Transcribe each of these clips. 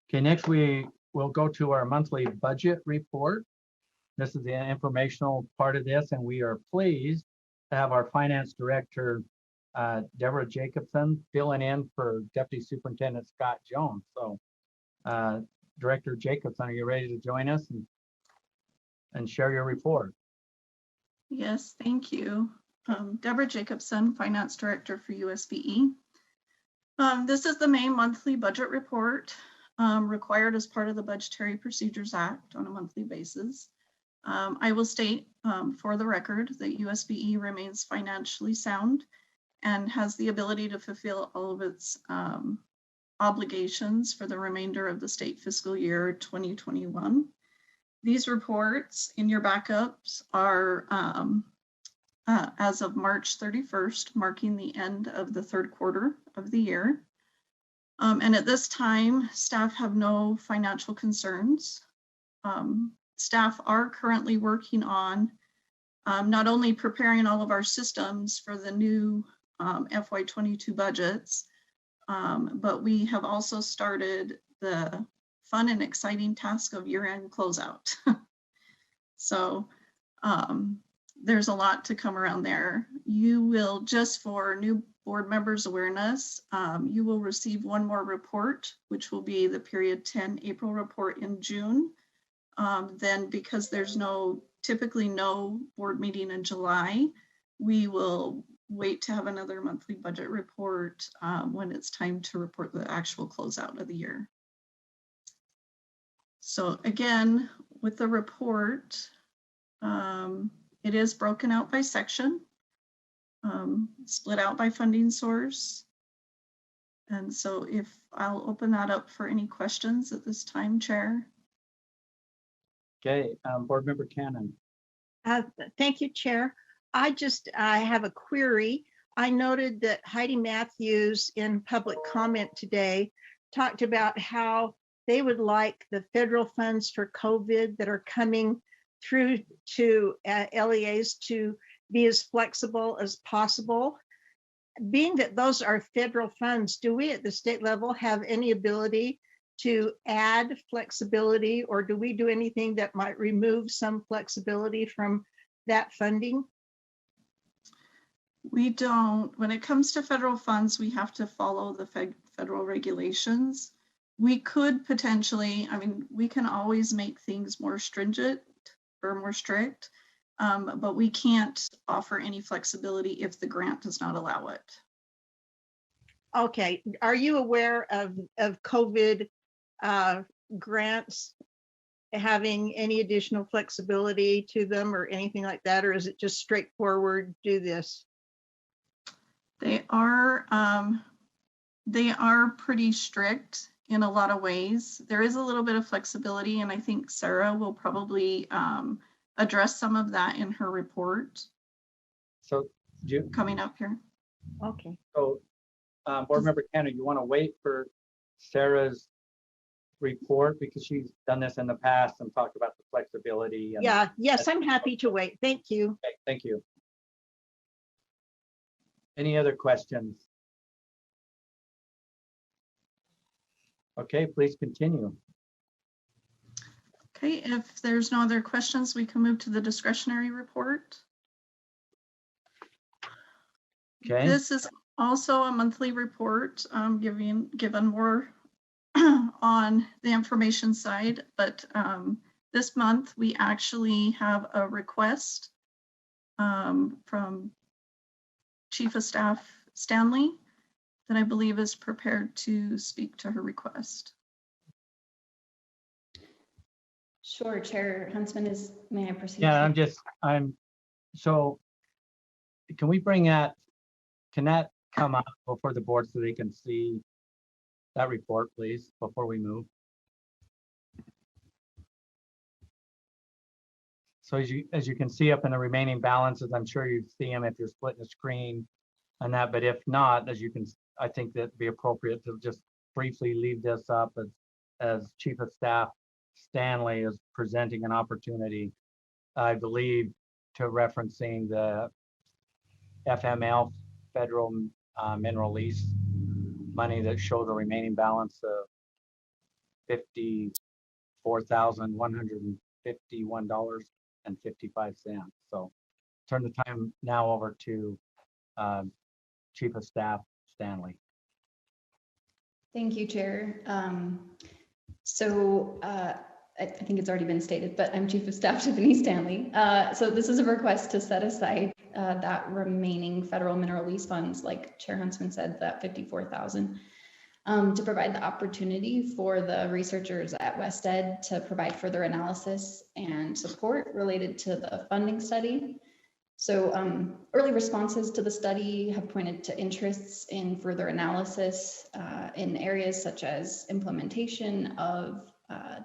Okay, next we will go to our monthly budget report. This is the informational part of this, and we are pleased to have our finance director, Deborah Jacobson, filling in for Deputy Superintendent Scott Jones. So, Director Jacobson, are you ready to join us and share your report? Yes, thank you. Deborah Jacobson, Finance Director for USBE. This is the main monthly budget report required as part of the Budgetary Procedures Act on a monthly basis. I will state for the record that USBE remains financially sound and has the ability to fulfill all of its obligations for the remainder of the state fiscal year 2021. These reports in your backups are as of March 31st, marking the end of the third quarter of the year. And at this time, staff have no financial concerns. Staff are currently working on not only preparing all of our systems for the new FY22 budgets, but we have also started the fun and exciting task of year-end closeout. So there's a lot to come around there. You will, just for new board members' awareness, you will receive one more report, which will be the period 10 April report in June. Then because there's typically no board meeting in July, we will wait to have another monthly budget report when it's time to report the actual closeout of the year. So again, with the report, it is broken out by section, split out by funding source. And so if I'll open that up for any questions at this time, Chair. Okay, Board Member Cannon. Thank you, Chair. I have a query. I noted that Heidi Matthews in public comment today talked about how they would like the federal funds for COVID that are coming through to LEAs to be as flexible as possible. Being that those are federal funds, do we at the state level have any ability to add flexibility, or do we do anything that might remove some flexibility from that funding? We don't. When it comes to federal funds, we have to follow the federal regulations. We could potentially, we can always make things more stringent or more strict, but we can't offer any flexibility if the grant does not allow it. Okay, are you aware of COVID grants having any additional flexibility to them or anything like that, or is it just straightforward, do this? They are pretty strict in a lot of ways. There is a little bit of flexibility, and I think Sarah will probably address some of that in her report. So coming up here. Okay. So Board Member Cannon, you want to wait for Sarah's report because she's done this in the past and talked about the flexibility. And yeah, yes, I'm happy to wait. Thank you. Okay, thank you. Any other questions? Okay, please continue. Okay, if there's no other questions, we can move to the discretionary report. Okay. This is also a monthly report, given more on the information side, but this month we actually have a request from Chief of Staff Stanley that I believe is prepared to speak to her request. Sure, Chair Huntsman, may I proceed? Yeah, so can we bring that, can that come up before the board so they can see that report, please, before we move? So as you can see up in the remaining balances, I'm sure you see them if you're splitting the screen and that, but if not, I think that'd be appropriate to just briefly leave this up as Chief of Staff Stanley is presenting an opportunity, I believe, to referencing the FML federal mineral lease money that show the remaining balance of $54,151.55. So turn the time now over to Chief of Staff Stanley. Thank you, Chair. I think it's already been stated, but I'm Chief of Staff Tiffany Stanley. So this is a request to set aside that remaining federal mineral lease funds, like Chair Huntsman said, that 54,000, to provide the opportunity for the researchers at WestEd to provide further analysis and support related to the funding study. So early responses to the study have pointed to interests in further analysis in areas such as implementation of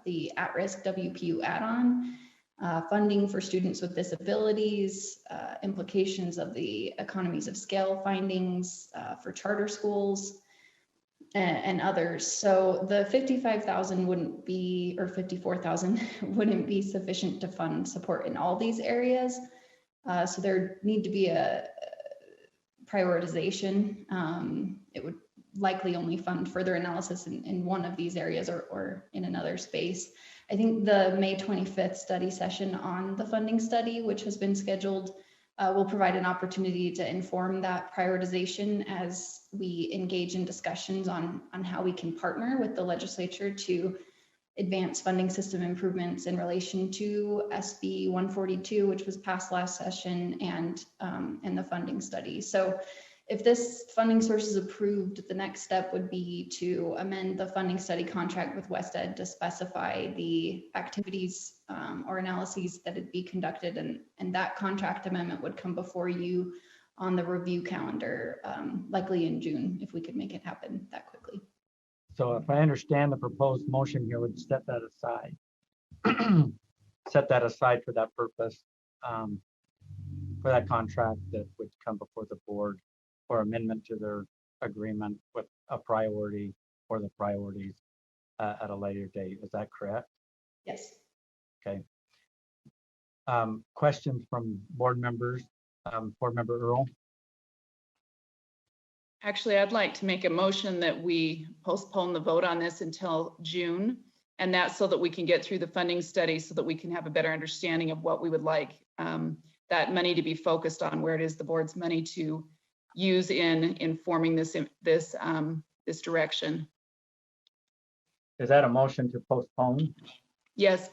the at-risk WPU add-on, funding for students with disabilities, implications of the economies of scale findings for charter schools, and others. So the 55,000 wouldn't be, or 54,000 wouldn't be sufficient to fund support in all these areas. So there need to be a prioritization. It would likely only fund further analysis in one of these areas or in another space. I think the May 25th study session on the funding study, which has been scheduled, will provide an opportunity to inform that prioritization as we engage in discussions on how we can partner with the legislature to advance funding system improvements in relation to SB 142, which was passed last session, and the funding study. So if this funding source is approved, the next step would be to amend the funding study contract with WestEd to specify the activities or analyses that would be conducted, and that contract amendment would come before you on the review calendar, likely in June, if we could make it happen that quickly. So if I understand, the proposed motion here would set that aside. Set that aside for that purpose, for that contract that would come before the board for amendment to their agreement with a priority or the priorities at a later date. Is that correct? Yes. Okay. Questions from board members? Board member Earl? Actually, I'd like to make a motion that we postpone the vote on this until June, and that's so that we can get through the funding study so that we can have a better understanding of what we would like that money to be focused on, where it is the board's money to use in informing this direction. Is that a motion to postpone? Yes.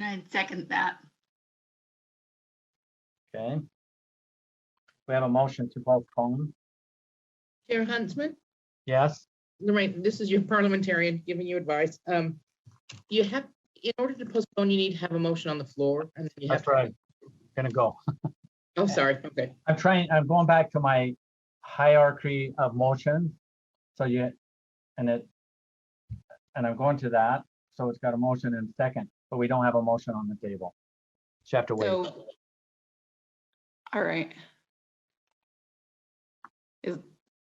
I second that. Okay. We have a motion to postpone. Chair Huntsman, Yes. Lorraine, this is your parliamentarian giving you advice. You have, in order to postpone, you need to have a motion on the floor, and then you have. That's right. Gonna go. Oh, sorry. Okay. I'm going back to my hierarchy of motions. So and I'm going to that. So it's got a motion and second, but we don't have a motion on the table. So you have to wait. So, all right.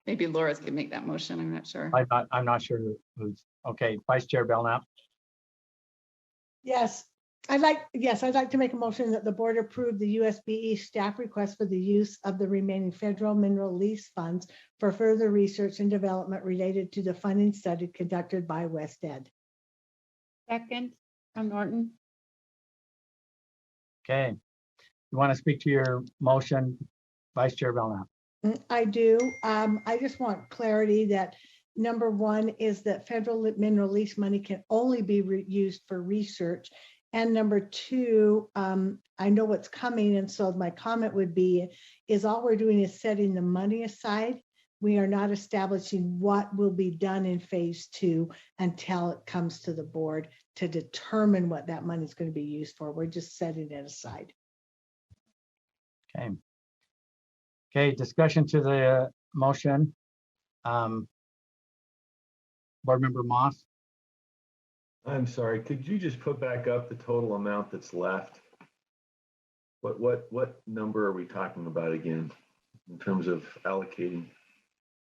Maybe Laura's can make that motion. I'm not sure. I'm not sure who's, okay, Vice Chair Belknap. Yes, I'd like to make a motion that the board approve the USBE staff request for the use of the remaining federal mineral lease funds for further research and development related to the funding study conducted by WestEd. Second, from Norton. Okay. You want to speak to your motion, Vice Chair Belknap? I do. I just want clarity that number one is that federal mineral lease money can only be used for research. And number two, I know what's coming. And so my comment would be, is all we're doing is setting the money aside. We are not establishing what will be done in phase two until it comes to the board to determine what that money is going to be used for. We're just setting it aside. Okay. Okay, discussion to the motion. Board Member Moss. I'm sorry, could you just put back up the total amount that's left? What number are we talking about again in terms of allocating?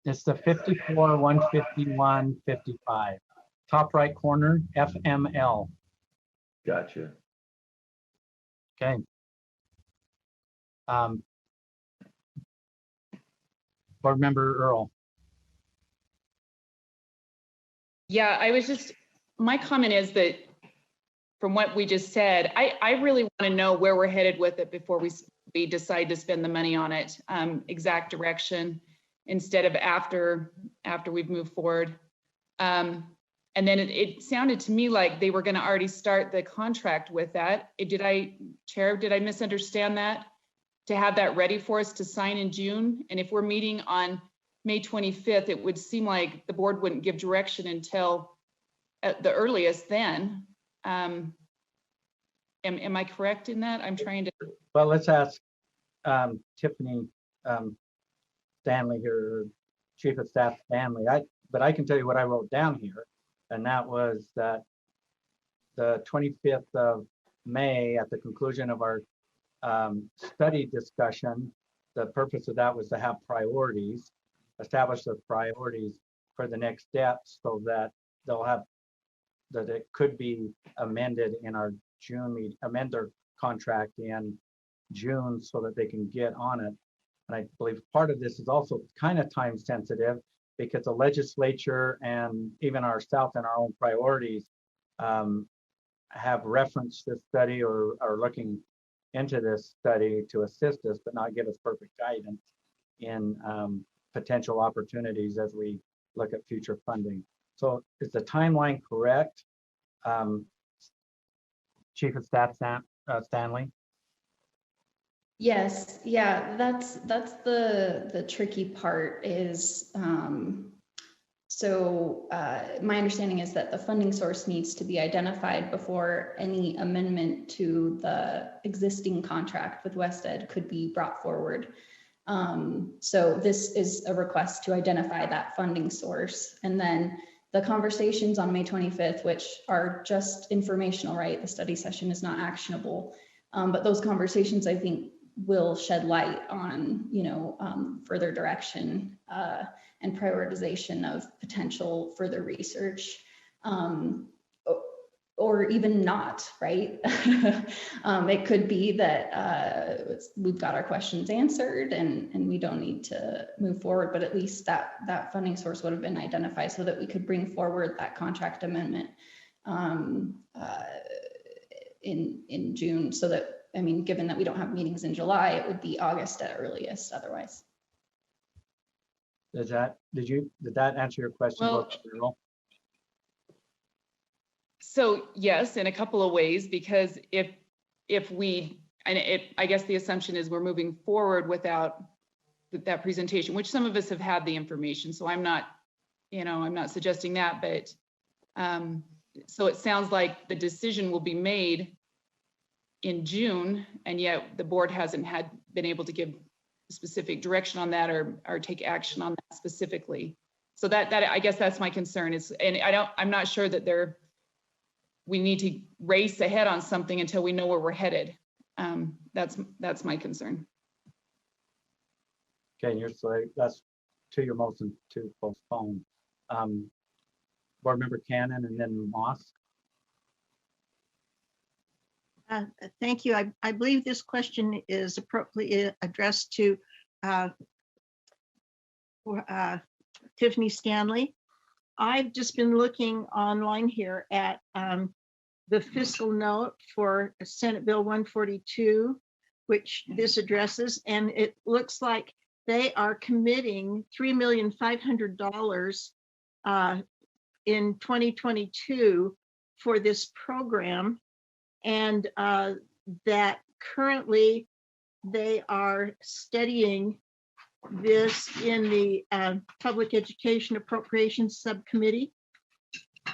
It's the 54, 151, 55. Top right corner, FML. Gotcha. Okay. Board Member Earl. Yeah, my comment is that from what we just said, I really want to know where we're headed with it before we decide to spend the money on it. Exact direction instead of after we've moved forward. And then it sounded to me like they were going to already start the contract with that. Chair, did I misunderstand that? To have that ready for us to sign in June? And if we're meeting on May 25th, it would seem like the board wouldn't give direction until at the earliest then. Am I correct in that? I'm trying to. Well, let's ask Tiffany Stanley here, Chief of Staff Stanley. But I can tell you what I wrote down here, and that was that the 25th of May, at the conclusion of our study discussion, the purpose of that was to have priorities, establish the priorities for the next steps so that that it could be amended in our June meeting, amend their contract in June so that they can get on it. And I believe part of this is also kind of time sensitive because the legislature and even ourselves and our own priorities have referenced this study or are looking into this study to assist us, but not give us perfect guidance in potential opportunities as we look at future funding. So is the timeline correct, Chief of Staff Stanley? Yes, yeah, that's the tricky part is, my understanding is that the funding source needs to be identified before any amendment to the existing contract with WestEd could be brought forward. So this is a request to identify that funding source. And then the conversations on May 25th, which are just informational, right? The study session is not actionable. But those conversations, I think, will shed light on, further direction and prioritization of potential further research, or even not, right? It could be that we've got our questions answered and we don't need to move forward, but at least that funding source would have been identified so that we could bring forward that contract amendment in June, so that, given that we don't have meetings in July, it would be August at earliest otherwise. Did that answer your question? Well, so yes, in a couple of ways, because if we, I guess the assumption is we're moving forward without that presentation, which some of us have had the information. So I'm not suggesting that, but so it sounds like the decision will be made in June, and yet the board hasn't been able to give specific direction on that or take action on that specifically. So that I guess that's my concern is, and I'm not sure that we need to race ahead on something until we know where we're headed. That's my concern. Okay, so that's your motion to postpone. Board Member Cannon and then Moss. Thank you. I believe this question is appropriately addressed to Tiffany Stanley. I've just been looking online here at the fiscal note for Senate Bill 142, which this addresses, and it looks like they are committing $3,500,000 in 2022 for this program, and that currently they are studying this in the Public Education Appropriations Subcommittee.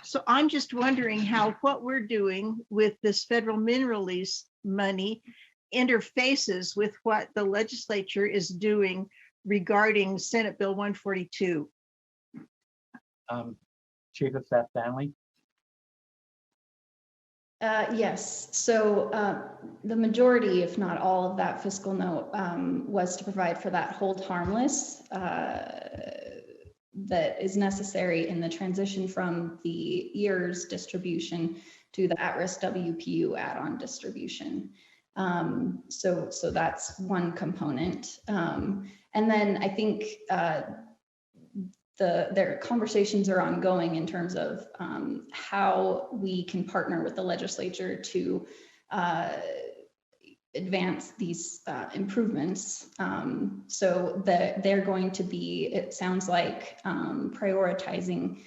So I'm just wondering how what we're doing with this federal mineral lease money interfaces with what the legislature is doing regarding Senate Bill 142. Chief of Staff Stanley. Yes, so the majority, if not all of that fiscal note was to provide for that hold harmless that is necessary in the transition from the EARS distribution to the at-risk WPU add-on distribution. So that's one component. And then I think their conversations are ongoing in terms of how we can partner with the legislature to advance these improvements. So that they're going to be, it sounds like, prioritizing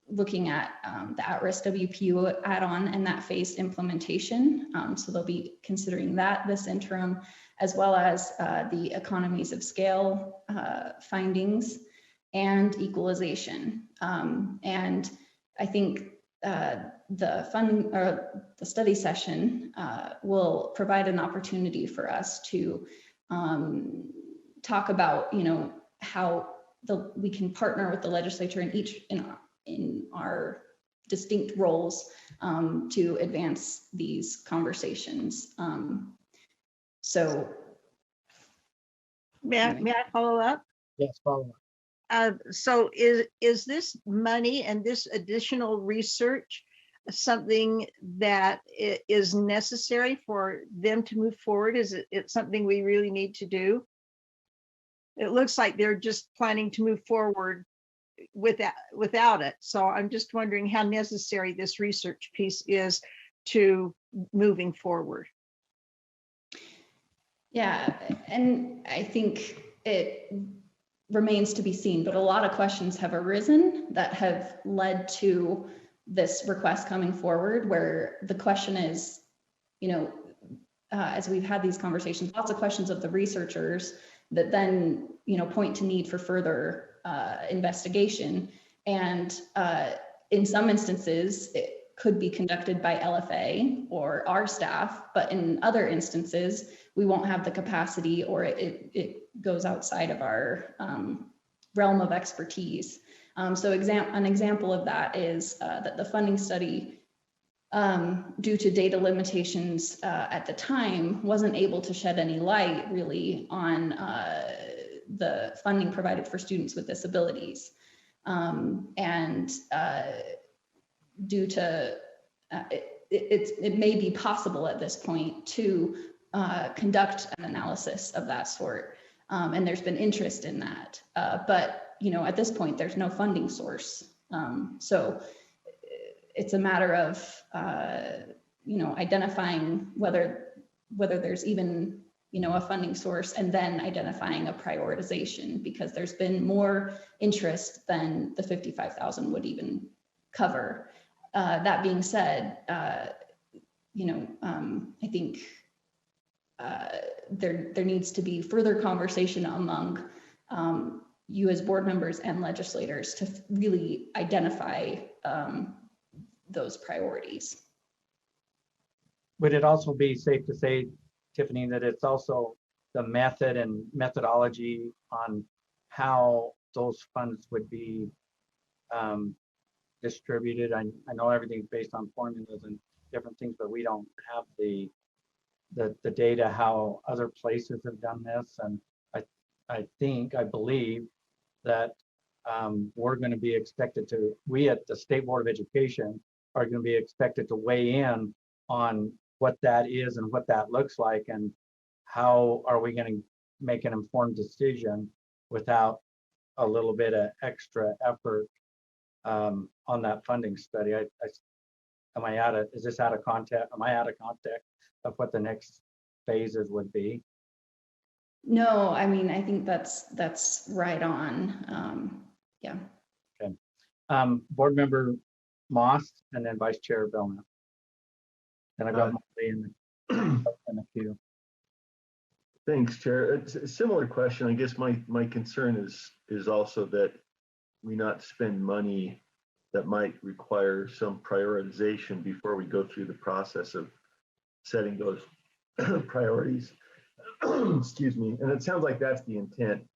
looking at the at-risk WPU add-on and that phased implementation. So they'll be considering that this interim, as well as the economies of scale findings and equalization. And I think the funding or the study session will provide an opportunity for us to talk about, how we can partner with the legislature in our distinct roles to advance these conversations. So May I follow up? Yes, follow up. So is this money and this additional research something that is necessary for them to move forward? Is it something we really need to do? It looks like they're just planning to move forward without it. So I'm just wondering how necessary this research piece is to moving forward. Yeah, and I think it remains to be seen, but a lot of questions have arisen that have led to this request coming forward, where the question is, as we've had these conversations, lots of questions of the researchers that then, point to need for further investigation. And in some instances, it could be conducted by LFA or our staff, but in other instances, we won't have the capacity, or it goes outside of our realm of expertise. So an example of that is that the funding study, due to data limitations at the time, wasn't able to shed any light really on the funding provided for students with disabilities. And due to, it may be possible at this point to conduct an analysis of that sort. And there's been interest in that. But at this point, there's no funding source. So it's a matter of, identifying whether there's even, a funding source, and then identifying a prioritization, because there's been more interest than the 55,000 would even cover. That being said, I think there needs to be further conversation among you as board members and legislators to really identify those priorities. Would it also be safe to say, Tiffany, that it's also the method and methodology on how those funds would be distributed? I know everything's based on formulas and different things, but we don't have the data how other places have done this. And I believe that we're going to be expected to, we at the State Board of Education are going to be expected to weigh in on what that is and what that looks like, and how are we going to make an informed decision without a little bit of extra effort on that funding study. Is this out of context? Am I out of context of what the next phases would be? No, I mean, I think that's right on. Yeah. Okay. Board Member Moss, and then Vice Chair Belknap. And I've got Molly in the queue. Thanks, Chair. It's a similar question. I guess my concern is also that we not spend money that might require some prioritization before we go through the process of setting those priorities. Excuse me. And it sounds like that's the intent.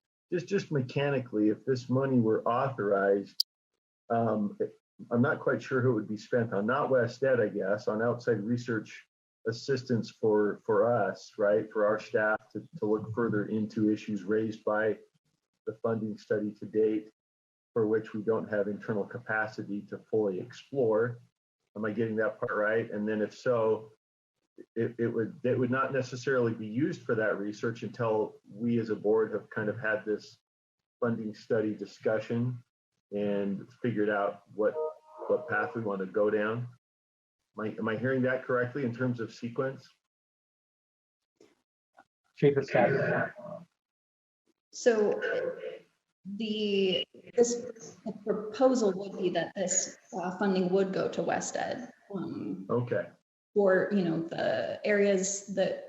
Just mechanically, if this money were authorized, I'm not quite sure who it would be spent on. Not West Ed, I guess, on outside research assistance for us, right? For our staff to look further into issues raised by the funding study to date, for which we don't have internal capacity to fully explore. Am I getting that part right? And then if so, it would not necessarily be used for that research until we as a board have kind of had this funding study discussion and figured out what path we want to go down. Am I hearing that correctly in terms of sequence? Chief of Staff. So the proposal would be that this funding would go to West Ed. Okay. For the areas that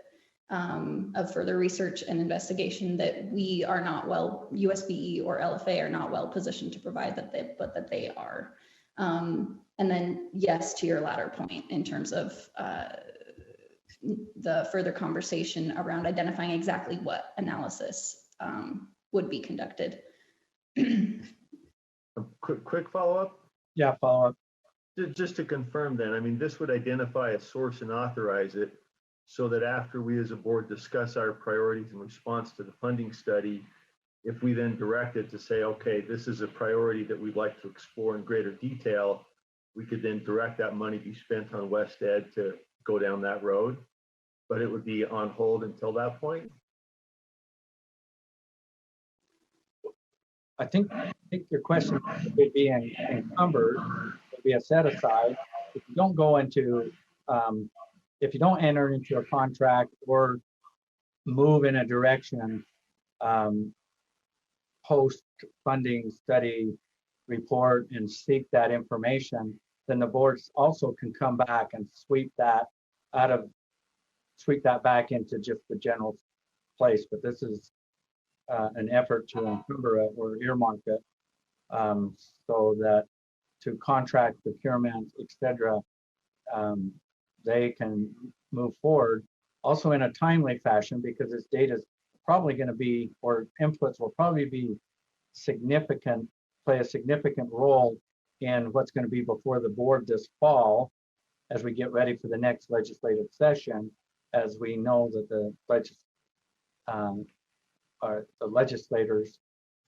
of further research and investigation that we are not USBE or LFA are not well positioned to provide but that they are. And then yes, to your latter point in terms of the further conversation around identifying exactly what analysis would be conducted. A quick follow-up? Yeah, follow-up. Just to confirm then, I mean, this would identify a source and authorize it so that after we as a board discuss our priorities in response to the funding study, if we then direct it to say, okay, this is a priority that we'd like to explore in greater detail, we could then direct that money be spent on West Ed to go down that road, but it would be on hold until that point? I think your question would be encumbered, would be a set aside. If you don't go into, if you don't enter into a contract or move in a direction post funding study report and seek that information, then the boards also can come back and sweep that back into just the general place. But this is an effort to encumber it or earmark it so that to contract procurement, etc., they can move forward also in a timely fashion, because this data is probably going to be, or inputs will probably be play a significant role in what's going to be before the board this fall as we get ready for the next legislative session, as we know that the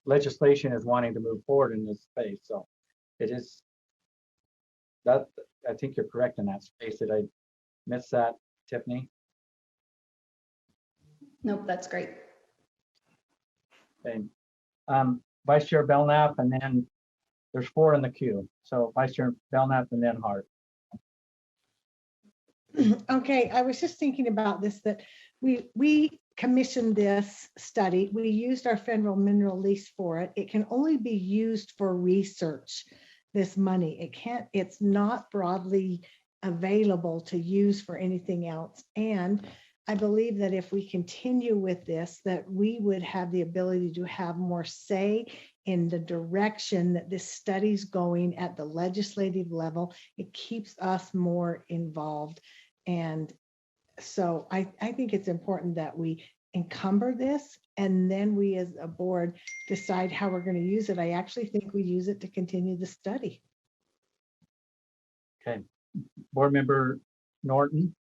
legislation is wanting to move forward in this space. So it is that, I think you're correct in that space. Did I miss that, Tiffany? Nope, that's great. Okay. Vice Chair Belknap, and then there's 4 in the queue. So Vice Chair Belknap and then Hart. Okay, I was just thinking about this, that we commissioned this study. We used our federal mineral lease for it. It can only be used for research, this money. It's not broadly available to use for anything else. And I believe that if we continue with this, that we would have the ability to have more say in the direction that this study's going at the legislative level. It keeps us more involved. And so I think it's important that we encumber this, and then we as a board decide how we're going to use it. I actually think we use it to continue the study. Okay. Board Member Norton.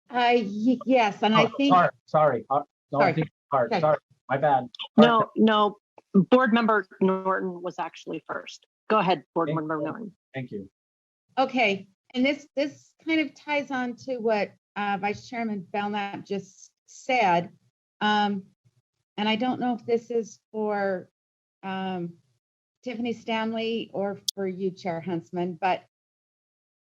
Yes, and I think. Sorry. No, Sorry. I think Hart. Okay. Sorry, my bad. No, Board Member Norton was actually first. Go ahead, Board Member Norton. Thank you. Okay, and this kind of ties on to what Vice Chairman Belknap just said. And I don't know if this is for Tiffany Stanley or for you, Chair Huntsman, but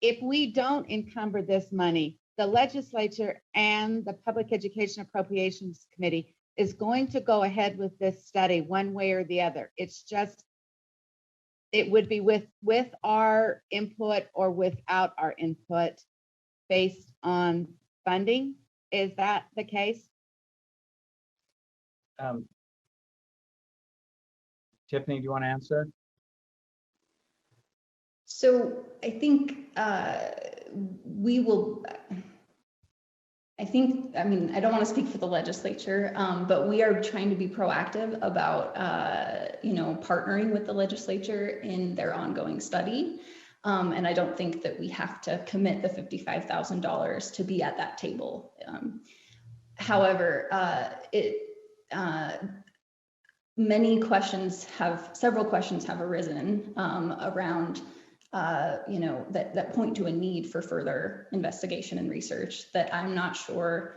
if we don't encumber this money, the legislature and the Public Education Appropriations Committee is going to go ahead with this study one way or the other. It's just, it would be with our input or without our input based on funding. Is that the case? Tiffany, do you want to answer? So I think we will, I mean, I don't want to speak for the legislature, but we are trying to be proactive about, partnering with the legislature in their ongoing study. And I don't think that we have to commit the $55,000 to be at that table. However, several questions have arisen around that point to a need for further investigation and research that I'm not sure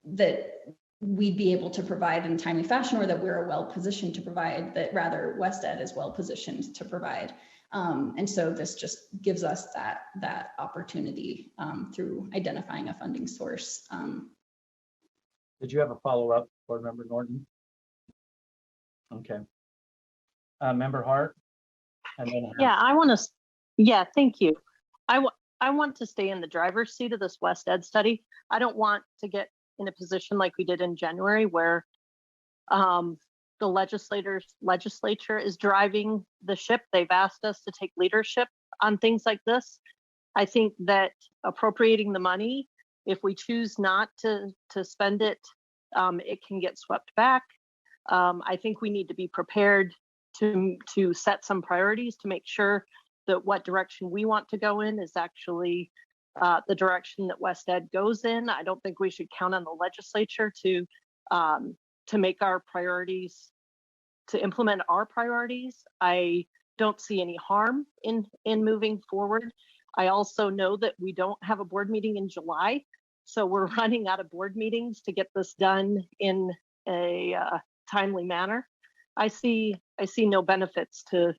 that we'd be able to provide in a timely fashion, or that we're well positioned to provide, that rather West Ed is well positioned to provide. And so this just gives us that opportunity through identifying a funding source. Did you have a follow-up, Board Member Norton? Okay. Member Hart? And then Yeah, I want to, yeah, thank you. I want to stay in the driver's seat of this West Ed study. I don't want to get in a position like we did in January where the legislature is driving the ship. They've asked us to take leadership on things like this. I think that appropriating the money, if we choose not to spend it, it can get swept back. I think we need to be prepared to set some priorities to make sure that what direction we want to go in is actually the direction that West Ed goes in. I don't think we should count on the legislature to make our priorities, to implement our priorities. I don't see any harm in moving forward. I also know that we don't have a board meeting in July, so we're running out of board meetings to get this done in a timely manner. I see no benefits to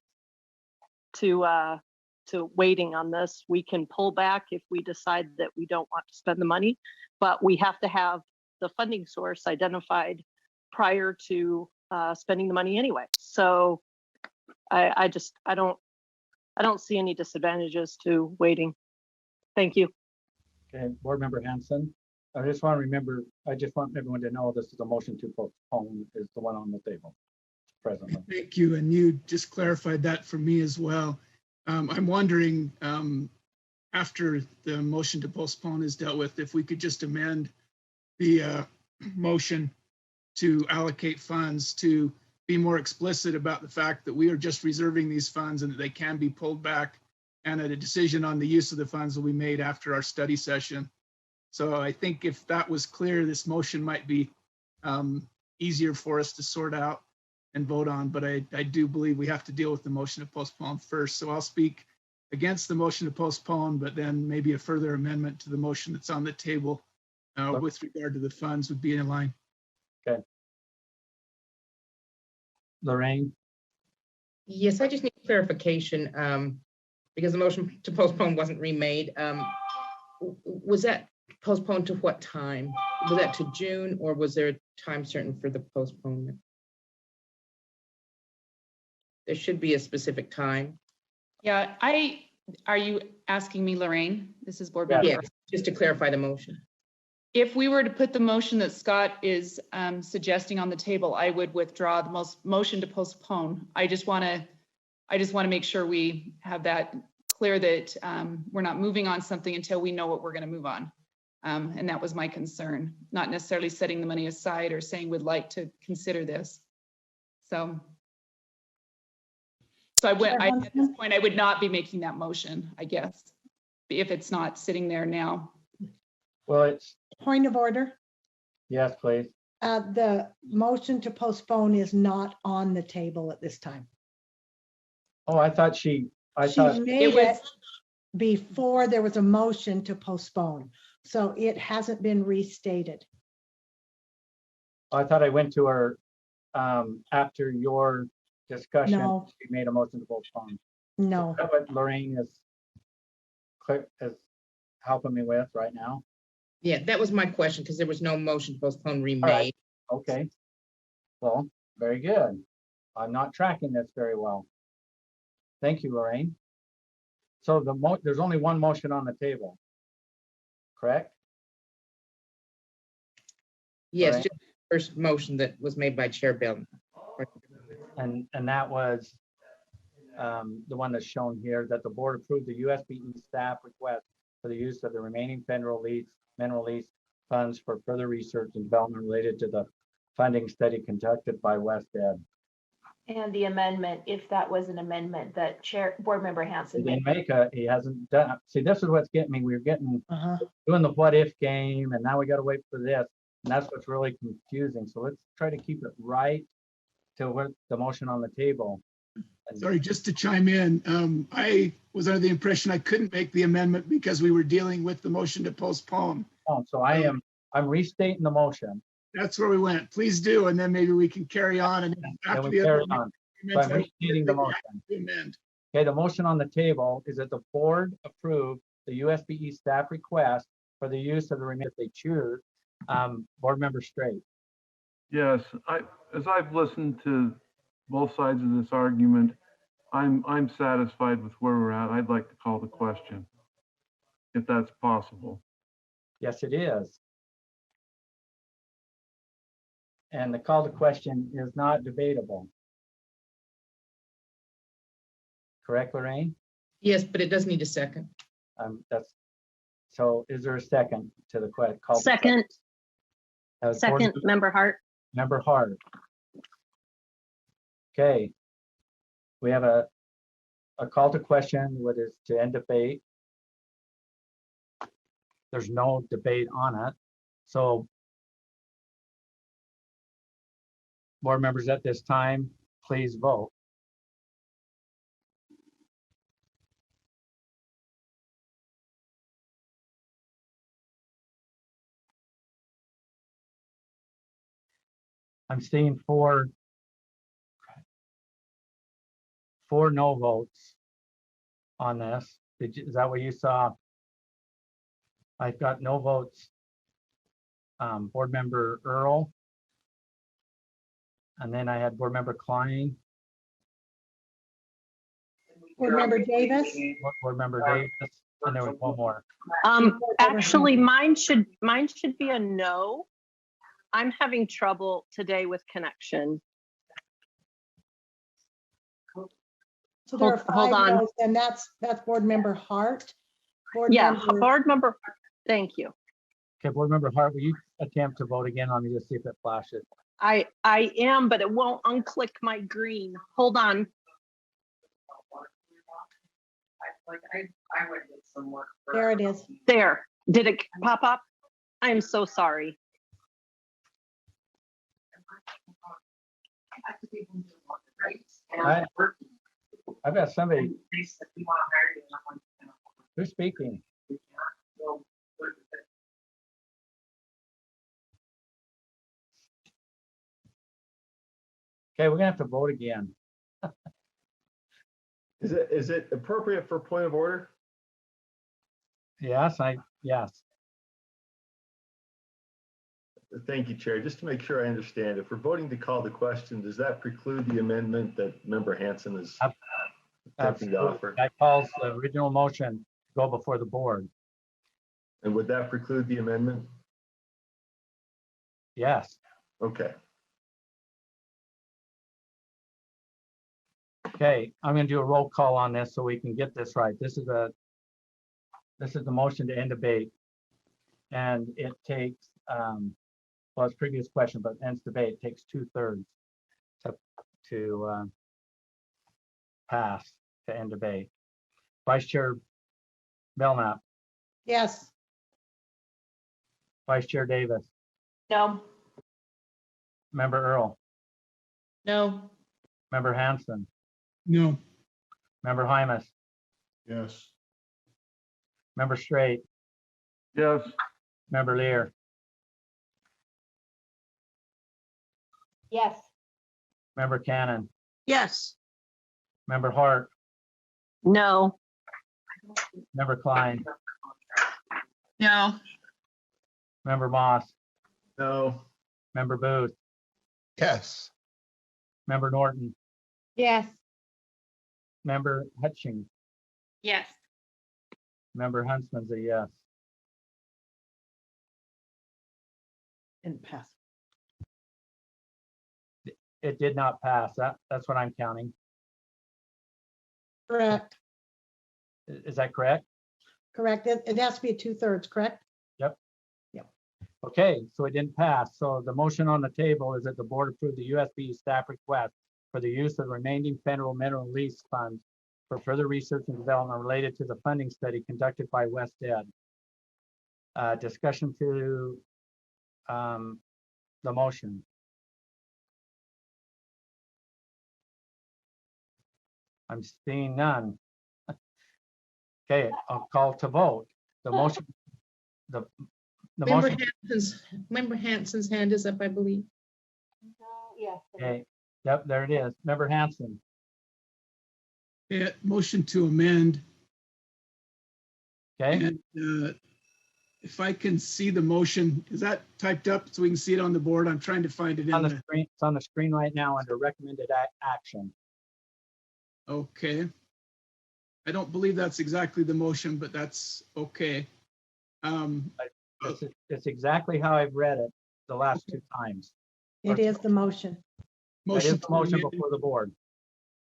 waiting on this. We can pull back if we decide that we don't want to spend the money, but we have to have the funding source identified prior to spending the money anyway. So I don't see any disadvantages to waiting. Thank you. Okay, Board Member Hanson. I just want everyone to know this is a motion to postpone is the one on the table presently. Thank you, and you just clarified that for me as well. I'm wondering, after the motion to postpone is dealt with, if we could just amend the motion to allocate funds to be more explicit about the fact that we are just reserving these funds and that they can be pulled back, and that a decision on the use of the funds will be made after our study session. So I think if that was clear, this motion might be easier for us to sort out and vote on, but I do believe we have to deal with the motion to postpone first. So I'll speak against the motion to postpone, but then maybe a further amendment to the motion that's on the table with regard to the funds would be in line. Okay. Lorraine? Yes, I just need clarification because the motion to postpone wasn't remade. Was that postponed to what time? Was that to June, or was there a time certain for the postponement? There should be a specific time. Yeah, are you asking me, Lorraine? This is Board Member. Yes, just to clarify the motion. If we were to put the motion that Scott is suggesting on the table, I would withdraw the motion to postpone. I just want to make sure we have that clear, that we're not moving on something until we know what we're going to move on. And that was my concern, not necessarily setting the money aside or saying we'd like to consider this. So at this point, I would not be making that motion, I guess, if it's not sitting there now. Well, it's. Point of order. Yes, please. The motion to postpone is not on the table at this time. Oh, I thought she made it before there was a motion to postpone. So it hasn't been restated. I thought I went to her after your discussion. No. She made a motion to postpone. No. Is that what Lorraine is helping me with right now? Yeah, that was my question, because there was no motion to postpone remade. All right. Okay. Well, very good. I'm not tracking this very well. Thank you, Lorraine. So there's only one motion on the table, correct? Yes, Lorraine? just the first motion that was made by Chair Bell. And that was the one that's shown here, that the board approved the USBE staff request for the use of the remaining mineral lease funds for further research and development related to the funding study conducted by West Ed. And the amendment, if that was an amendment that Board Member Hanson He didn't he hasn't done. See, this is what's getting me. We're getting doing the what if game, and now we got to wait for this, and that's what's really confusing. So let's try to keep it right to what the motion on the table. Sorry, just to chime in, I was under the impression I couldn't make the amendment because we were dealing with the motion to postpone. Oh, so I'm restating the motion. That's where we went. Please do, and then maybe we can carry on. And Then after we the carry other on. So I'm amendments, restating the motion. to amend. Okay, the motion on the table is that the board approve the USBE staff request for the use of the remainder if they choose. Board Member Straight. Yes, as I've listened to both sides of this argument, I'm satisfied with where we're at. I'd like to call the question, if that's possible. Yes, it is. And the call to question is not debatable. Correct, Lorraine? Yes, but it does need a second. So is there a second to the call? Second, Board second, Member Hart. Member Hart. Okay. We have a call to question, what is to end debate. There's no debate on it. So board members at this time, please vote. I'm seeing four no votes on this. Is that what you saw? I've got no votes. Board Member Earl. And then I had Board Member Klein, Board Member Davis, Board Member Davis, and there was one more. Actually, mine should be a no. I'm having trouble today with connection. so there are Hold five on. votes, and that's Board Member Hart. Board member, thank you. Okay, Board Member Hart, will you attempt to vote again on me to see if it flashes? I am, but it won't unclick my green. Hold on. There it is. There. Did it pop up? I'm so sorry. I've got somebody. Who's speaking? Okay, we're gonna have to vote again. Is it appropriate for point of order? Yes, yes. Thank you, Chair. Just to make sure I understand, if we're voting to call the question, does that preclude the amendment that Member Hanson is attempting to offer? That calls the original motion to go before the board. And would that preclude the amendment? Yes. Okay. Okay, I'm gonna do a roll call on this so we can get this right. This is the motion to end debate. And it takes, well, it's previous question, but ends debate takes 2/3 to pass to end debate. Vice Chair Belknap, Yes, Vice Chair Davis, No. Member Earl, No. Member Hanson, No. Member Hymas, Yes. Member Straight, Yes. Member Lear, Yes. Member Cannon, Yes. Member Hart, No. Member Klein, No. Member Moss, No. Member Booth, Yes. Member Norton, Yes. Member Hutchings, Yes. Member Huntsman's a yes. and pass. It did not pass. That's what I'm counting. Correct, Is that correct? correct. It has to be 2/3, correct? Okay, so it didn't pass. So the motion on the table is that the board approve the USB staff request for the use of remaining federal mineral lease funds for further research and development related to the funding study conducted by West Ed. Discussion to the motion. I'm seeing none. Okay, I'll call to vote. The motion, The Member motion, Member Hanson's hand is up, I believe. Yes. okay, yep, there it is. Member Hanson, Yeah, motion to amend. okay? And if I can see the motion, is that typed up so we can see it on the board? I'm trying to find it On in the the, screen, it's on the screen right now under recommended action. okay. I don't believe that's exactly the motion, but that's okay. It's exactly how I've read it the last two times. It is the motion. That is Motion the to motion amend, before the board.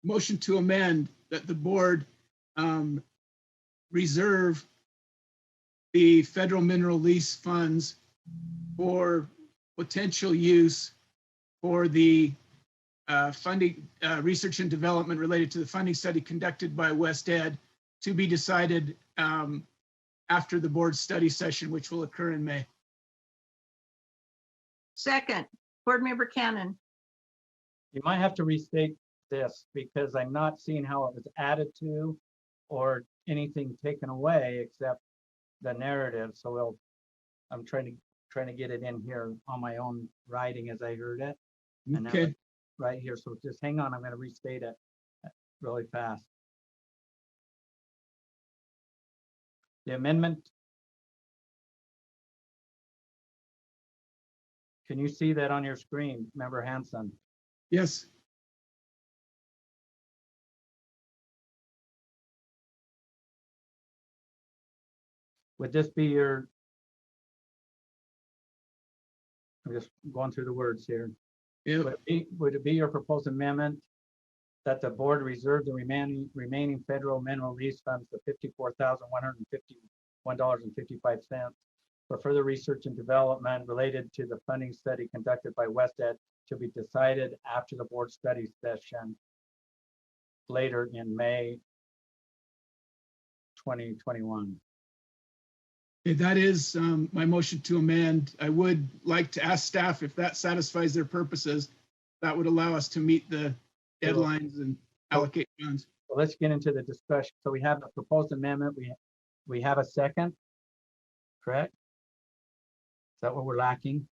motion to amend that the board reserve the federal mineral lease funds for potential use for the funding, research and development related to the funding study conducted by West Ed to be decided after the board study session, which will occur in May. Second, Board Member Cannon. You might have to restate this because I'm not seeing how it was added to or anything taken away except the narrative. So I'm trying to get it in here on my own writing as I heard it. And that was Okay, right here. So just hang on. I'm going to restate it really fast. The amendment. Can you see that on your screen, Member Hanson? yes, Would this be your, I'm just going through the words here. yeah, Would it be your proposed amendment that the board reserve the remaining federal mineral lease funds of $54,151.55 for further research and development related to the funding study conducted by West Ed to be decided after the board study session later in May 2021? that is my motion to amend. I would like to ask staff if that satisfies their purposes. That would allow us to meet the deadlines and allocate funds. So let's get into the discussion. So we have a proposed amendment. We have a second, correct? Is that what we're lacking?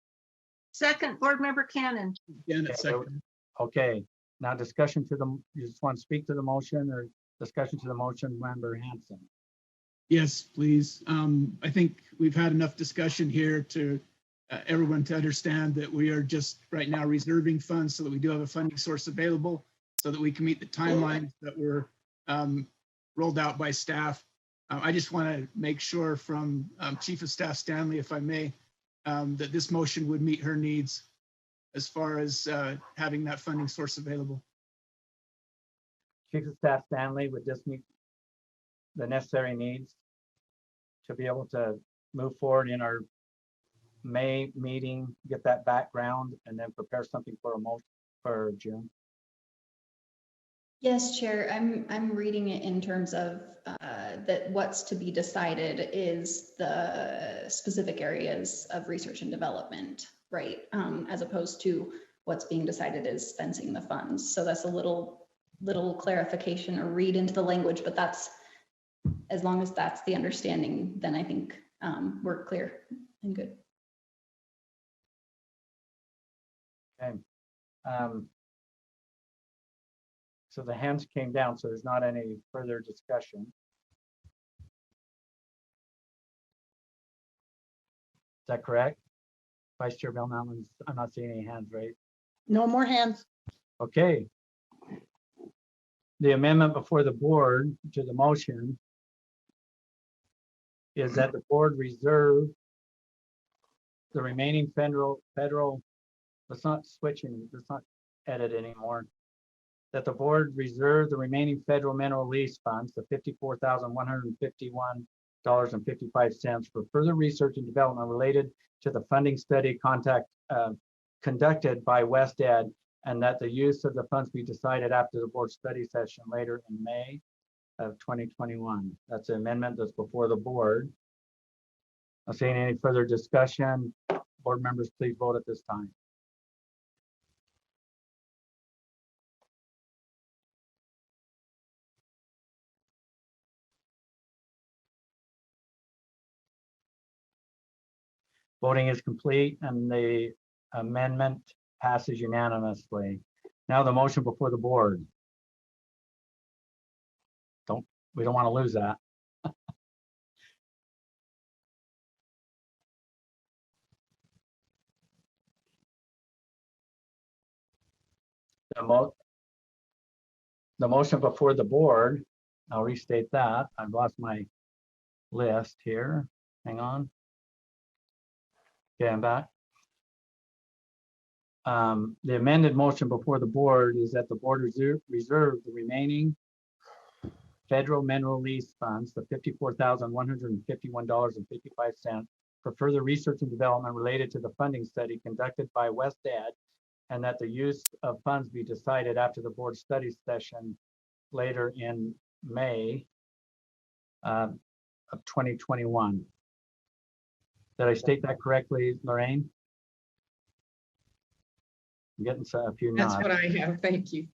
Second, Board Member Cannon. Again, Okay, at second. Okay, now discussion to the, you just want to speak to the motion or discussion to the motion, Member Hanson? Yes, please. I think we've had enough discussion here to everyone to understand that we are just right now reserving funds so that we do have a funding source available so that we can meet the timelines that were rolled out by staff. I just want to make sure from Chief of Staff Stanley, if I may, that this motion would meet her needs as far as having that funding source available. Chief of Staff Stanley, would this meet the necessary needs to be able to move forward in our May meeting, get that background, and then prepare something for a motion for June? Yes, Chair, I'm reading it in terms of that what's to be decided is the specific areas of research and development, right? As opposed to what's being decided is fencing the funds. So that's a little clarification or read into the language, but that's, as long as that's the understanding, then I think we're clear and good. Okay. So the hands came down, so there's not any further discussion. Is that correct? Vice Chair Bell, I'm not seeing any hands raised. No more hands. Okay. The amendment before the board to the motion is that the board reserve the remaining federal, let's not switch any, let's not edit anymore. That the board reserve the remaining federal mineral lease funds, the $54,151.55 for further research and development related to the funding study conducted by West Ed, and that the use of the funds be decided after the board study session later in May of 2021. That's an amendment that's before the board. Not seeing any further discussion. Board members, please vote at this time. Voting is complete and the amendment passes unanimously. Now the motion before the board. We don't want to lose that. The motion before the board, I'll restate that. I've lost my list here. Hang on. Okay, I'm back. The amended motion before the board is that the board reserve the remaining federal mineral lease funds, the $54,151.55 for further research and development related to the funding study conducted by West Ed, and that the use of funds be decided after the board study session later in May of 2021. Did I state that correctly, Lorraine? I'm getting a few That's nods. what I have. Thank you.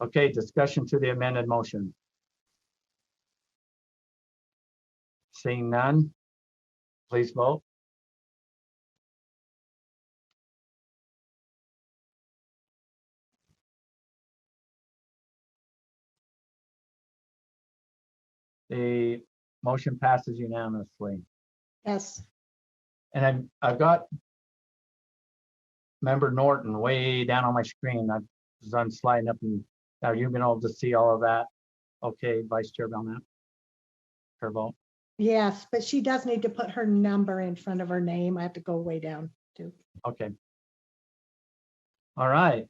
Okay, discussion to the amended motion. Seeing none, please vote. The motion passes unanimously. Yes. And I've got Member Norton way down on my screen. I was on sliding up, and now you've been able to see all of that. Okay, Vice Chair Belknap. Her vote. Yes, but she does need to put her number in front of her name. I have to go way down too. Okay. All right.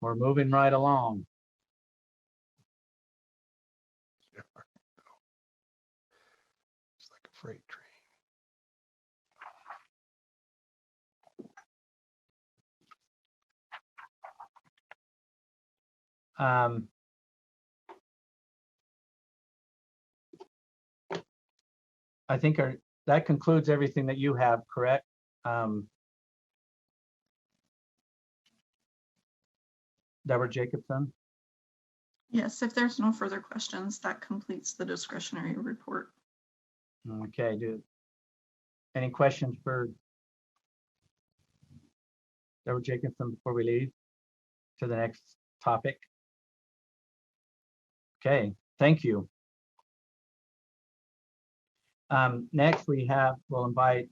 We're moving right along. It's like a freight train. I think that concludes everything that you have, correct? Deborah Jacobson? Yes, if there's no further questions, that completes the discretionary report. Okay, any questions for Deborah Jacobson before we leave to the next topic? Okay, thank you. Next, we'll invite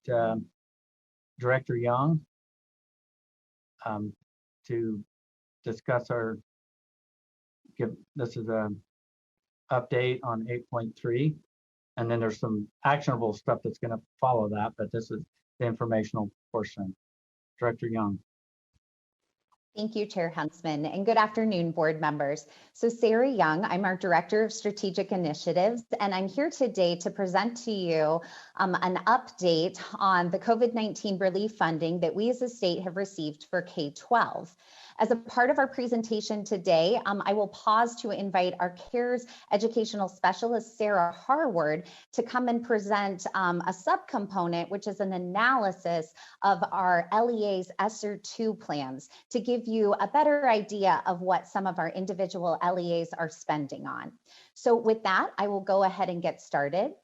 Director Young to discuss this is an update on 8.3, and then there's some actionable stuff that's going to follow that, but this is the informational portion. Director Young. Thank you, Chair Huntsman, and good afternoon, board members. So Sarah Young, I'm our Director of Strategic Initiatives, and I'm here today to present to you an update on the COVID-19 relief funding that we as a state have received for K-12. As a part of our presentation today, I will pause to invite our CARES educational specialist, Sarah Harward, to come and present a subcomponent, which is an analysis of our LEA's SR2 plans to give you a better idea of what some of our individual LEAs are spending on. So with that, I will go ahead and get started.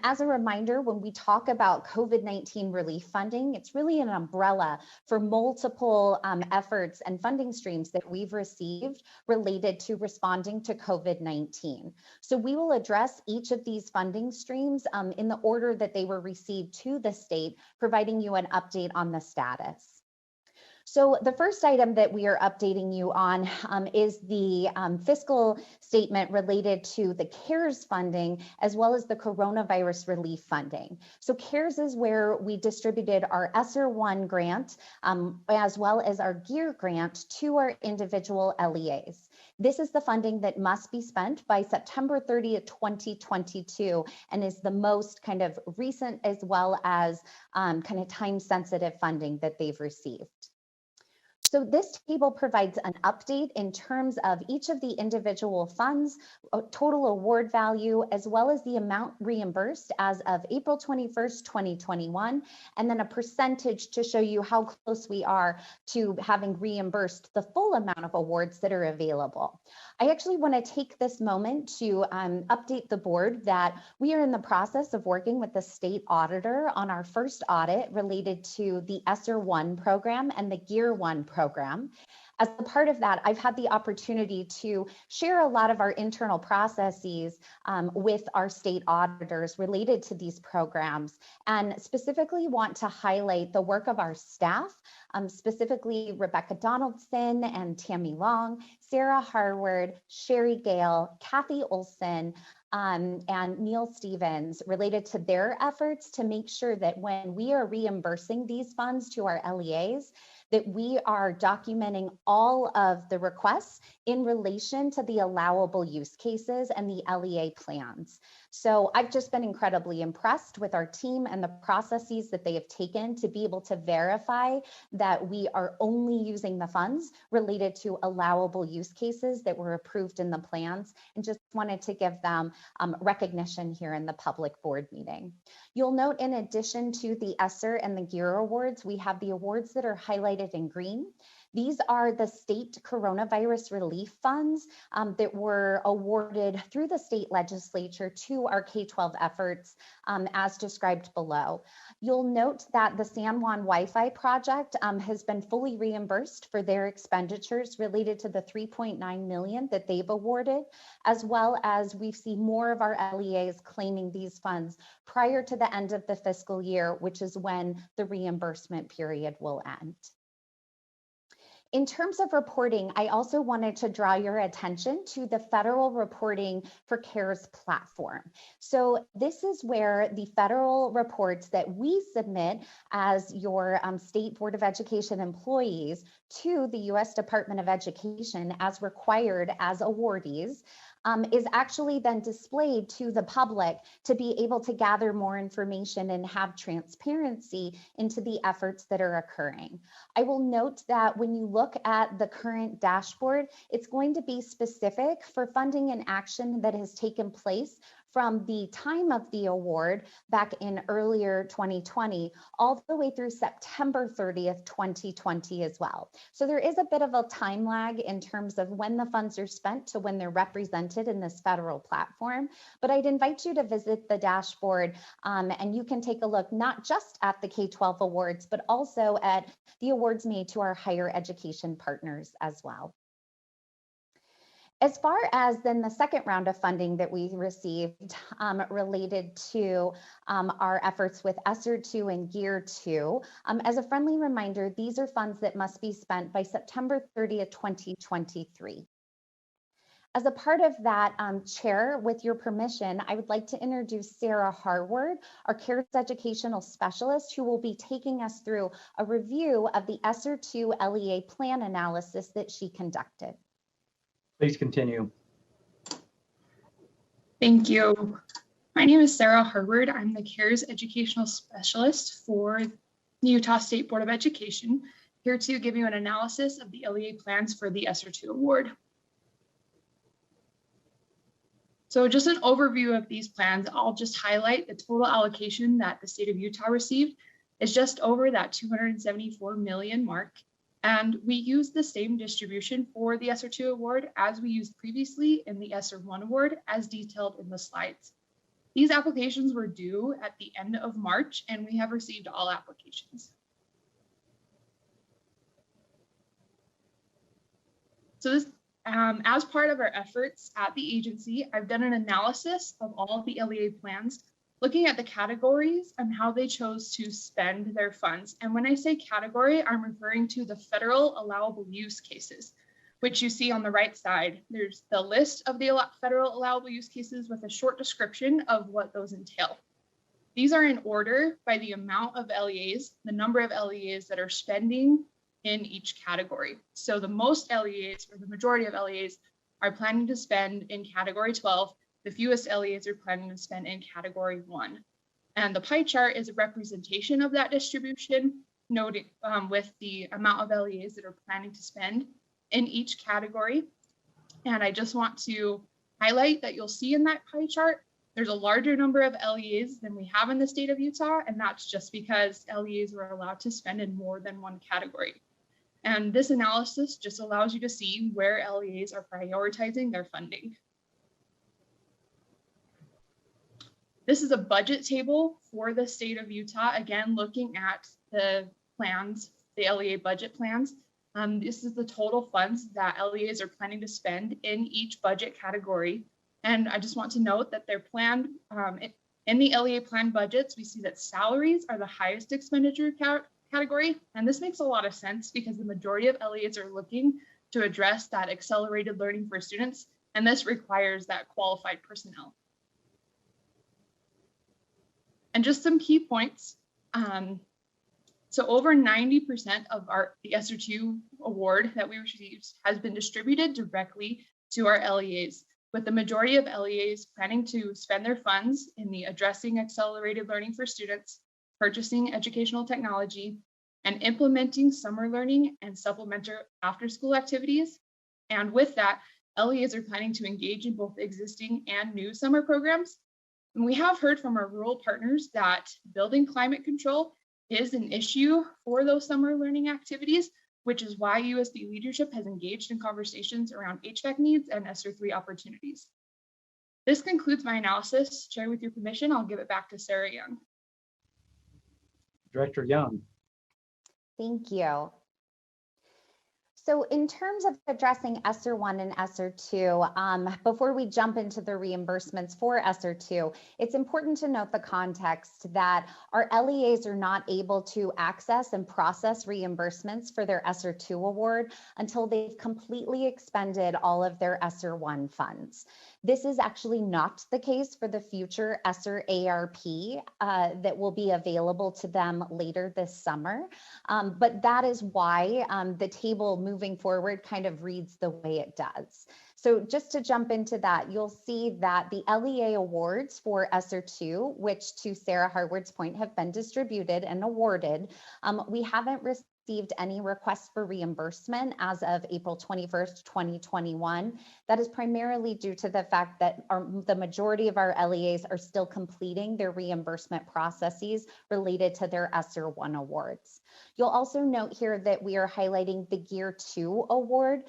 As a reminder, when we talk about COVID-19 relief funding, it's really an umbrella for multiple efforts and funding streams that we've received related to responding to COVID-19. So we will address each of these funding streams in the order that they were received to the state, providing you an update on the status. So the first item that we are updating you on is the fiscal statement related to the CARES funding, as well as the coronavirus relief funding. So CARES is where we distributed our ESSER-1 grant, as well as our GEAR grant to our individual LEAs. This is the funding that must be spent by September 30th, 2022, and is the most kind of recent as well as kind of time-sensitive funding that they've received. So this table provides an update in terms of each of the individual funds, total award value, as well as the amount reimbursed as of April 21st, 2021, and then a percentage to show you how close we are to having reimbursed the full amount of awards that are available. I actually want to take this moment to update the board that we are in the process of working with the state auditor on our first audit related to the ESSER 1 program and the GEAR 1 program. As a part of that, I've had the opportunity to share a lot of our internal processes with our state auditors related to these programs, and specifically want to highlight the work of our staff, specifically Rebecca Donaldson and Tammy Long, Sarah Harward, Sherry Gale, Kathy Olson, and Neil Stevens, related to their efforts to make sure that when we are reimbursing these funds to our LEAs, that we are documenting all of the requests in relation to the allowable use cases and the LEA plans. So I've just been incredibly impressed with our team and the processes that they have taken to be able to verify that we are only using the funds related to allowable use cases that were approved in the plans, and just wanted to give them recognition here in the public board meeting. You'll note, in addition to the ESSER and the GEAR awards, we have the awards that are highlighted in green. These are the state coronavirus relief funds that were awarded through the state legislature to our K-12 efforts, as described below. You'll note that the San Juan Wi-Fi project has been fully reimbursed for their expenditures related to the $3.9 million that they've awarded, as well as we see more of our LEAs claiming these funds prior to the end of the fiscal year, which is when the reimbursement period will end. In terms of reporting, I also wanted to draw your attention to the federal reporting for CARES platform. So this is where the federal reports that we submit as your State Board of Education employees to the U.S. Department of Education as required as awardees is actually then displayed to the public to be able to gather more information and have transparency into the efforts that are occurring. I will note that when you look at the current dashboard, it's going to be specific for funding and action that has taken place from the time of the award back in earlier 2020, all the way through September 30th, 2020 as well. So there is a bit of a time lag in terms of when the funds are spent to when they're represented in this federal platform. But I'd invite you to visit the dashboard and you can take a look not just at the K-12 awards, but also at the awards made to our higher education partners as well. As far as then the second round of funding that we received related to our efforts with ESSER 2 and GEAR 2, as a friendly reminder, these are funds that must be spent by September 30th, 2023. As a part of that, Chair, with your permission, I would like to introduce Sarah Harward, our CARES Educational Specialist, who will be taking us through a review of the ESSER 2 LEA Plan Analysis that she conducted. Please continue. Thank you. My name is Sarah Harward. I'm the CARES Educational Specialist for the Utah State Board of Education, here to give you an analysis of the LEA plans for the ESSER 2 award. So just an overview of these plans, I'll just highlight the total allocation that the state of Utah received is just over that 274 million mark. And we use the same distribution for the ESSER 2 award as we used previously in the ESSER 1 award, as detailed in the slides. These applications were due at the end of March, and we have received all applications. So this, as part of our efforts at the agency, I've done an analysis of all of the LEA plans, looking at the categories and how they chose to spend their funds. And when I say category, I'm referring to the federal allowable use cases, which you see on the right side. There's the list of the federal allowable use cases with a short description of what those entail. These are in order by the amount of LEAs, the number of LEAs that are spending in each category. So the most LEAs, or the majority of LEAs, are planning to spend in category 12. The fewest LEAs are planning to spend in category 1. And the pie chart is a representation of that distribution, noting with the amount of LEAs that are planning to spend in each category. And I just want to highlight that you'll see in that pie chart, there's a larger number of LEAs than we have in the state of Utah, and that's just because LEAs were allowed to spend in more than one category. And this analysis just allows you to see where LEAs are prioritizing their funding. This is a budget table for the state of Utah, again, looking at the plans, the LEA budget plans. This is the total funds that LEAs are planning to spend in each budget category. And I just want to note that they're planned, in the LEA plan budgets, we see that salaries are the highest expenditure category. And this makes a lot of sense because the majority of LEAs are looking to address that accelerated learning for students. And this requires that qualified personnel. And just some key points. So over 90% of the Sr2 award that we received has been distributed directly to our LEAs, with the majority of LEAs planning to spend their funds in the addressing accelerated learning for students, purchasing educational technology, and implementing summer learning and supplementary after-school activities. And with that, LEAs are planning to engage in both existing and new summer programs. And we have heard from our rural partners that building climate control is an issue for those summer learning activities, which is why USB leadership has engaged in conversations around HVAC needs and ESSER 3 opportunities. This concludes my analysis. Chair, with your permission, I'll give it back to Sarah Young. Director Young. Thank you. So in terms of addressing ESSER 1 and ESSER 2, before we jump into the reimbursements for ESSER 2, it's important to note the context that our LEAs are not able to access and process reimbursements for their ESSER 2 award until they've completely expended all of their ESSER 1 funds. This is actually not the case for the future ESSER ARP that will be available to them later this summer. But that is why the table moving forward kind of reads the way it does. So just to jump into that, you'll see that the LEA awards for ESSER 2, which to Sarah Harward's point have been distributed and awarded, we haven't received any requests for reimbursement as of April 21st, 2021. That is primarily due to the fact that the majority of our LEAs are still completing their reimbursement processes related to their ESSER 1 awards. You'll also note here that we are highlighting the Gear 2 award.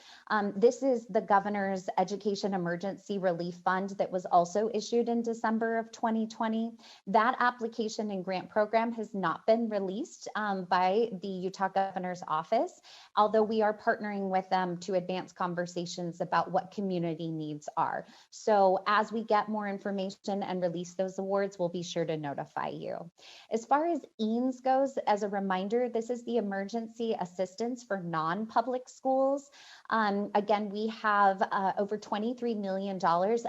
This is the Governor's Education Emergency Relief Fund that was also issued in December of 2020. That application and grant program has not been released by the Utah Governor's Office, although we are partnering with them to advance conversations about what community needs are. So as we get more information and release those awards, we'll be sure to notify you. As far as Eans goes, as a reminder, this is the emergency assistance for non-public schools. Again, we have over $23 million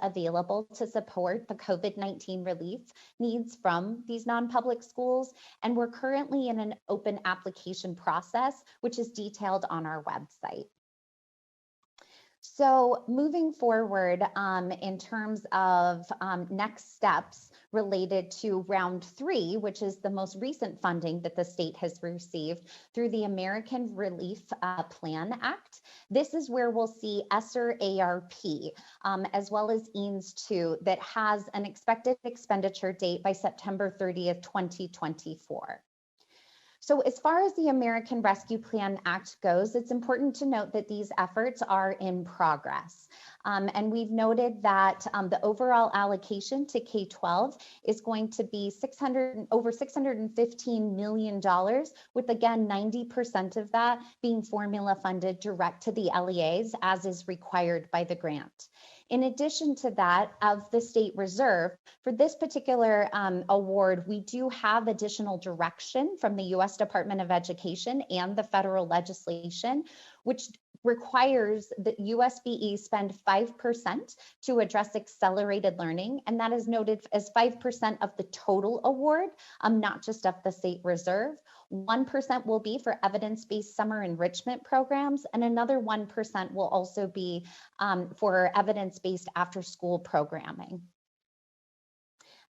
available to support the COVID-19 relief needs from these non-public schools. And we're currently in an open application process, which is detailed on our website. So moving forward in terms of next steps related to round 3, which is the most recent funding that the state has received through the American Relief Plan Act. This is where we'll see ESSER ARP as well as Eans 2 that has an expected expenditure date by September 30th, 2024. So as far as the American Rescue Plan Act goes, it's important to note that these efforts are in progress. And we've noted that the overall allocation to K-12 is going to be over $615 million, with again, 90% of that being formula funded direct to the LEAs as is required by the grant. In addition to that, of the state reserve, for this particular award, we do have additional direction from the U.S. Department of Education and the federal legislation, which requires that USBE spend 5% to address accelerated learning, and that is noted as 5% of the total award, not just of the state reserve. 1% will be for evidence-based summer enrichment programs, and another 1% will also be for evidence-based after-school programming.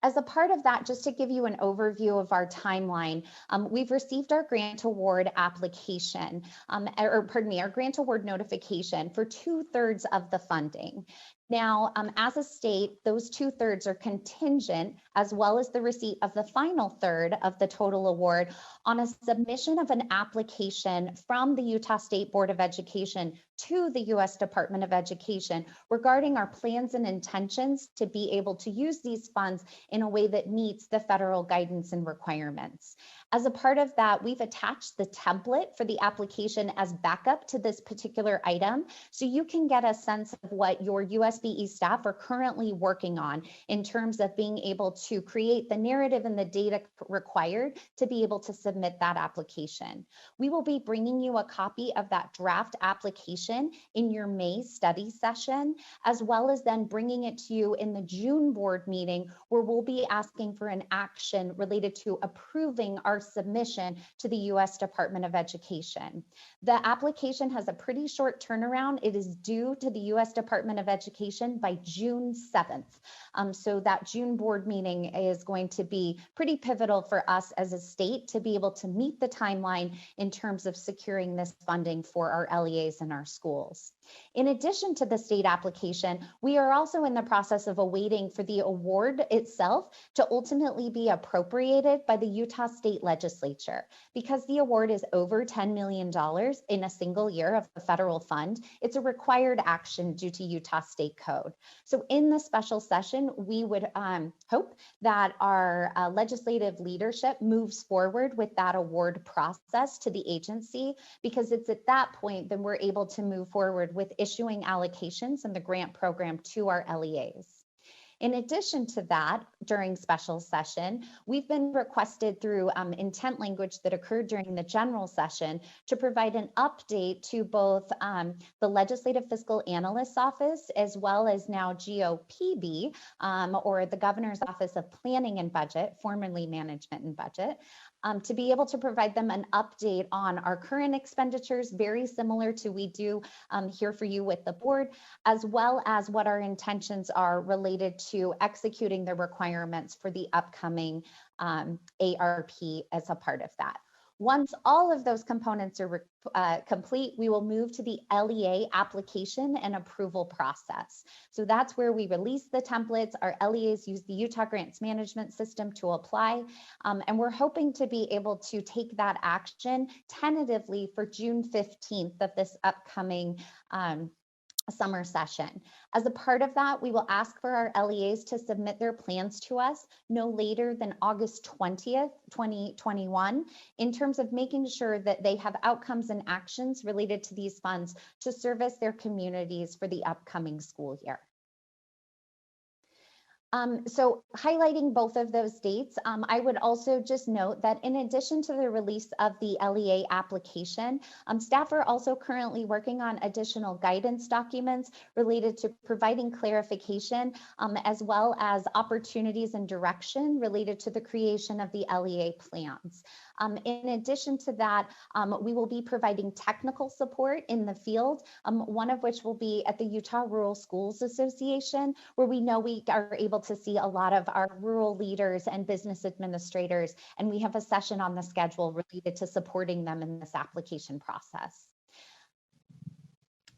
As a part of that, just to give you an overview of our timeline, we've received our grant award application, our grant award notification for 2/3 of the funding. Now, as a state, those 2/3 are contingent, as well as the receipt of the final third of the total award, on a submission of an application from the Utah State Board of Education to the U.S. Department of Education regarding our plans and intentions to be able to use these funds in a way that meets the federal guidance and requirements. As a part of that, we've attached the template for the application as backup to this particular item, so you can get a sense of what your USBE staff are currently working on in terms of being able to create the narrative and the data required to be able to submit that application. We will be bringing you a copy of that draft application in your May study session, as well as then bringing it to you in the June board meeting, where we'll be asking for an action related to approving our submission to the U.S. Department of Education. The application has a pretty short turnaround. It is due to the U.S. Department of Education by June 7th. So that June board meeting is going to be pretty pivotal for us as a state to be able to meet the timeline in terms of securing this funding for our LEAs in our schools. In addition to the state application, we are also in the process of awaiting for the award itself to ultimately be appropriated by the Utah State Legislature. Because the award is over $10 million in a single year of the federal fund, it's a required action due to Utah State Code. So in the special session, we would hope that our legislative leadership moves forward with that award process to the agency, because it's at that point that we're able to move forward with issuing allocations in the grant program to our LEAs. In addition to that, during special session, we've been requested through intent language that occurred during the general session to provide an update to both the Legislative Fiscal Analyst's Office, as well as now GOPB, or the Governor's Office of Planning and Budget, formerly Management and Budget, to be able to provide them an update on our current expenditures, very similar to we do here for you with the board, as well as what our intentions are related to executing the requirements for the upcoming ARP as a part of that. Once all of those components are complete, we will move to the LEA application and approval process. So that's where we release the templates. Our LEAs use the Utah Grants Management System to apply, and we're hoping to be able to take that action tentatively for June 15th of this upcoming summer session. As a part of that, we will ask for our LEAs to submit their plans to us no later than August 20th, 2021, in terms of making sure that they have outcomes and actions related to these funds to service their communities for the upcoming school year. So highlighting both of those dates, I would also just note that in addition to the release of the LEA application, staff are also currently working on additional guidance documents related to providing clarification, as well as opportunities and direction related to the creation of the LEA plans. In addition to that, we will be providing technical support in the field, one of which will be at the Utah Rural Schools Association, where we know we are able to see a lot of our rural leaders and business administrators, and we have a session on the schedule related to supporting them in this application process.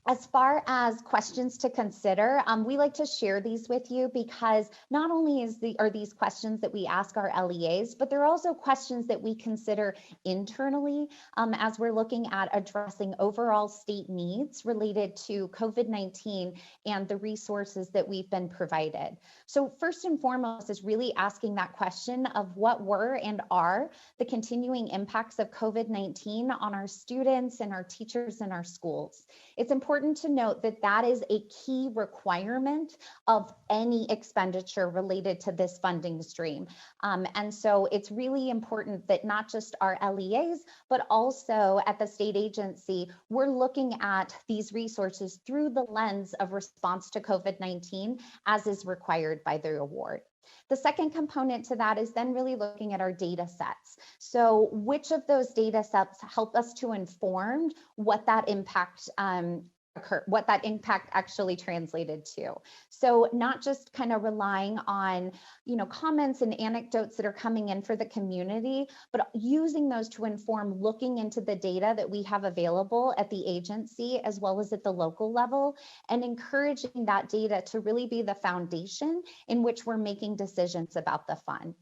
As far as questions to consider, we like to share these with you because not only are these questions that we ask our LEAs, but they're also questions that we consider internally as we're looking at addressing overall state needs related to COVID-19 and the resources that we've been provided. So first and foremost is really asking that question of what were and are the continuing impacts of COVID-19 on our students and our teachers in our schools. It's important to note that that is a key requirement of any expenditure related to this funding stream. And so it's really important that not just our LEAs, but also at the state agency, we're looking at these resources through the lens of response to COVID-19 as is required by the award. The second component to that is then really looking at our data sets. So which of those data sets help us to inform what that impact what that impact actually translated to. So not just kind of relying on, comments and anecdotes that are coming in for the community, but using those to inform looking into the data that we have available at the agency as well as at the local level, and encouraging that data to really be the foundation in which we're making decisions about the fund.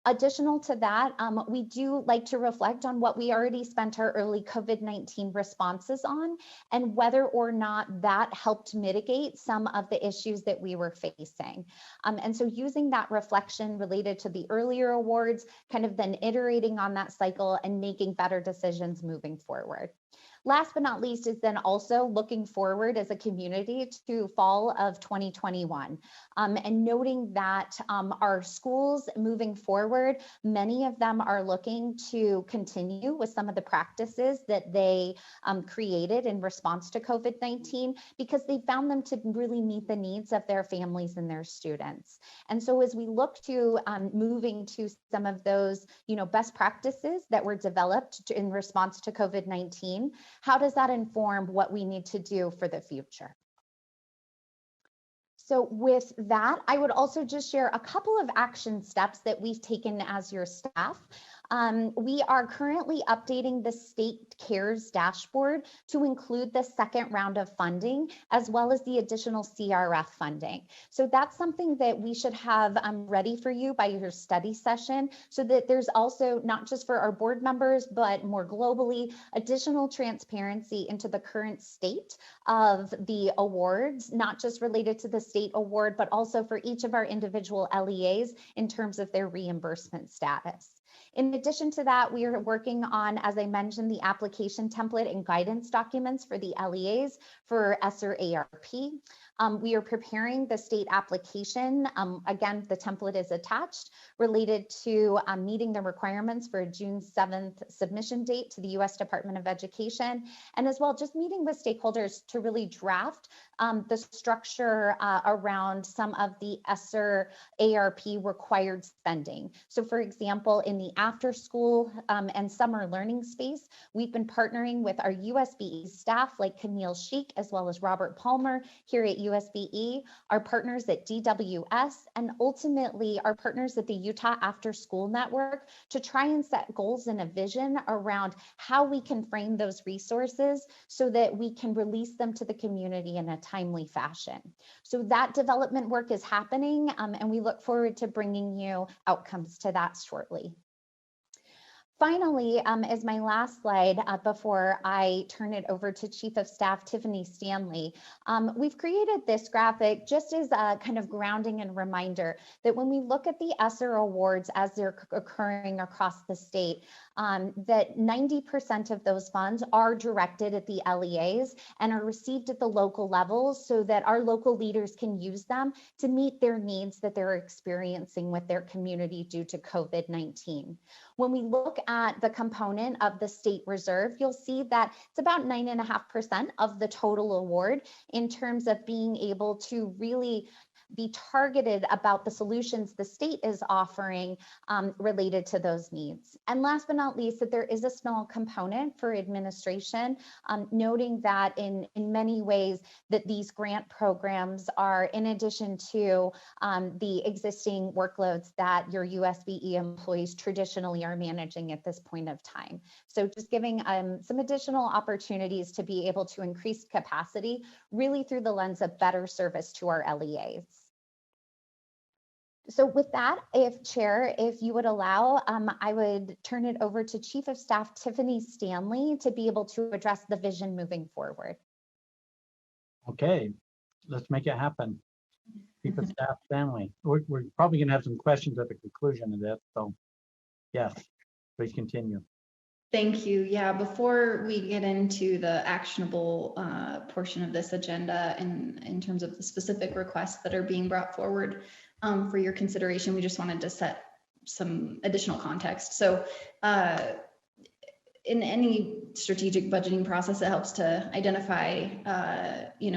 Additional to that, we do like to reflect on what we already spent our early COVID-19 responses on and whether or not that helped mitigate some of the issues that we were facing. And so using that reflection related to the earlier awards, kind of then iterating on that cycle and making better decisions moving forward. Last but not least is then also looking forward as a community to fall of 2021 and noting that our schools moving forward, many of them are looking to continue with some of the practices that they created in response to COVID-19 because they found them to really meet the needs of their families and their students. And so as we look to moving to some of those, best practices that were developed in response to COVID-19, how does that inform what we need to do for the future? So with that, I would also just share a couple of action steps that we've taken as your staff. We are currently updating the state CARES dashboard to include the second round of funding, as well as the additional CRF funding. So that's something that we should have ready for you by your study session, so that there's also, not just for our board members, but more globally, additional transparency into the current state of the awards, not just related to the state award, but also for each of our individual LEAs in terms of their reimbursement status. In addition to that, we are working on, as I mentioned, the application template and guidance documents for the LEAs for ESSER ARP. We are preparing the state application. Again, the template is attached, related to meeting the requirements for a June 7th submission date to the U.S. Department of Education, and as well just meeting with stakeholders to really draft the structure around some of the ESSER ARP required spending. So for example, in the after school and summer learning space, we've been partnering with our USBE staff like Camille Sheik, as well as Robert Palmer here at USBE, our partners at DWS, and ultimately our partners at the Utah After School Network, to try and set goals and a vision around how we can frame those resources so that we can release them to the community in a timely fashion. So that development work is happening, and we look forward to bringing you outcomes to that shortly. Finally, as my last slide before I turn it over to Chief of Staff Tiffany Stanley, we've created this graphic just as a kind of grounding and reminder that when we look at the ESSER awards as they're occurring across the state, that 90% of those funds are directed at the LEAs and are received at the local levels so that our local leaders can use them to meet their needs that they're experiencing with their community due to COVID-19. When we look at the component of the state reserve, you'll see that it's about 9.5% of the total award in terms of being able to really be targeted about the solutions the state is offering related to those needs. And last but not least, that there is a small component for administration, noting that in many ways that these grant programs are in addition to the existing workloads that your USBE employees traditionally are managing at this point of time. So just giving some additional opportunities to be able to increase capacity really through the lens of better service to our LEAs. So with that, Chair, if you would allow, I would turn it over to Chief of Staff Tiffany Stanley to be able to address the vision moving forward. Okay, let's make it happen. Chief of Staff Stanley. We're probably going to have some questions at the conclusion of this, so yes, please continue. Thank you. Yeah, before we get into the actionable portion of this agenda and in terms of the specific requests that are being brought forward for your consideration, we just wanted to set some additional context. So in any strategic budgeting process, it helps to identify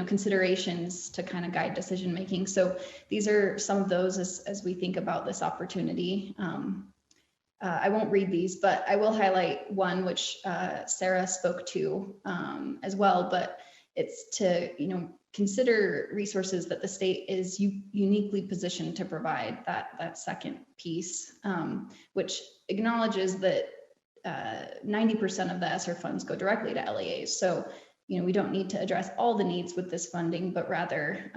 considerations to kind of guide decision making. So these are some of those as we think about this opportunity. I won't read these, but I will highlight one which Sarah spoke to as well, but it's to, consider resources that the state is uniquely positioned to provide, that second piece, which acknowledges that 90% of the ESSER funds go directly to LEAs. So, we don't need to address all the needs with this funding, but rather,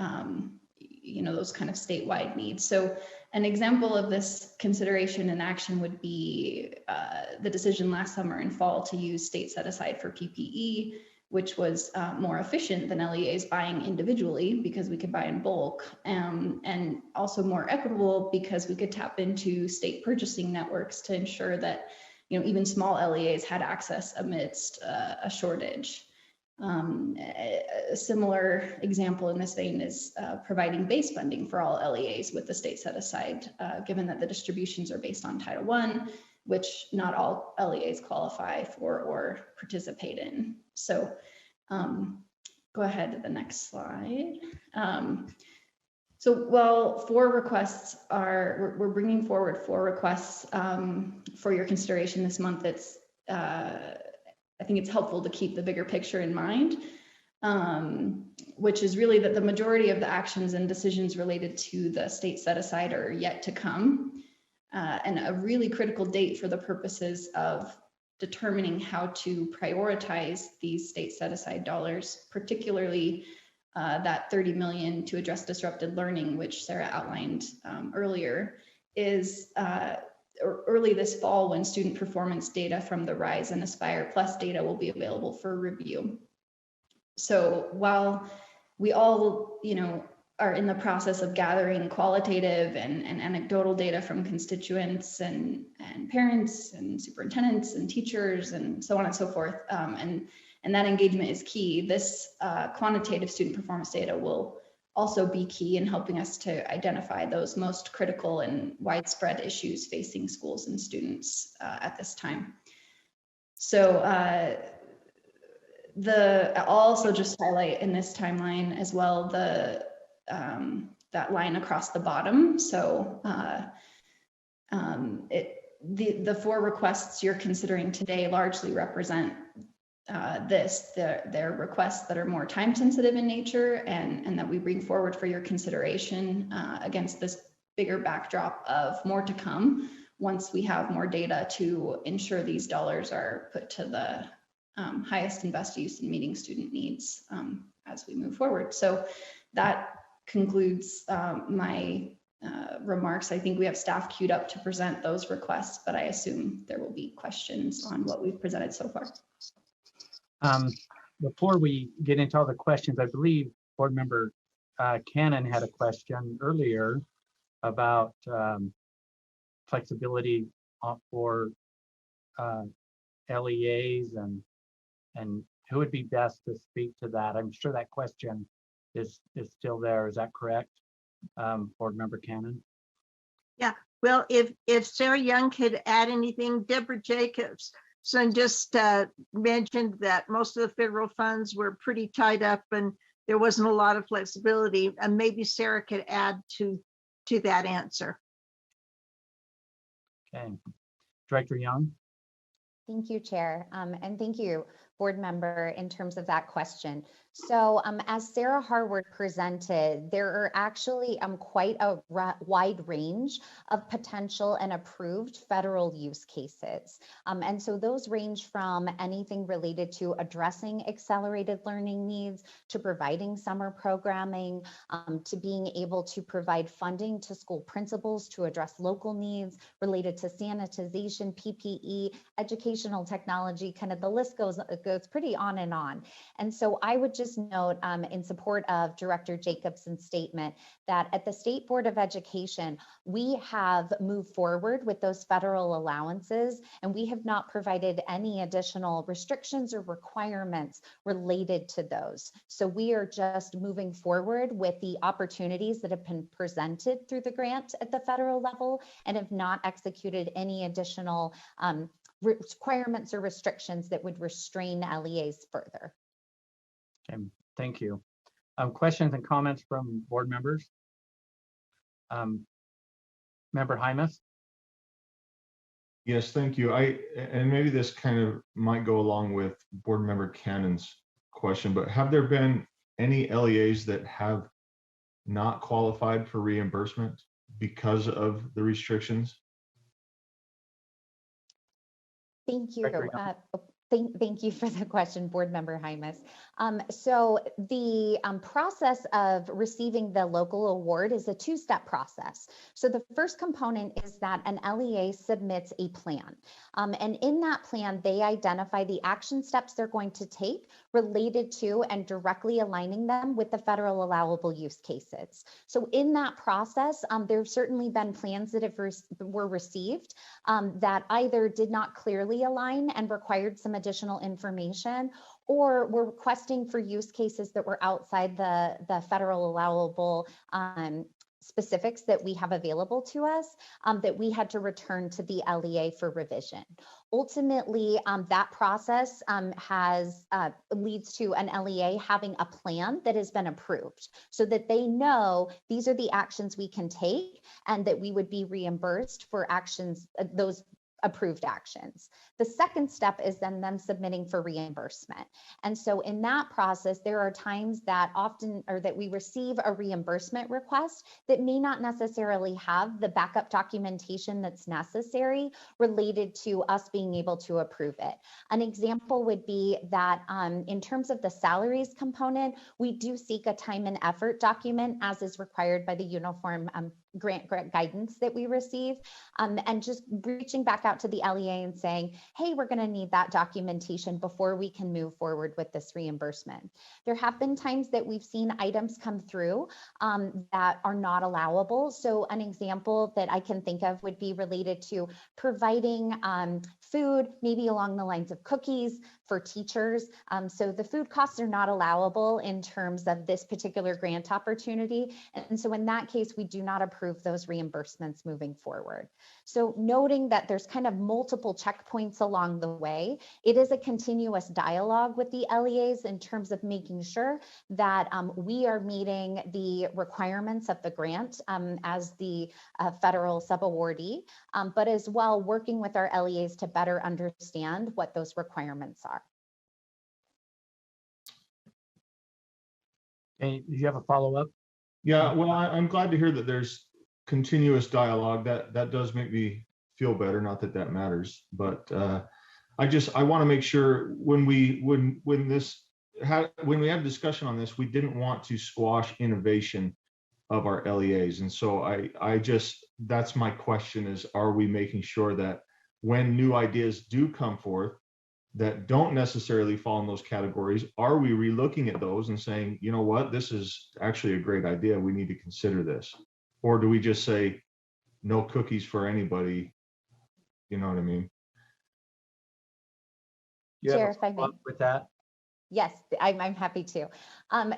those kind of statewide needs. So an example of this consideration and action would be the decision last summer and fall to use state set aside for PPE, which was more efficient than LEAs buying individually because we could buy in bulk, and also more equitable because we could tap into state purchasing networks to ensure that even small LEAs had access amidst a shortage. A similar example in this vein is providing base funding for all LEAs with the state set aside, given that the distributions are based on Title I, which not all LEAs qualify for or participate in. So go ahead to the next slide. So while we're bringing forward 4 requests for your consideration this month, I think it's helpful to keep the bigger picture in mind, which is really that the majority of the actions and decisions related to the state set aside are yet to come, and a really critical date for the purposes of determining how to prioritize these state set aside dollars, particularly that 30 million to address disrupted learning, which Sarah outlined earlier, is early this fall when student performance data from the RISE and Aspire Plus data will be available for review. So while we all, are in the process of gathering qualitative and anecdotal data from constituents and parents and superintendents and teachers and so on and so forth, and that engagement is key, this quantitative student performance data will also be key in helping us to identify those most critical and widespread issues facing schools and students at this time. So I'll also just highlight in this timeline as well that line across the bottom. So the 4 requests you're considering today largely represent their requests that are more time sensitive in nature and that we bring forward for your consideration against this bigger backdrop of more to come once we have more data to ensure these dollars are put to the highest and best use in meeting student needs as we move forward. So that concludes my remarks. I think we have staff queued up to present those requests, but I assume there will be questions on what we've presented so far. Before we get into all the questions, I believe Board Member Cannon had a question earlier about flexibility for LEAs and who would be best to speak to that. I'm sure that question is still there. Is that correct, Board Member Cannon? Yeah, well, if Sarah Young could add anything, Deborah Jacobs. So just mentioned that most of the federal funds were pretty tied up and there wasn't a lot of flexibility, and maybe Sarah could add to that answer. Okay, Director Young. Thank you, Chair, and thank you, Board Member, in terms of that question. So as Sarah Harward presented, there are actually quite a wide range of potential and approved federal use cases. And so those range from anything related to addressing accelerated learning needs, to providing summer programming, to being able to provide funding to school principals to address local needs related to sanitization, PPE, educational technology, kind of the list goes pretty on and on. And so I would just note in support of Director Jacobson's statement that at the State Board of Education, we have moved forward with those federal allowances, and we have not provided any additional restrictions or requirements related to those. So we are just moving forward with the opportunities that have been presented through the grant at the federal level and have not executed any additional requirements or restrictions that would restrain LEAs further. Okay, thank you. Questions and comments from board members? Member Hymas? Yes, thank you. And maybe this kind of might go along with Board Member Cannon's question, but have there been any LEAs that have not qualified for reimbursement because of the restrictions? Thank you. Director Young. Thank you for the question, Board Member Hymas. So the process of receiving the local award is a two-step process. So the first component is that an LEA submits a plan. And in that plan, they identify the action steps they're going to take related to and directly aligning them with the federal allowable use cases. So in that process, there have certainly been plans that were received that either did not clearly align and required some additional information, or were requesting for use cases that were outside the federal allowable specifics that we have available to us, that we had to return to the LEA for revision. Ultimately, that process leads to an LEA having a plan that has been approved so that they know these are the actions we can take and that we would be reimbursed for actions, those approved actions. The second step is then them submitting for reimbursement. And so in that process, there are times that we receive a reimbursement request that may not necessarily have the backup documentation that's necessary related to us being able to approve it. An example would be that in terms of the salaries component, we do seek a time and effort document as is required by the uniform grant guidance that we receive, and just reaching back out to the LEA and saying, hey, we're going to need that documentation before we can move forward with this reimbursement. There have been times that we've seen items come through that are not allowable. So an example that I can think of would be related to providing food, maybe along the lines of cookies for teachers. So the food costs are not allowable in terms of this particular grant opportunity. And so in that case, we do not approve those reimbursements moving forward. So noting that there's kind of multiple checkpoints along the way, it is a continuous dialogue with the LEAs in terms of making sure that we are meeting the requirements of the grant as the federal subawardee, but as well working with our LEAs to better understand what those requirements are. Okay, do you have a follow-up? Yeah, well, I'm glad to hear that there's continuous dialogue. That does make me feel better. Not that that matters, but I want to make sure when we have discussion on this, we didn't want to squash innovation of our LEAs, and so that's my question: is are we making sure that when new ideas do come forth that don't necessarily fall in those categories, are we relooking at those and saying, you know what, this is actually a great idea, we need to consider this? Or do we just say no cookies for anybody? You know what I mean? You have Chair, a if I may. follow-up with that? Yes, I'm happy to.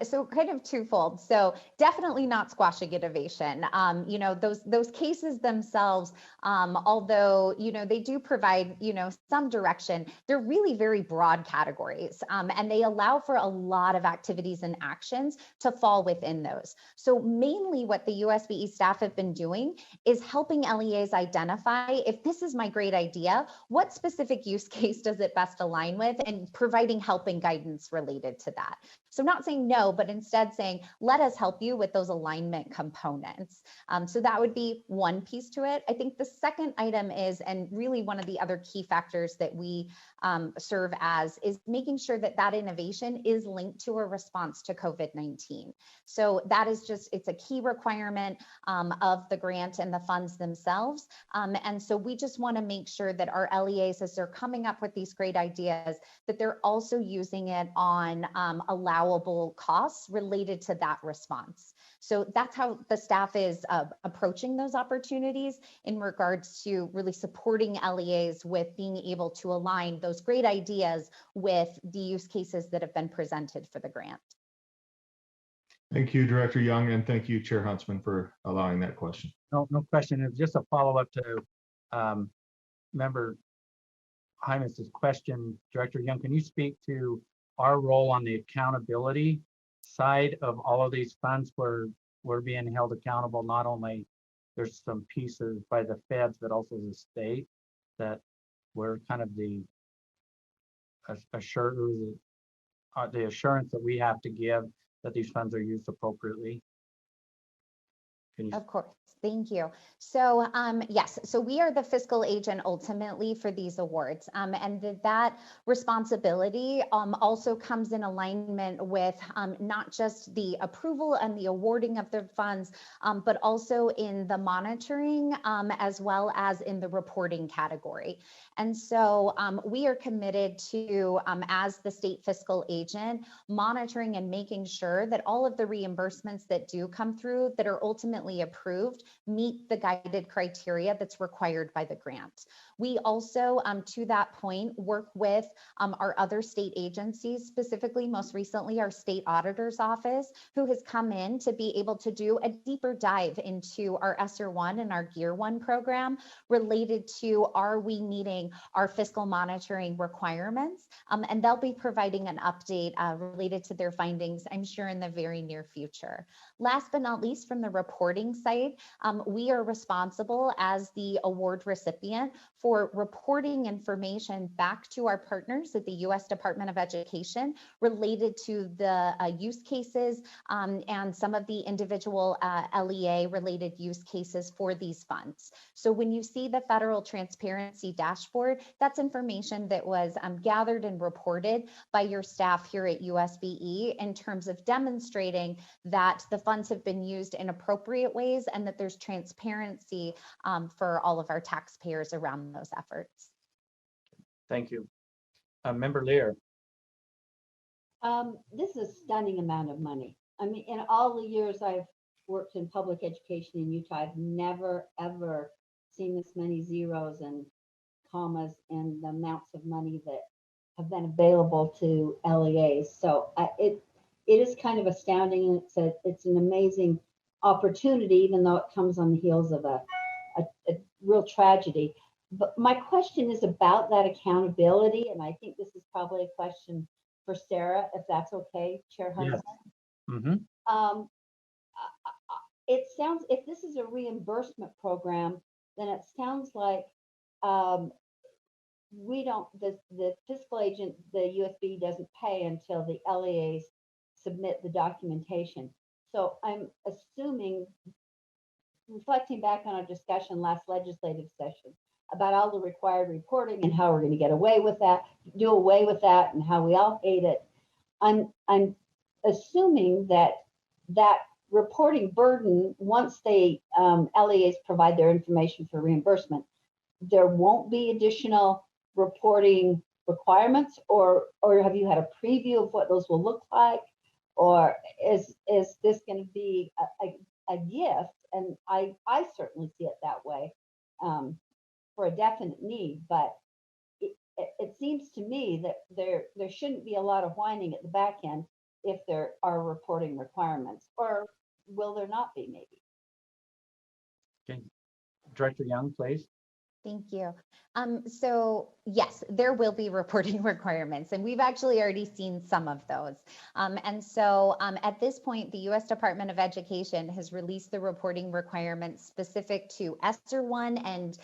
So kind of twofold. So definitely not squashing innovation. You know, those cases themselves, although, you know, they do provide, you know, some direction, they're really very broad categories, and they allow for a lot of activities and actions to fall within those. So mainly what the USBE staff have been doing is helping LEAs identify, if this is my great idea, what specific use case does it best align with, and providing help and guidance related to that. So not saying no, but instead saying, let us help you with those alignment components. So that would be one piece to it. I think the second item is, and really one of the other key factors that we serve as, is making sure that that innovation is linked to a response to COVID-19. So that is just, it's a key requirement of the grant and the funds themselves. And so we just want to make sure that our LEAs, as they're coming up with these great ideas, that they're also using it on allowable costs related to that response. So that's how the staff is approaching those opportunities in regards to really supporting LEAs with being able to align those great ideas with the use cases that have been presented for the grant. Thank you, Director Young, and thank you, Chair Huntsman, for allowing that question. No question. It's just a follow-up to Member Hymas's question. Director Young, can you speak to our role on the accountability side of all of these funds, where we're being held accountable? Not only there's some pieces by the feds, but also the state, that we're kind of the assurers the assurance that we have to give that these funds are used appropriately. Can you? Of course. Thank you. So yes, so we are the fiscal agent ultimately for these awards, and that responsibility also comes in alignment with not just the approval and the awarding of the funds, but also in the monitoring as well as in the reporting category. And so we are committed to, as the state fiscal agent, monitoring and making sure that all of the reimbursements that do come through that are ultimately approved meet the guided criteria that's required by the grant. We also, to that point, work with our other state agencies, specifically, most recently, our state auditor's office, who has come in to be able to do a deeper dive into our ESSER-1 and our Gear 1 program related to, are we meeting our fiscal monitoring requirements? And they'll be providing an update related to their findings, I'm sure, in the very near future. Last but not least, from the reporting side, we are responsible as the award recipient for reporting information back to our partners at the U.S. Department of Education related to the use cases and some of the individual LEA related use cases for these funds. So when you see the federal transparency dashboard, that's information that was gathered and reported by your staff here at USBE in terms of demonstrating that the funds have been used in appropriate ways and that there's transparency for all of our taxpayers around those efforts. Thank you. Member Lear. This is a stunning amount of money. I mean, in all the years I've worked in public education in Utah, I've never, ever seen this many zeros and commas and the amounts of money that have been available to LEAs. So it is kind of astounding, and it's an amazing opportunity, even though it comes on the heels of a real tragedy. But my question is about that accountability, and I think this is probably a question for Sarah, if that's okay, Chair Hudson. Yes. Mm-hmm. It sounds, if this is a reimbursement program, then it sounds like we don't, the fiscal agent, the USB doesn't pay until the LEAs submit the documentation. So I'm assuming, reflecting back on our discussion last legislative session about all the required reporting and how we're going to get away with that, do away with that, and how we all hate it. I'm assuming that reporting burden, once they LEAs provide their information for reimbursement, there won't be additional reporting requirements, or have you had a preview of what those will look like, or is this going to be a gift? And I certainly see it that way for a definite need, but it seems to me that there shouldn't be a lot of whining at the back end if there are reporting requirements, or will there not be, maybe? Okay. Director Young, please. Thank you. So yes, there will be reporting requirements, and we've actually already seen some of those. And so at this point, the U.S. Department of Education has released the reporting requirements specific to ESSER-1 and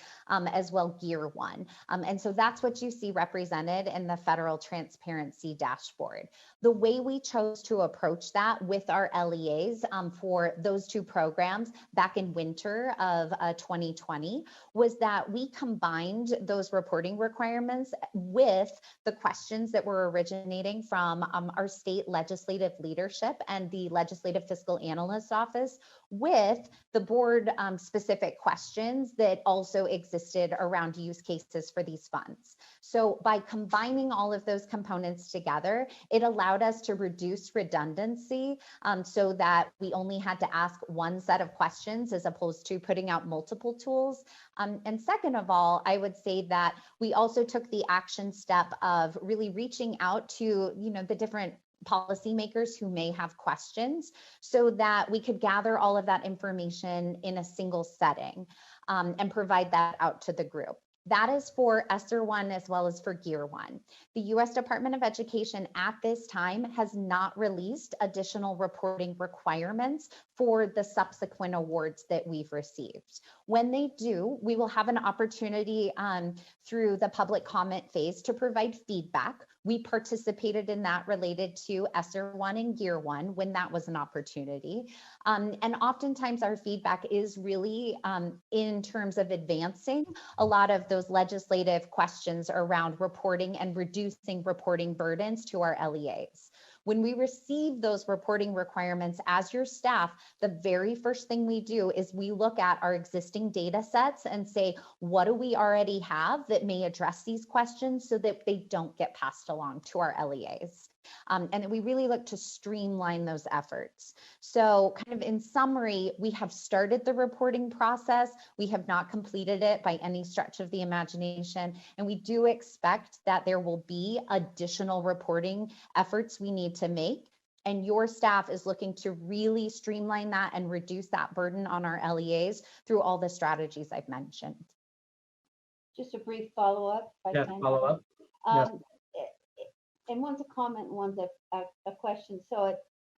as well Gear 1. And so that's what you see represented in the federal transparency dashboard. The way we chose to approach that with our LEAs for those two programs back in winter of 2020 was that we combined those reporting requirements with the questions that were originating from our state legislative leadership and the Legislative Fiscal Analyst's Office with the board specific questions that also existed around use cases for these funds. So by combining all of those components together, it allowed us to reduce redundancy so that we only had to ask one set of questions as opposed to putting out multiple tools. And second of all, I would say that we also took the action step of really reaching out to, the different policymakers who may have questions so that we could gather all of that information in a single setting and provide that out to the group. That is for ESSER-1 as well as for Gear 1. The U.S. Department of Education at this time has not released additional reporting requirements for the subsequent awards that we've received. When they do, we will have an opportunity through the public comment phase to provide feedback. We participated in that related to ESSER 1 and Gear 1 when that was an opportunity. And oftentimes our feedback is really in terms of advancing a lot of those legislative questions around reporting and reducing reporting burdens to our LEAs. When we receive those reporting requirements as your staff, the very first thing we do is we look at our existing data sets and say, what do we already have that may address these questions so that they don't get passed along to our LEAs? And we really look to streamline those efforts. So kind of in summary, we have started the reporting process. We have not completed it by any stretch of the imagination. And we do expect that there will be additional reporting efforts we need to make. And your staff is looking to really streamline that and reduce that burden on our LEAs through all the strategies I've mentioned. Just a brief follow-up. Yes, follow-up. Yes. And one's a comment, and one's a question. So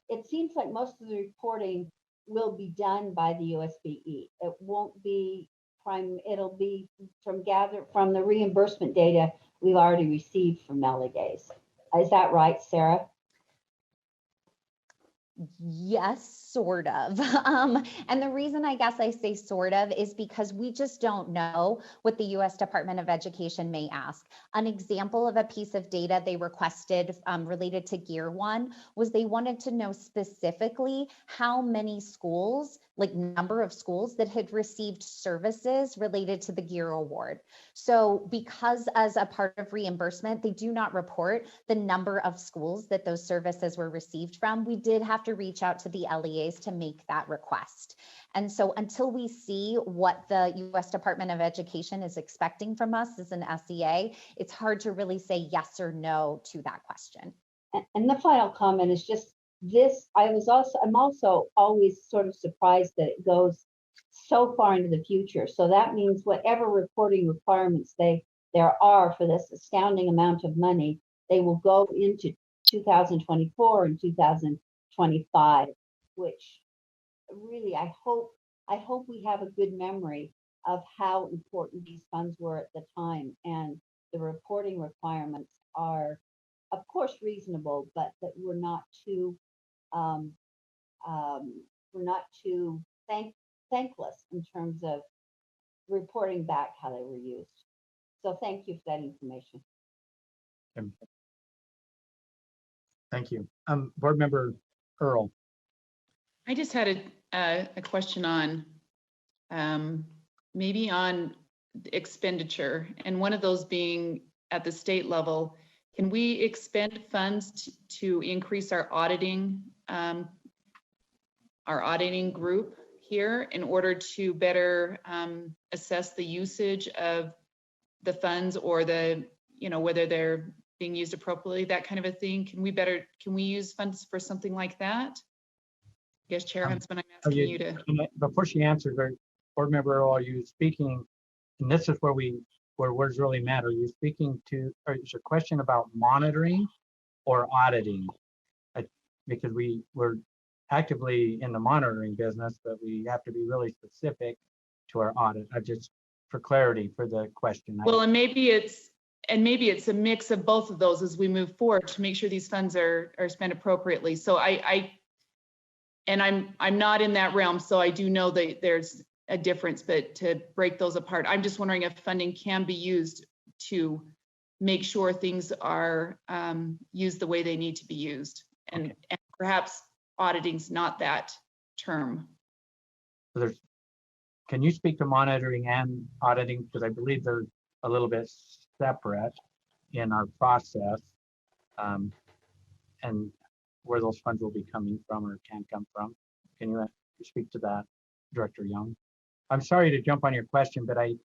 it seems like most of the reporting will be done by the USBE. It won't be it'll be from the reimbursement data we've already received from LEAs. Is that right, Sarah? Yes, sort of. And the reason I guess I say sort of is because we just don't know what the U.S. Department of Education may ask. An example of a piece of data they requested related to Gear 1 was they wanted to know specifically how many schools, like number of schools that had received services related to the Gear Award. So because as a part of reimbursement, they do not report the number of schools that those services were received from, we did have to reach out to the LEAs to make that request. And so until we see what the U.S. Department of Education is expecting from us as an SEA, it's hard to really say yes or no to that question. And the final comment is just this, I'm also always sort of surprised that it goes so far into the future. So that means whatever reporting requirements there are for this astounding amount of money, they will go into 2024 and 2025, which really I hope we have a good memory of how important these funds were at the time, and the reporting requirements are of course reasonable, but that we're not too thankless in terms of reporting back how they were used. So thank you for that information. Thank you. Board Member Earl. I just had a question on maybe on expenditure, and one of those being at the state level. Can we expend funds to increase our auditing group here in order to better assess the usage of the funds, or whether they're being used appropriately, that kind of a thing? Can we use funds for something like that? I guess Chair Huntsman, I'm asking you to. Before she answers, Board Member Earl, are you speaking, and this is where words really matter, are you speaking to, or is your question about monitoring or auditing? Because we're actively in the monitoring business, but we have to be really specific to our audit. Just for clarity for the question. Well, and maybe it's a mix of both of those as we move forward to make sure these funds are spent appropriately. So I'm not in that realm, so I do know that there's a difference, but to break those apart, I'm just wondering if funding can be used to make sure things are used the way they need to be used, and perhaps auditing's not that term. So can you speak to monitoring and auditing, because I believe they're a little bit separate in our process, and where those funds will be coming from or can come from? Can you speak to that, Director Young? I'm sorry to jump on your question, but I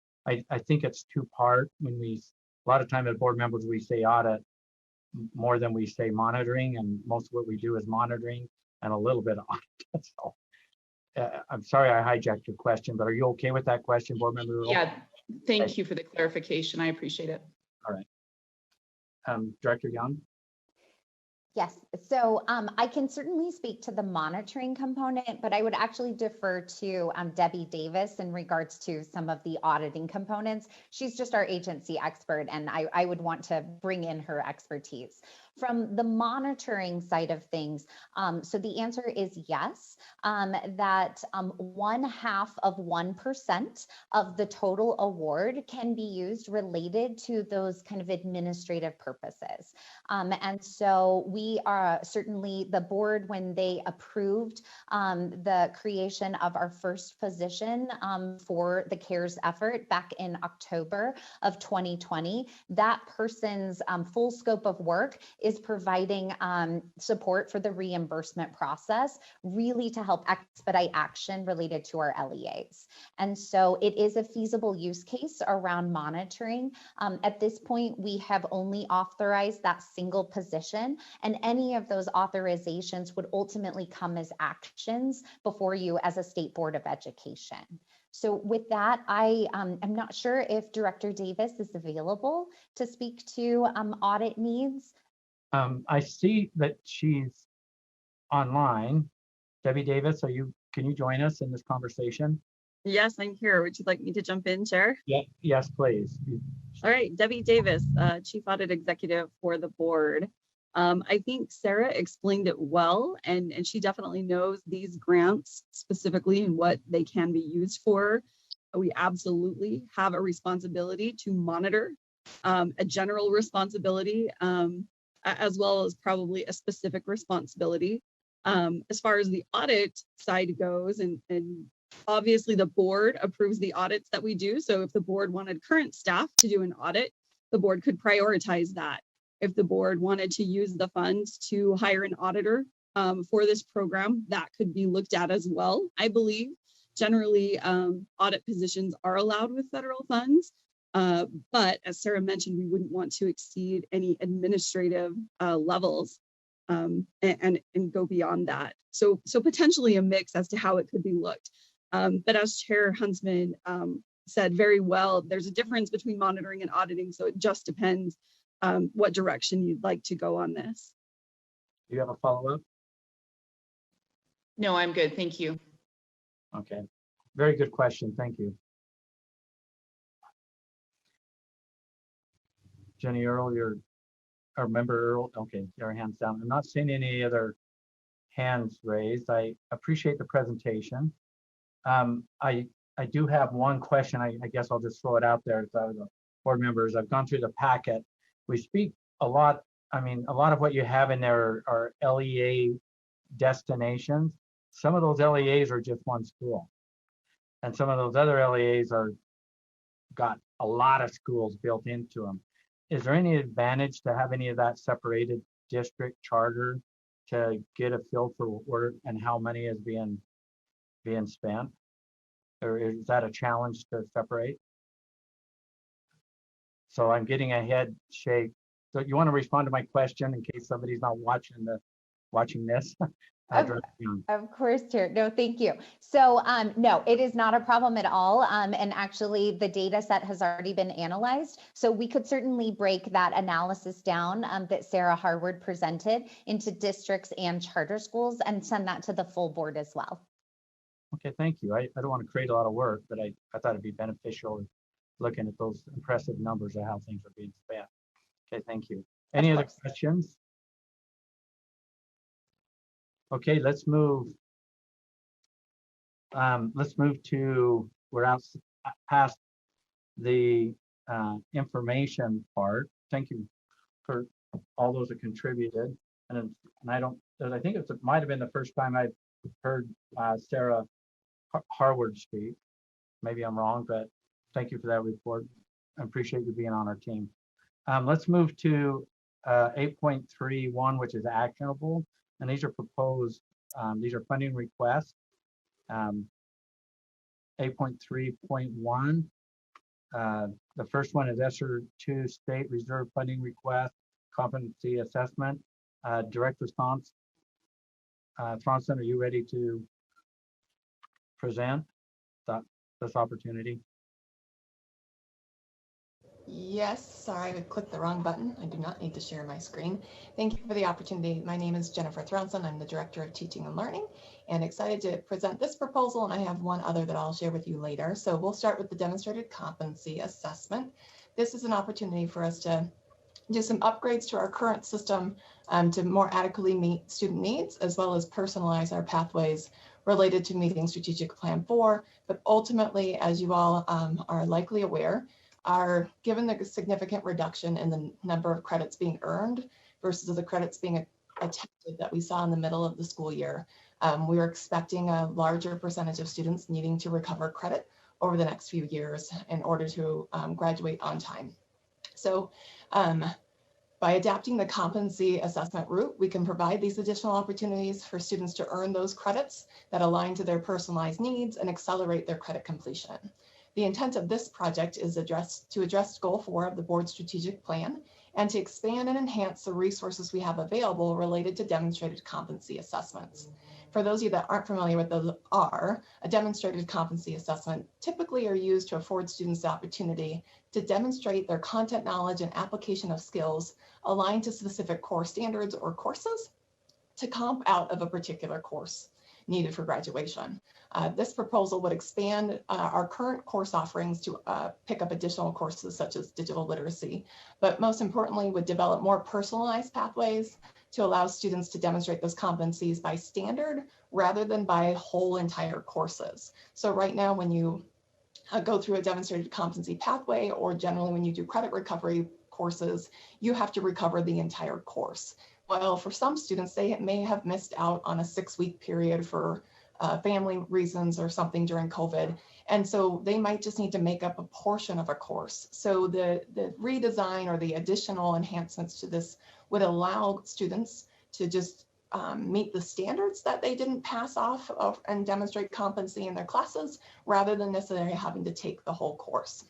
think it's two-part. When a lot of time as board members, we say audit more than we say monitoring, and most of what we do is monitoring and a little bit of audit. So I'm sorry I hijacked your question, but are you okay with that question, Board Member Earl? Yeah, thank you for the clarification. I appreciate it. All right. Director Young? Yes, so I can certainly speak to the monitoring component, but I would actually defer to Debbie Davis in regards to some of the auditing components. She's just our agency expert, and I would want to bring in her expertise. From the monitoring side of things, so the answer is yes, that 0.5% of the total award can be used related to those kind of administrative purposes. And so we are certainly, the board, when they approved the creation of our first position for the CARES effort back in October of 2020, that person's full scope of work is providing support for the reimbursement process, really to help expedite action related to our LEAs. And so it is a feasible use case around monitoring. At this point, we have only authorized that single position, and any of those authorizations would ultimately come as actions before you as a state board of education. So with that, I am not sure if Director Davis is available to speak to audit needs. I see that she's online. Debbie Davis, can you join us in this conversation? Yes, I'm here. Would you like me to jump in, Chair? Yeah, yes, please. All right, Debbie Davis, Chief Audit Executive for the board. I think Sarah explained it well, and she definitely knows these grants specifically and what they can be used for. We absolutely have a responsibility to monitor, a general responsibility, as well as probably a specific responsibility. As far as the audit side goes, and obviously the board approves the audits that we do. So if the board wanted current staff to do an audit, the board could prioritize that. If the board wanted to use the funds to hire an auditor for this program, that could be looked at as well. I believe generally audit positions are allowed with federal funds. But as Sarah mentioned, we wouldn't want to exceed any administrative levels and go beyond that. So potentially a mix as to how it could be looked. But as Chair Huntsman said very well, there's a difference between monitoring and auditing. So it just depends what direction you'd like to go on this. Do you have a follow-up? No, I'm good. Thank you. Okay, very good question. Thank you. Jenny Earl, or member Earl, okay, your hand's down. I'm not seeing any other hands raised. I appreciate the presentation. I do have one question. I guess I'll just throw it out there to the board members. I've gone through the packet. We speak a lot. I mean, a lot of what you have in there are LEA destinations. Some of those LEAs are just one school, and some of those other LEAs got a lot of schools built into them. Is there any advantage to have any of that separated district charter to get a feel for where and how money is being spent? Or is that a challenge to separate? So I'm getting a head shake. So you want to respond to my question in case somebody's not watching this? Of course, Chair. No, thank you. So no, it is not a problem at all. And actually the data set has already been analyzed. So we could certainly break that analysis down that Sarah Harward presented into districts and charter schools and send that to the full board as well. Okay, thank you. I don't want to create a lot of work, but I thought it'd be beneficial looking at those impressive numbers of how things are being spent. Okay, thank you. Any other questions? Okay, let's move to, we're out past the information part. Thank you for all those that contributed. And I think it might have been the first time I've heard Sarah Harward speak. Maybe I'm wrong, but thank you for that report. I appreciate you being on our team. Let's move to 8.31, which is actionable. And these are proposed, these are funding requests. 8.3.1, the first one is Sr2 State Reserve Funding Request, Competency Assessment. Direct response. Thronson, are you ready to present this opportunity? Yes, sorry, I clicked the wrong button. I do not need to share my screen. Thank you for the opportunity. My name is Jennifer Thronson. I'm the Director of Teaching and Learning, and excited to present this proposal, and I have one other that I'll share with you later. So we'll start with the Demonstrated Competency Assessment. This is an opportunity for us to do some upgrades to our current system to more adequately meet student needs, as well as personalize our pathways related to meeting Strategic Plan 4. But ultimately, as you all are likely aware, given the significant reduction in the number of credits being earned versus the credits being attempted that we saw in the middle of the school year, we are expecting a larger percentage of students needing to recover credit over the next few years in order to graduate on time. So by adapting the competency assessment route, we can provide these additional opportunities for students to earn those credits that align to their personalized needs and accelerate their credit completion. The intent of this project is to address Goal 4 of the board strategic plan and to expand and enhance the resources we have available related to demonstrated competency assessments. For those of you that aren't familiar with those a demonstrated competency assessment typically are used to afford students the opportunity to demonstrate their content knowledge and application of skills aligned to specific core standards or courses to comp out of a particular course needed for graduation. This proposal would expand our current course offerings to pick up additional courses such as digital literacy, but most importantly would develop more personalized pathways to allow students to demonstrate those competencies by standard rather than by whole entire courses. So right now when you go through a demonstrated competency pathway, or generally when you do credit recovery courses, you have to recover the entire course. Well, for some students, they may have missed out on a 6-week period for family reasons or something during COVID. And so they might just need to make up a portion of a course. So the redesign or the additional enhancements to this would allow students to just meet the standards that they didn't pass off and demonstrate competency in their classes, rather than necessarily having to take the whole course.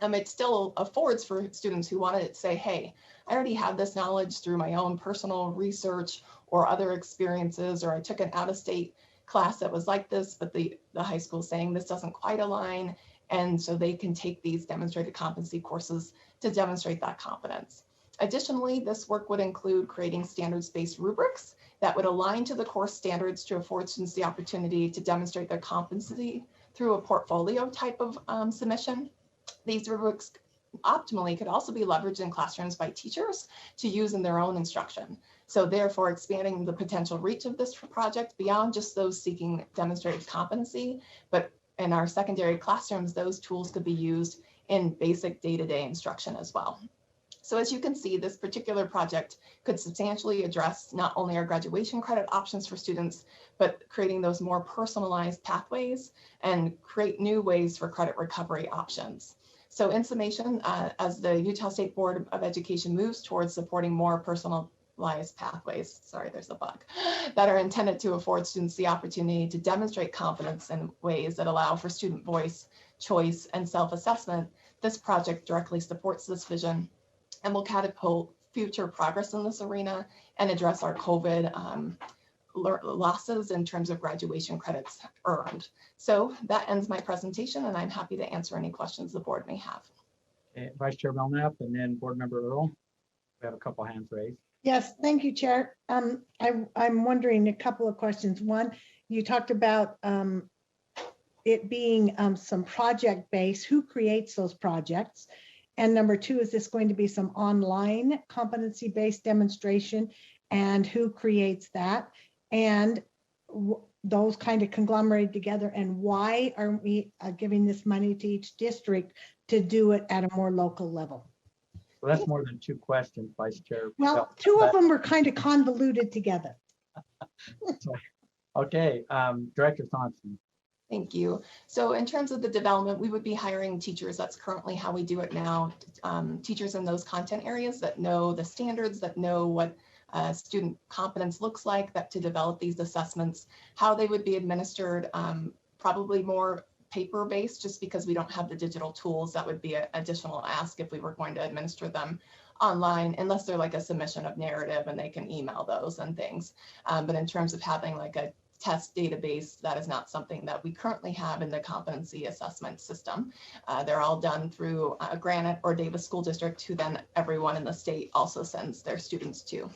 It still affords for students who want to say, hey, I already have this knowledge through my own personal research or other experiences, or I took an out-of-state class that was like this, but the high school is saying this doesn't quite align. And so they can take these demonstrated competency courses to demonstrate that competence. Additionally, this work would include creating standards-based rubrics that would align to the course standards to afford students the opportunity to demonstrate their competency through a portfolio type of submission. These rubrics optimally could also be leveraged in classrooms by teachers to use in their own instruction. So therefore expanding the potential reach of this project beyond just those seeking demonstrated competency, but in our secondary classrooms, those tools could be used in basic day-to-day instruction as well. So as you can see, this particular project could substantially address not only our graduation credit options for students, but creating those more personalized pathways and create new ways for credit recovery options. So in summation, as the Utah State Board of Education moves towards supporting more personalized pathways, sorry, there's a bug, that are intended to afford students the opportunity to demonstrate competence in ways that allow for student voice, choice, and self-assessment, this project directly supports this vision and will catapult future progress in this arena and address our COVID losses in terms of graduation credits earned. So that ends my presentation, and I'm happy to answer any questions the board may have. Okay, Vice Chair Belknap and then Board Member Earl. We have a couple hands raised. Yes, thank you, Chair. I'm wondering a couple of questions. One, you talked about it being some project-based. Who creates those projects? And number two, is this going to be some online competency-based demonstration? And who creates that? And those kind of conglomerated together, and why are we giving this money to each district to do it at a more local level? Well, that's more than two questions, Vice Chair. Well, two of them were kind of convoluted together. Okay, Director Thompson. Thank you. So in terms of the development, we would be hiring teachers. That's currently how we do it now. Teachers in those content areas that know the standards, that know what student competence looks like, that to develop these assessments, how they would be administered, probably more paper-based, just because we don't have the digital tools. That would be an additional ask if we were going to administer them online, unless they're like a submission of narrative and they can email those and things. But in terms of having like a test database. That is not something that we currently have in the competency assessment system. They're all done through Granite or Davis School District, who then everyone in the state also sends their students to.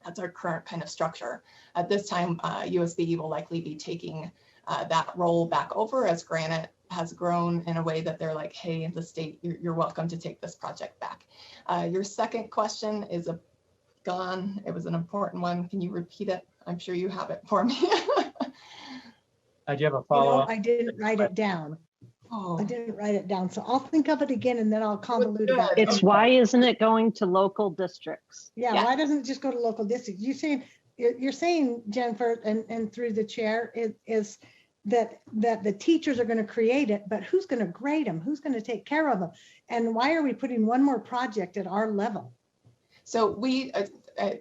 That's our current kind of structure. At this time, USB will likely be taking that role back over as Granite has grown in a way that they're like, hey, the state, you're welcome to take this project back. Your second question is gone. It was an important one. Can you repeat it? I'm sure you have it for me. Do you have a follow-up? I didn't write it down. I didn't write it down. So I'll think of it again and then I'll convolute it. It's why isn't it going to local districts? Yeah, why doesn't it just go to local districts? You're saying, Jennifer, and through the chair, is that the teachers are going to create it, but who's going to grade them? Who's going to take care of them? And why are we putting one more project at our level? So we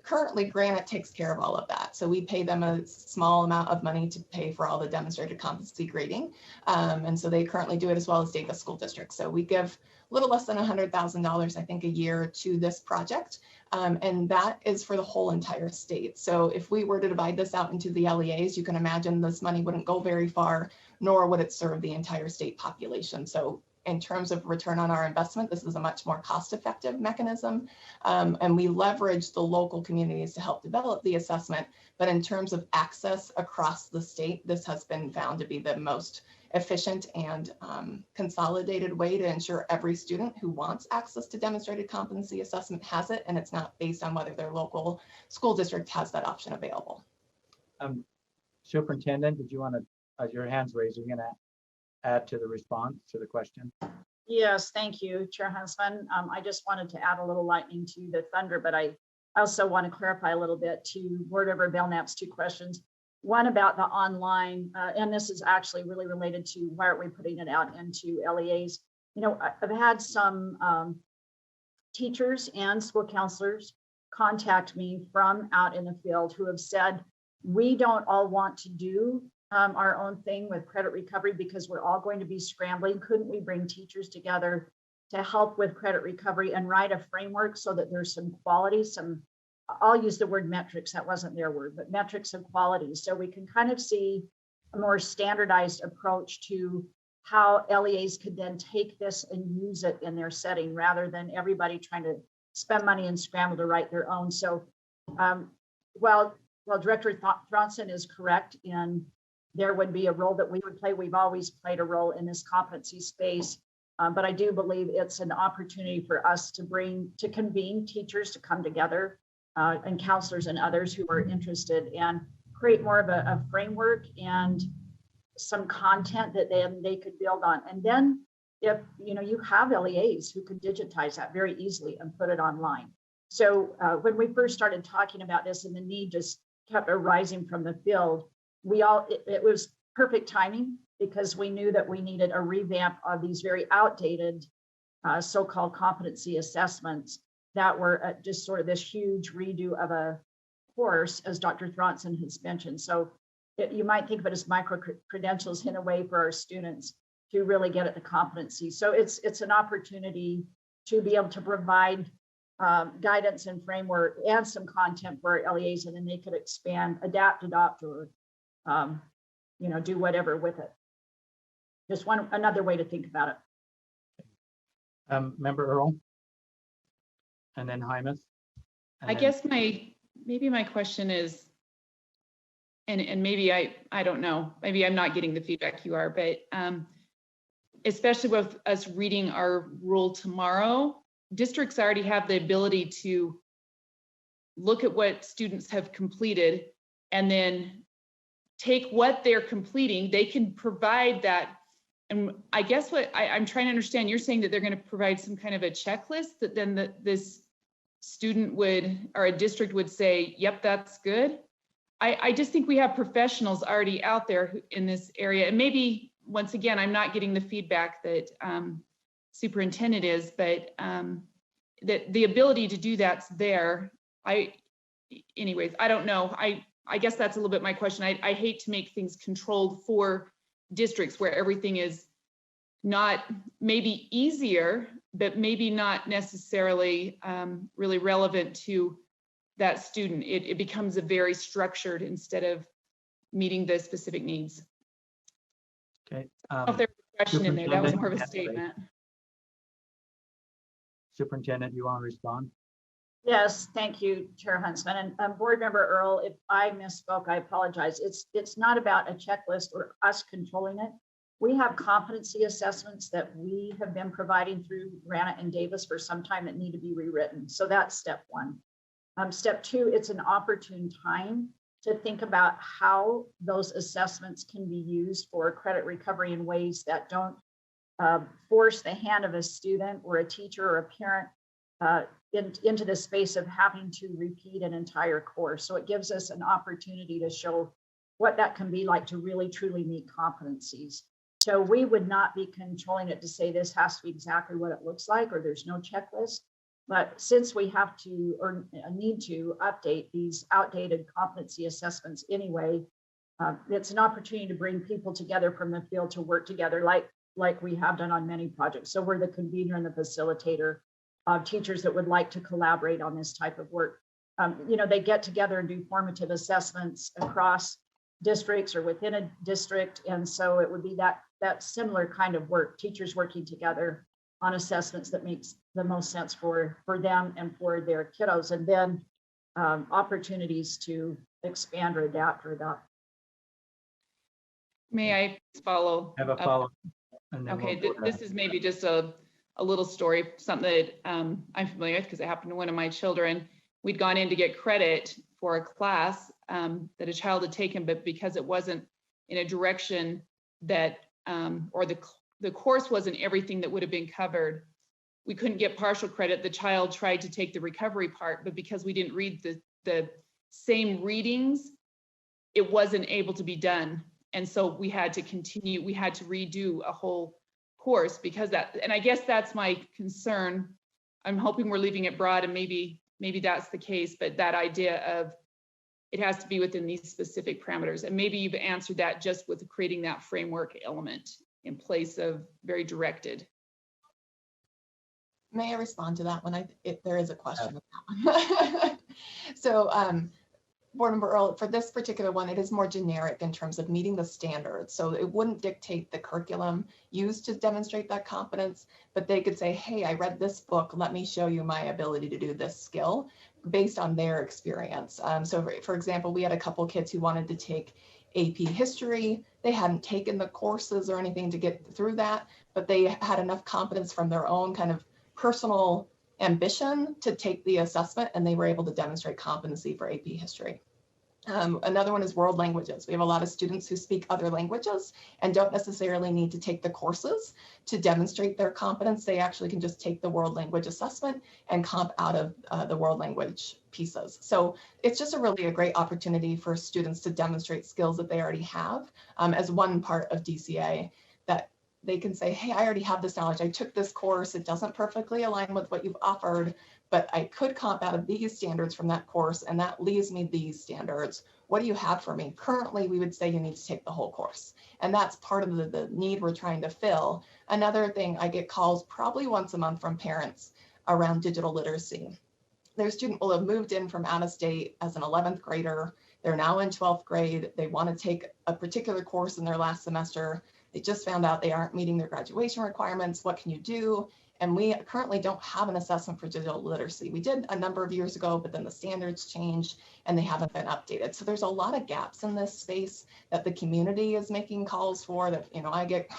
currently Granite takes care of all of that. So we pay them a small amount of money to pay for all the demonstrated competency grading. And so they currently do it as well as Davis School District. So we give a little less than $100,000, I think, a year to this project. And that is for the whole entire state. So if we were to divide this out into the LEAs, you can imagine this money wouldn't go very far, nor would it serve the entire state population. So in terms of return on our investment, this is a much more cost-effective mechanism. And we leverage the local communities to help develop the assessment. But in terms of access across the state, this has been found to be the most efficient and consolidated way to ensure every student who wants access to demonstrated competency assessment has it, and it's not based on whether their local school district has that option available. Superintendent, did you want to, your hand's raised, are you going to add to the response to the question? Yes, thank you, Chair Huntsman. I just wanted to add a little lightning to the thunder, but I also want to clarify a little bit to Board Member Belknap's two questions. One about the online, and this is actually really related to why aren't we putting it out into LEAs? You know, I've had some teachers and school counselors contact me from out in the field who have said, we don't all want to do our own thing with credit recovery because we're all going to be scrambling. Couldn't we bring teachers together to help with credit recovery and write a framework so that there's some quality, I'll use the word metrics, that wasn't their word, but metrics of quality. So we can kind of see a more standardized approach to how LEAs could then take this and use it in their setting rather than everybody trying to spend money and scramble to write their own. So while Director Thronson is correct in there would be a role that we would play, we've always played a role in this competency space. But I do believe it's an opportunity for us to convene teachers to come together and counselors and others who are interested and create more of a framework and some content that they could build on. And then if you have LEAs who could digitize that very easily and put it online. So when we first started talking about this and the need just kept arising from the field, it was perfect timing because we knew that we needed a revamp of these very outdated so-called competency assessments that were just sort of this huge redo of a course, as Dr. Thronson has mentioned. So you might think of it as micro-credentials in a way for our students to really get at the competency. So it's an opportunity to be able to provide guidance and framework and some content for our LEAs, and then they could expand, adapt, adopt, or do whatever with it. Just another way to think about it. Member Earl, and then Hymas. I guess maybe my question is, and maybe I don't know, maybe I'm not getting the feedback you are, but especially with us reading our rule tomorrow, districts already have the ability to look at what students have completed and then take what they're completing. They can provide that. And I guess what I'm trying to understand, you're saying that they're going to provide some kind of a checklist that then this student would, or a district would say, yep, that's good. I just think we have professionals already out there in this area. And maybe, once again, I'm not getting the feedback that superintendent is, but that the ability to do that's there. Anyways, I don't know. I guess that's a little bit my question. I hate to make things controlled for districts where everything is not maybe easier, but maybe not necessarily really relevant to that student. It becomes a very structured instead of meeting the specific needs. Okay. I don't know if there was a question in there. That was more of a Superintendent, statement. Superintendent, you want to respond? Yes, thank you, Chair Huntsman. And Board Member Earl, if I misspoke, I apologize. It's not about a checklist or us controlling it. We have competency assessments that we have been providing through Rana and Davis for some time that need to be rewritten. So that's step one. Step two, it's an opportune time to think about how those assessments can be used for credit recovery in ways that don't force the hand of a student or a teacher or a parent into the space of having to repeat an entire course. So it gives us an opportunity to show what that can be like to really truly meet competencies. So we would not be controlling it to say this has to be exactly what it looks like or there's no checklist. But since we have to or need to update these outdated competency assessments anyway, it's an opportunity to bring people together from the field to work together like we have done on many projects. So we're the convener and the facilitator of teachers that would like to collaborate on this type of work. They get together and do formative assessments across districts or within a district. And so it would be that similar kind of work, teachers working together on assessments that makes the most sense for them and for their kiddos, and then opportunities to expand or adapt or adopt. May I follow? Have a follow. Okay, this is maybe just a little story, something that I'm familiar with because it happened to one of my children. We'd gone in to get credit for a class that a child had taken, but because it wasn't in a direction that, or the course wasn't everything that would have been covered, we couldn't get partial credit. The child tried to take the recovery part, but because we didn't read the same readings, it wasn't able to be done. And so we had to continue, we had to redo a whole course because that, and I guess that's my concern. I'm hoping we're leaving it broad, and maybe that's the case, but that idea of it has to be within these specific parameters. And maybe you've answered that just with creating that framework element in place of very directed. May I respond to that one? There is a question of that one. So, Board Member Earl, for this particular one, it is more generic in terms of meeting the standards. So it wouldn't dictate the curriculum used to demonstrate that competence, but they could say, hey, I read this book, let me show you my ability to do this skill based on their experience. So for example, we had a couple kids who wanted to take AP history. They hadn't taken the courses or anything to get through that, but they had enough competence from their own kind of personal ambition to take the assessment, and they were able to demonstrate competency for AP history. Another one is world languages. We have a lot of students who speak other languages and don't necessarily need to take the courses to demonstrate their competence. They actually can just take the world language assessment and comp out of the world language pieces. So it's just a great opportunity for students to demonstrate skills that they already have as one part of DCA, that they can say, hey, I already have this knowledge. I took this course. It doesn't perfectly align with what you've offered, but I could comp out of these standards from that course, and that leaves me these standards. What do you have for me? Currently, we would say you need to take the whole course. And that's part of the need we're trying to fill. Another thing, I get calls probably once a month from parents around digital literacy. Their student will have moved in from out of state as an 11th grader. They're now in 12th grade. They want to take a particular course in their last semester. They just found out they aren't meeting their graduation requirements. What can you do? And we currently don't have an assessment for digital literacy. We did a number of years ago, but then the standards changed and they haven't been updated. So there's a lot of gaps in this space that the community is making calls for, that I get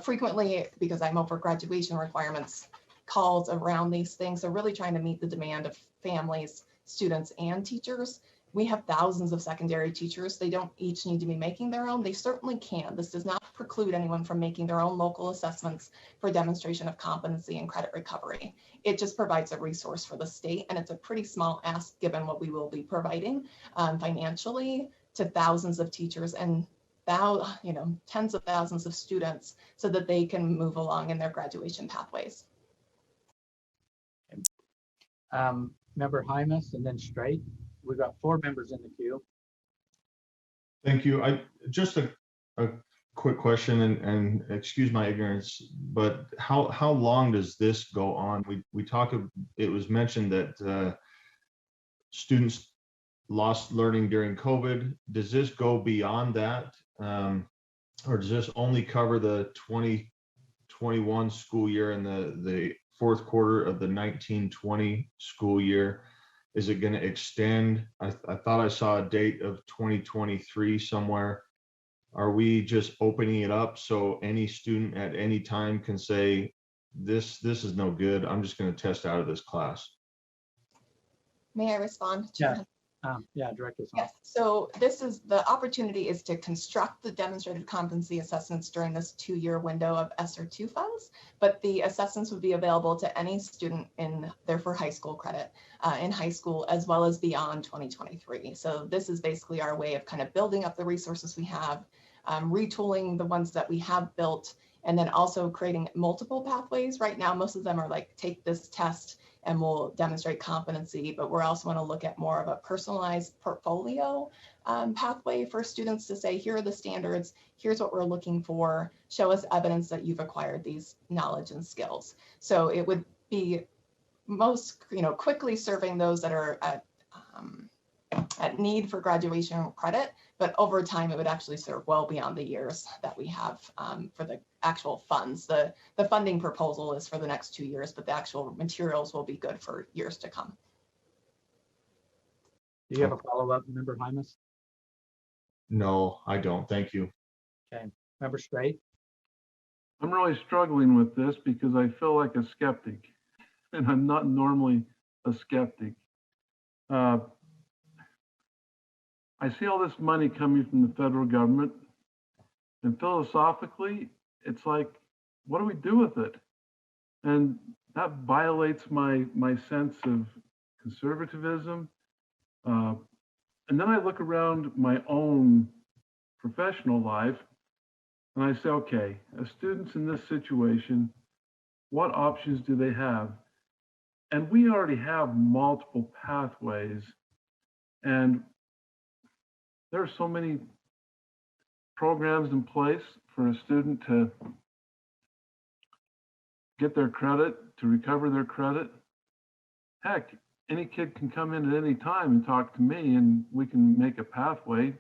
frequently, because I'm over graduation requirements, calls around these things. So really trying to meet the demand of families, students, and teachers. We have thousands of secondary teachers. They don't each need to be making their own. They certainly can. This does not preclude anyone from making their own local assessments for demonstration of competency and credit recovery. It just provides a resource for the state, and it's a pretty small ask given what we will be providing financially to thousands of teachers and tens of thousands of students so that they can move along in their graduation pathways. Member Hymas and then Straight. We've got 4 members in the queue. Thank you. Just a quick question, and excuse my ignorance, but how long does this go on? We talk. It was mentioned that students lost learning during COVID. Does this go beyond that? Or does this only cover the 2021 school year and the fourth quarter of the 1920 school year? Is it going to extend? I thought I saw a date of 2023 somewhere. Are we just opening it up so any student at any time can say, this is no good, I'm just going to test out of this class? May I respond? Yeah. Yeah, Director. Yes, so this is, the opportunity is to construct the demonstrated competency assessments during this 2-year window of ESSER 2 funds, but the assessments would be available to any student in there for high school credit in high school, as well as beyond 2023. So this is basically our way of kind of building up the resources we have, retooling the ones that we have built, and then also creating multiple pathways. Right now, most of them are like, take this test and we'll demonstrate competency, but we're also want to look at more of a personalized portfolio pathway for students to say, here are the standards, here's what we're looking for, show us evidence that you've acquired these knowledge and skills. So it would be most, quickly serving those that are at need for graduation credit, but over time, it would actually serve well beyond the years that we have for the actual funds. The funding proposal is for the next 2 years, but the actual materials will be good for years to come. Do you have a follow-up, Member Hymas? No, I don't. Thank you. Okay. Member Straight? I'm really struggling with this because I feel like a skeptic, and I'm not normally a skeptic. I see all this money coming from the federal government, and philosophically, it's like, what do we do with it? And that violates my sense of conservatism. And then I look around my own professional life, and I say, okay, as students in this situation, what options do they have? And we already have multiple pathways, and there are so many programs in place for a student to get their credit, to recover their credit. Heck, any kid can come in at any time and talk to me, and we can make a pathway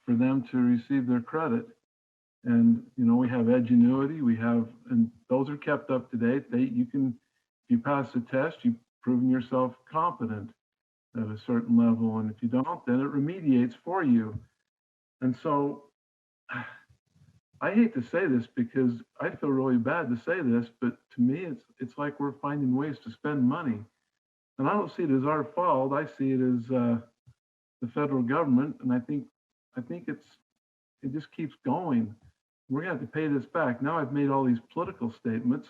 for them to receive their credit. And, we have Edgenuity, and those are kept up to date. If you pass the test, you've proven yourself competent at a certain level. And if you don't, then it remediates for you. And so I hate to say this because I feel really bad to say this, but to me, it's like we're finding ways to spend money. And I don't see it as our fault. I see it as the federal government. And I think it just keeps going. We're gonna have to pay this back. Now I've made all these political statements,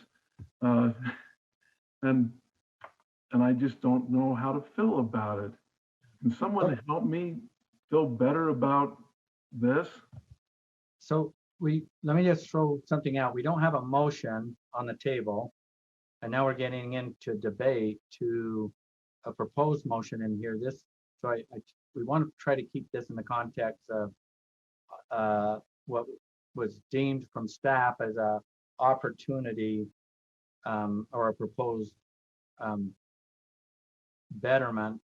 and I just don't know how to feel about it. Can someone help me feel better about this? So let me just throw something out. We don't have a motion on the table, and now we're getting into debate to a proposed motion in here. So we want to try to keep this in the context of what was deemed from staff as a opportunity or a proposed betterment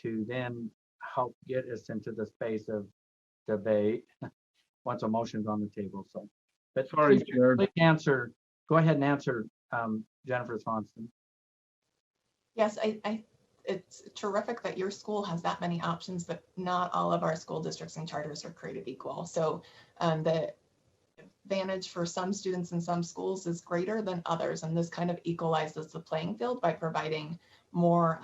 to then help get us into the space of debate once a motion's on the table. So, but sorry, Chair. Please answer. Go ahead and answer, Jennifer Swanson. Yes, it's terrific that your school has that many options, but not all of our school districts and charters are created equal. So the advantage for some students in some schools is greater than others, and this kind of equalizes the playing field by providing more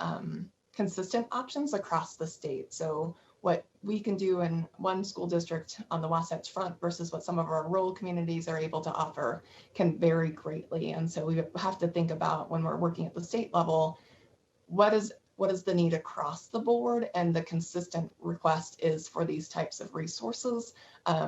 consistent options across the state. So what we can do in one school district on the Wasatch Front versus what some of our rural communities are able to offer can vary greatly. And so we have to think about, when we're working at the state level, what is the need across the board, and the consistent request is for these types of resources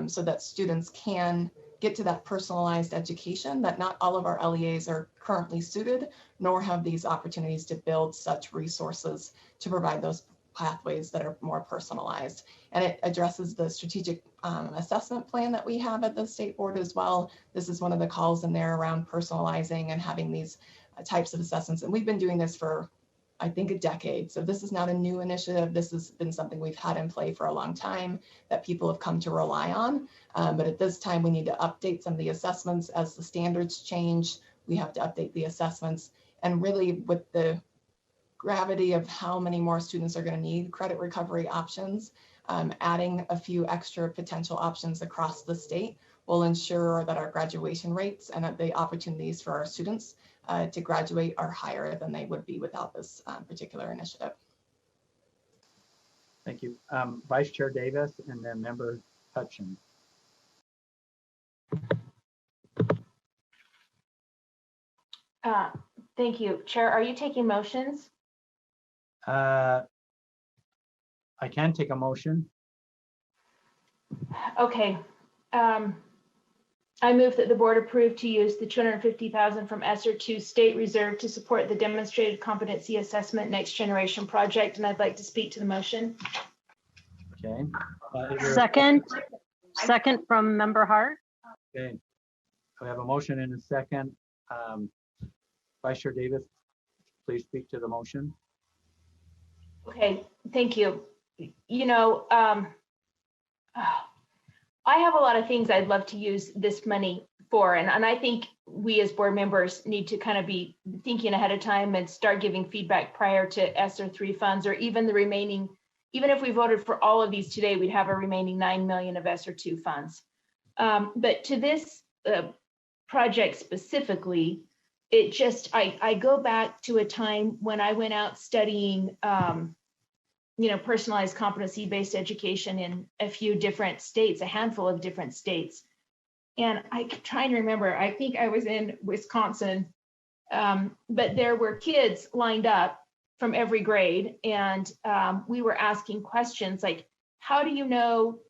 so that students can get to that personalized education that not all of our LEAs are currently suited, nor have these opportunities to build such resources to provide those pathways that are more personalized. And it addresses the strategic assessment plan that we have at the state board as well. This is one of the calls in there around personalizing and having these types of assessments. And we've been doing this for I think, a decade. So this is not a new initiative. This has been something we've had in play for a long time that people have come to rely on. But at this time, we need to update some of the assessments as the standards change. We have to update the assessments. And really, with the gravity of how many more students are going to need credit recovery options, adding a few extra potential options across the state will ensure that our graduation rates and that the opportunities for our students to graduate are higher than they would be without this particular initiative. Thank you. Vice Chair Davis and then Member Hutchins. Thank you. Chair, are you taking motions? I can take a motion. Okay. I move that the board approve to use the $250,000 from Sr2 State Reserve to support the Demonstrated Competency Assessment Next Generation Project, and I'd like to speak to the motion. Okay. Second from Member Hart. Okay. We have a motion and a second. Vice Chair Davis, please speak to the motion. Okay, thank you. You know, I have a lot of things I'd love to use this money for, and I think we as board members need to kind of be thinking ahead of time and start giving feedback prior to ESSER3 funds, or even the remaining, even if we voted for all of these today, we'd have a remaining 9 million of ESSER2 funds. But to this project specifically, it just, I go back to a time when I went out studying, you know, personalized competency-based education in a few different states, a handful of different states. And I try to remember, I think I was in Wisconsin, but there were kids lined up from every grade. And we were asking questions like, how do you know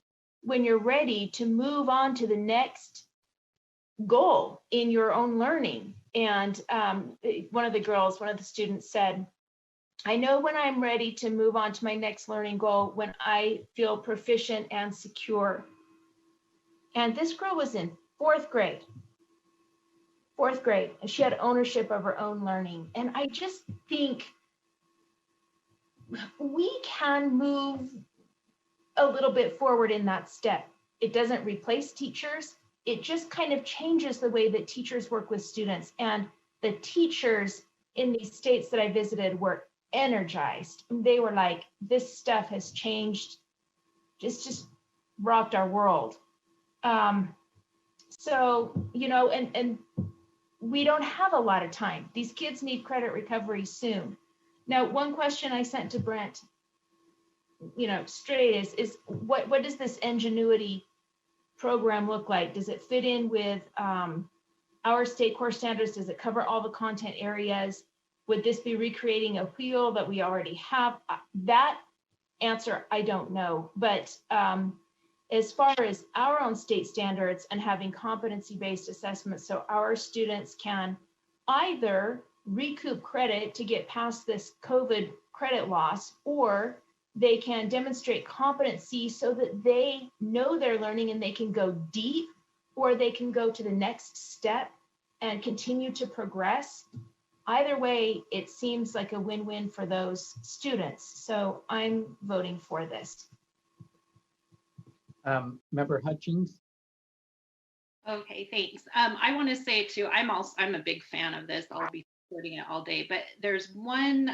when you're ready to move on to the next goal in your own learning? And one of the students said, I know when I'm ready to move on to my next learning goal when I feel proficient and secure. And this girl was in fourth grade, and she had ownership of her own learning. And I just think we can move a little bit forward in that step. It doesn't replace teachers. It just kind of changes the way that teachers work with students. And the teachers in these states that I visited were energized. They were like, this stuff has changed, just rocked our world. So, you know, and we don't have a lot of time. These kids need credit recovery soon. Now, one question I sent to Brent, you know, straight is what does this Ingenuity program look like? Does it fit in with our state core standards? Does it cover all the content areas? Would this be recreating a wheel that we already have? That answer, I don't know. But as far as our own state standards and having competency-based assessments so our students can either recoup credit to get past this COVID credit loss, or they can demonstrate competency so that they know they're learning and they can go deep, or they can go to the next step and continue to progress. Either way, it seems like a win-win for those students. So I'm voting for this. Member Hutchins. Okay, thanks. I want to say too, I'm a big fan of this. I'll be supporting it all day, but there's one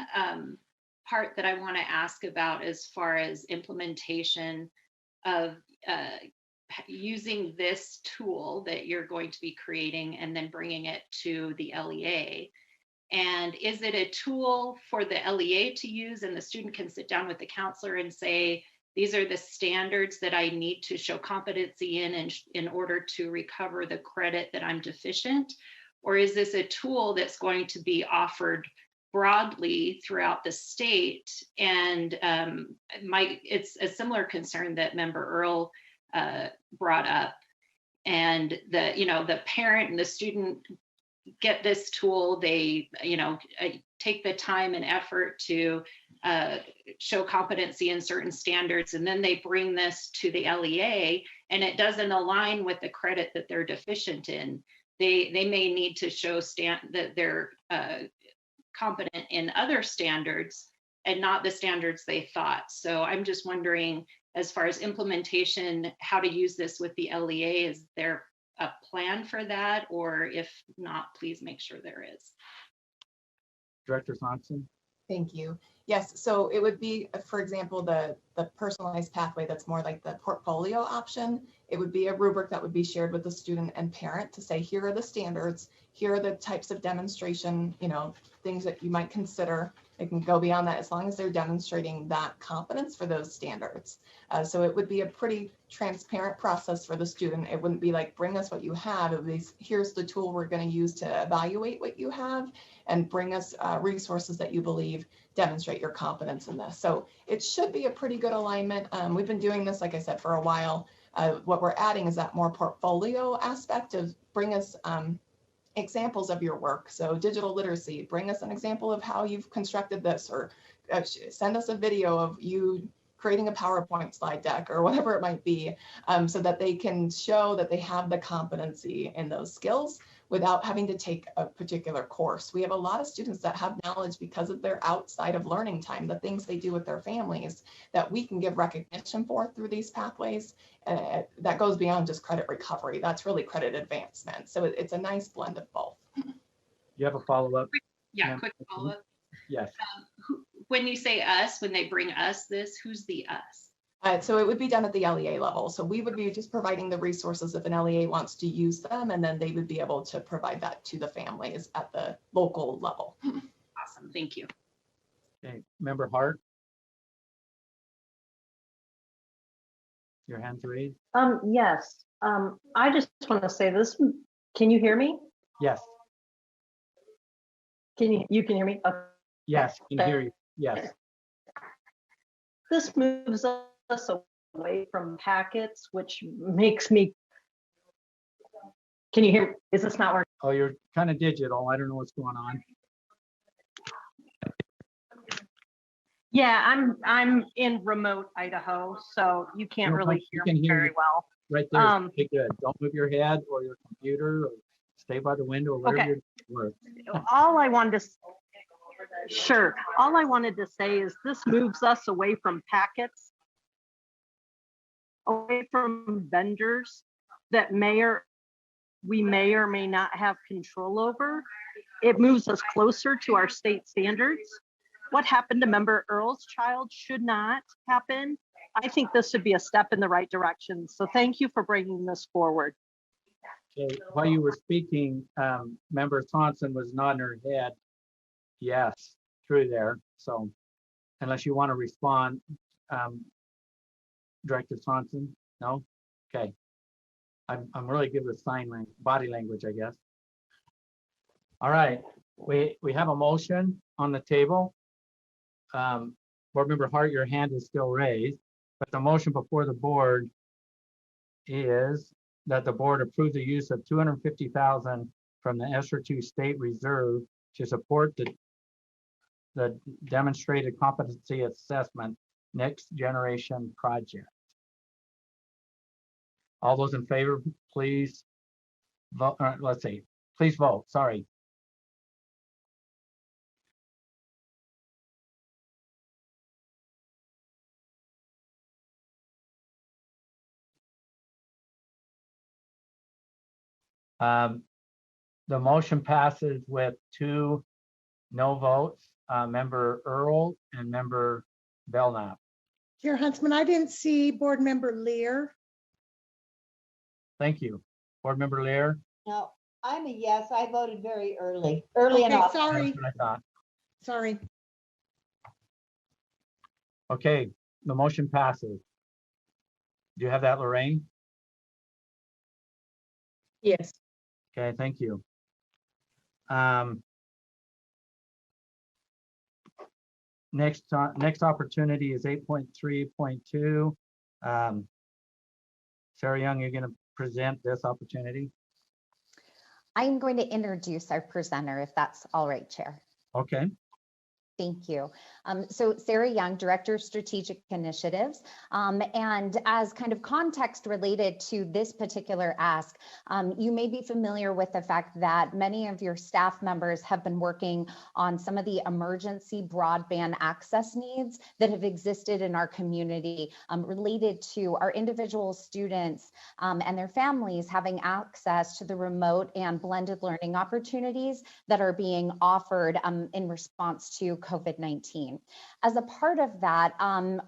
part that I want to ask about as far as implementation of using this tool that you're going to be creating and then bringing it to the LEA. And is it a tool for the LEA to use and the student can sit down with the counselor and say, these are the standards that I need to show competency in order to recover the credit that I'm deficient? Or is this a tool that's going to be offered broadly throughout the state? And it's a similar concern that Member Earl brought up. And the parent and the student get this tool, they take the time and effort to show competency in certain standards, and then they bring this to the LEA and it doesn't align with the credit that they're deficient in. They may need to show that they're competent in other standards and not the standards they thought. So I'm just wondering, as far as implementation, how to use this with the LEA. Is there a plan for that? Or if not, please make sure there is. Director Thompson? Thank you. Yes, so it would be, for example, the personalized pathway that's more like the portfolio option. It would be a rubric that would be shared with the student and parent to say, here are the standards, here are the types of demonstration, things that you might consider. It can go beyond that as long as they're demonstrating that competence for those standards. So it would be a pretty transparent process for the student. It wouldn't be like, bring us what you have. It would be, here's the tool we're going to use to evaluate what you have, and bring us resources that you believe demonstrate your competence in this. So it should be a pretty good alignment. We've been doing this, like I said, for a while. What we're adding is that more portfolio aspect of bring us examples of your work. So digital literacy, bring us an example of how you've constructed this, or send us a video of you creating a PowerPoint slide deck or whatever it might be, so that they can show that they have the competency in those skills without having to take a particular course. We have a lot of students that have knowledge because of their outside of learning time, the things they do with their families that we can give recognition for through these pathways. That goes beyond just credit recovery. That's really credit advancement. So it's a nice blend of both. You have a follow-up? Yeah, quick follow-up. Yes. When you say us, when they bring us this, who's the us? So it would be done at the LEA level. So we would be just providing the resources if an LEA wants to use them, and then they would be able to provide that to the families at the local level. Awesome, thank you. Okay, Member Hart? Your hand's raised? Yes. I just want to say this. Can you hear me? Yes. You can hear me? Okay. Yes, can hear you. Yes. This moves us away from packets, which makes me. Can you hear? Is this not working? Oh, you're kind of digital. I don't know what's going on. Yeah, I'm in remote Idaho, so you can't really hear me very well. Right there. Okay, good. Don't move your head or your computer, or stay by the window, or whatever you're doing. All I wanted to Sure. All I wanted to say is this moves us away from packets, away from vendors that we may or may not have control over. It moves us closer to our state standards. What happened to Member Earl's child should not happen. I think this would be a step in the right direction. So thank you for bringing this forward. Okay. While you were speaking, Member Thompson was nodding her head. Yes, through there. So unless you want to respond, Director Thompson, no? Okay. I'm really good with body language, I guess. All right, we have a motion on the table. Board Member Hart, your hand is still raised, but the motion before the board is that the board approve the use of $250,000 from the Sr2 State Reserve to support the demonstrated competency assessment next generation project. All those in favor, please vote. Let's see, please vote. Sorry. The motion passes with 2 no votes, Member Earl and Member Belknap. Chair Huntsman, I didn't see Board Member Lear. Thank you. Board Member Lear? No, I'm a yes. I voted very early enough. Sorry. That's what I thought. Sorry. Okay, the motion passes. Do you have that, Lorraine? Yes. Okay, thank you. Next opportunity is 8.3.2. Sarah Young, you're going to present this opportunity. I'm going to introduce our presenter, if that's all right, Chair. Okay. Thank you. So Sarah Young, Director of Strategic Initiatives. And as kind of context related to this particular ask, you may be familiar with the fact that many of your staff members have been working on some of the emergency broadband access needs that have existed in our community related to our individual students and their families having access to the remote and blended learning opportunities that are being offered in response to COVID-19. As a part of that,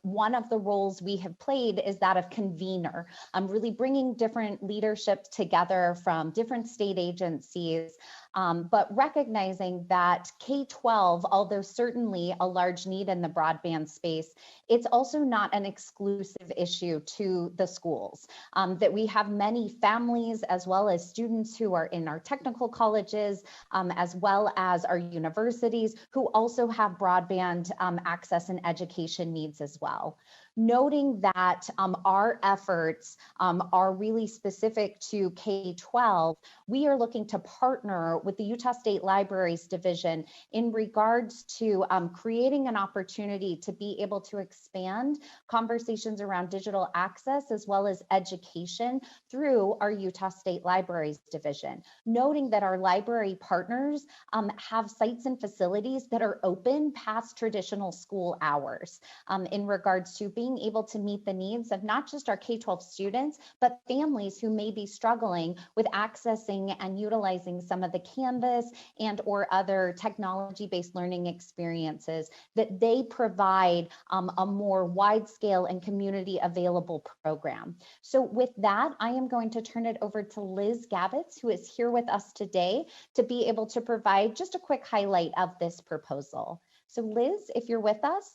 one of the roles we have played is that of convener, really bringing different leadership together from different state agencies, but recognizing that K-12, although certainly a large need in the broadband space, it's also not an exclusive issue to the schools, that we have many families as well as students who are in our technical colleges, as well as our universities who also have broadband access and education needs as well. Noting that our efforts are really specific to K-12, we are looking to partner with the Utah State Libraries Division in regards to creating an opportunity to be able to expand conversations around digital access as well as education through our Utah State Libraries Division. Noting that our library partners have sites and facilities that are open past traditional school hours in regards to being able to meet the needs of not just our K-12 students, but families who may be struggling with accessing and utilizing some of the Canvas and or other technology-based learning experiences that they provide a more wide scale and community available program. So with that, I am going to turn it over to Liz Gabbitz, who is here with us today to be able to provide just a quick highlight of this proposal. So Liz, if you're with us.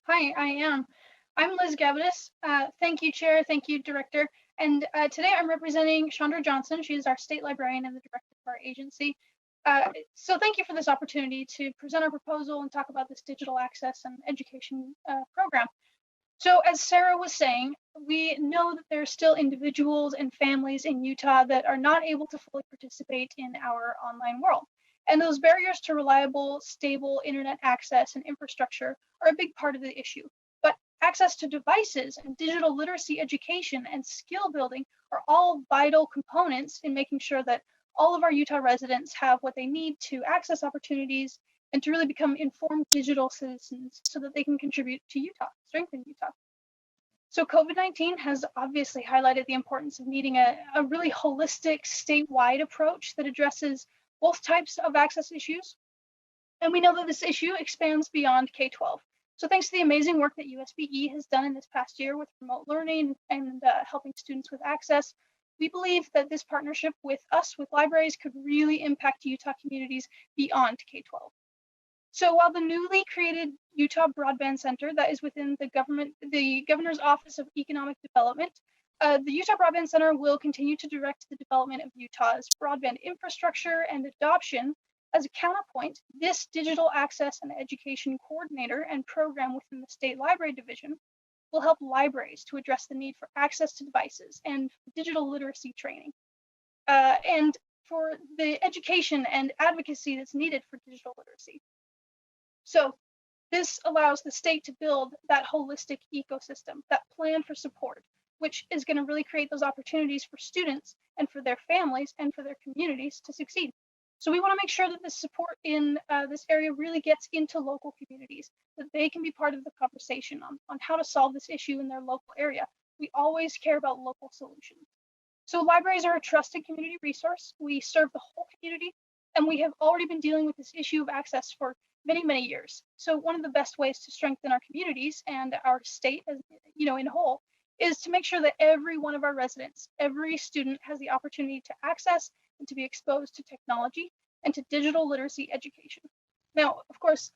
Hi, I am. I'm Liz Gabbis. Thank you, Chair. Thank you, Director. And today I'm representing Chandra Johnson. She is our state librarian and the director of our agency. So thank you for this opportunity to present our proposal and talk about this digital access and education program. So as Sarah was saying, we know that there are still individuals and families in Utah that are not able to fully participate in our online world. And those barriers to reliable, stable internet access and infrastructure are a big part of the issue. But access to devices and digital literacy education and skill building are all vital components in making sure that all of our Utah residents have what they need to access opportunities and to really become informed digital citizens so that they can contribute to Utah, strengthen Utah. So COVID-19 has obviously highlighted the importance of needing a really holistic statewide approach that addresses both types of access issues. And we know that this issue expands beyond K-12. So thanks to the amazing work that USBE has done in this past year with remote learning and helping students with access, we believe that this partnership with us, with libraries, could really impact Utah communities beyond K-12. So while the newly created Utah Broadband Center that is within the Governor's Office of Economic Development, the Utah Broadband Center will continue to direct the development of Utah's broadband infrastructure and adoption. As a counterpoint, this digital access and education coordinator and program within the State Library Division will help libraries to address the need for access to devices and digital literacy training, and for the education and advocacy that's needed for digital literacy. So this allows the state to build that holistic ecosystem, that plan for support, which is going to really create those opportunities for students and for their families and for their communities to succeed. So we want to make sure that the support in this area really gets into local communities, that they can be part of the conversation on how to solve this issue in their local area. We always care about local solutions. So libraries are a trusted community resource. We serve the whole community, and we have already been dealing with this issue of access for many, many years. So one of the best ways to strengthen our communities and our state, as in whole, is to make sure that every one of our residents, every student has the opportunity to access and to be exposed to technology and to digital literacy education. Now, of course,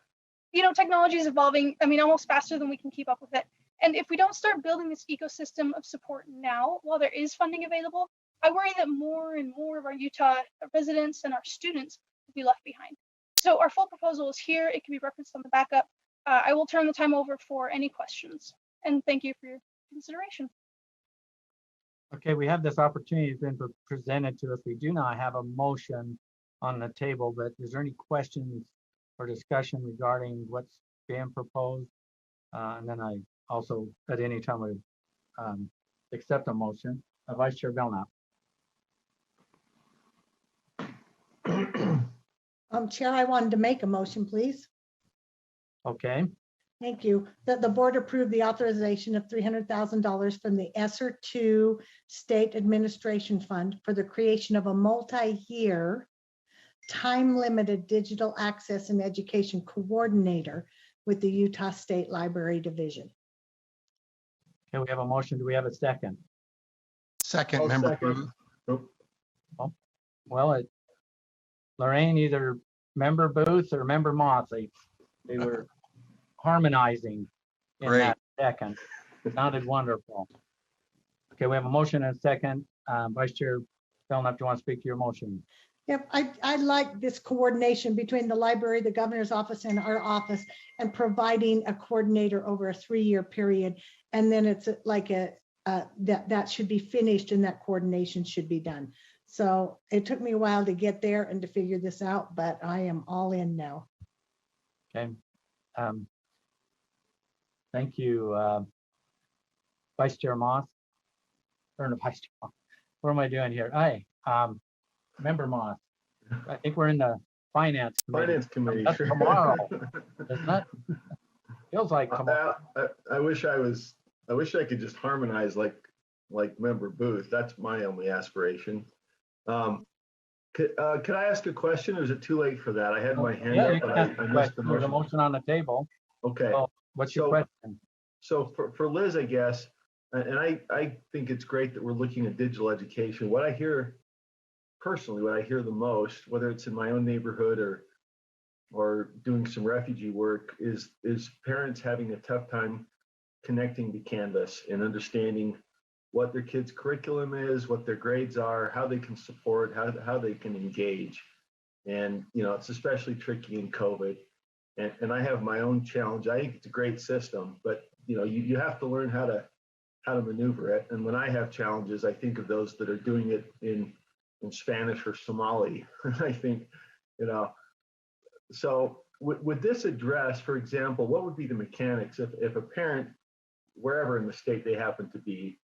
technology is evolving, almost faster than we can keep up with it. And if we don't start building this ecosystem of support now, while there is funding available, I worry that more and more of our Utah residents and our students will be left behind. So our full proposal is here. It can be referenced on the backup. I will turn the time over for any questions. And thank you for your consideration. Okay, we have this opportunity that's been presented to us. We do not have a motion on the table, but is there any questions for discussion regarding what's being proposed. And then I also, at any time, would accept a motion. Vice Chair Belknap. Chair, I wanted to make a motion, please. Okay, Thank you. That the board approve the authorization of $300,000 from the Sr2 State Administration Fund for the creation of a multi-year time-limited digital access and education coordinator with the Utah State Library Division. okay, we have a motion. Do we have a second? Second, I'll member second. Booth. Oh, well, Lorraine, either member Booth or member Motley, they were harmonizing in Great. that second. It sounded wonderful. Okay, we have a motion and a second. Vice Chair Belknap, do you want to speak to your motion? Yep, I like this coordination between the library, the governor's office, and our office, and providing a coordinator over a 3-year period. And then it's like that should be finished and that coordination should be done. So it took me a while to get there and to figure this out, but I am all in now. Okay. Thank you, Vice Chair Moss. Or no, Vice Chair Moss. What am I doing here? Hi, Member Moss. I think we're in the Finance Committee. Finance Committee. That's tomorrow, isn't it? Feels like tomorrow. I wish I could just harmonize like Member Booth. That's my only aspiration. Could I ask a question, or is it too late for that? I had my hand Yeah, up, but I missed the There's a motion. motion on the table. Okay. So what's your question? So for Liz, I guess, and I think it's great that we're looking at digital education. What I hear personally, what I hear the most, whether it's in my own neighborhood or doing some refugee work, is parents having a tough time connecting to Canvas and understanding what their kids' curriculum is, what their grades are, how they can support, how they can engage. And, you know, it's especially tricky in COVID. And I have my own challenge. I think it's a great system, but, you know, you have to learn how to maneuver it. And when I have challenges, I think of those that are doing it in Spanish or Somali. I think, you know, so would this address, for example, what would be the mechanics if a parent, wherever in the state they happen to be,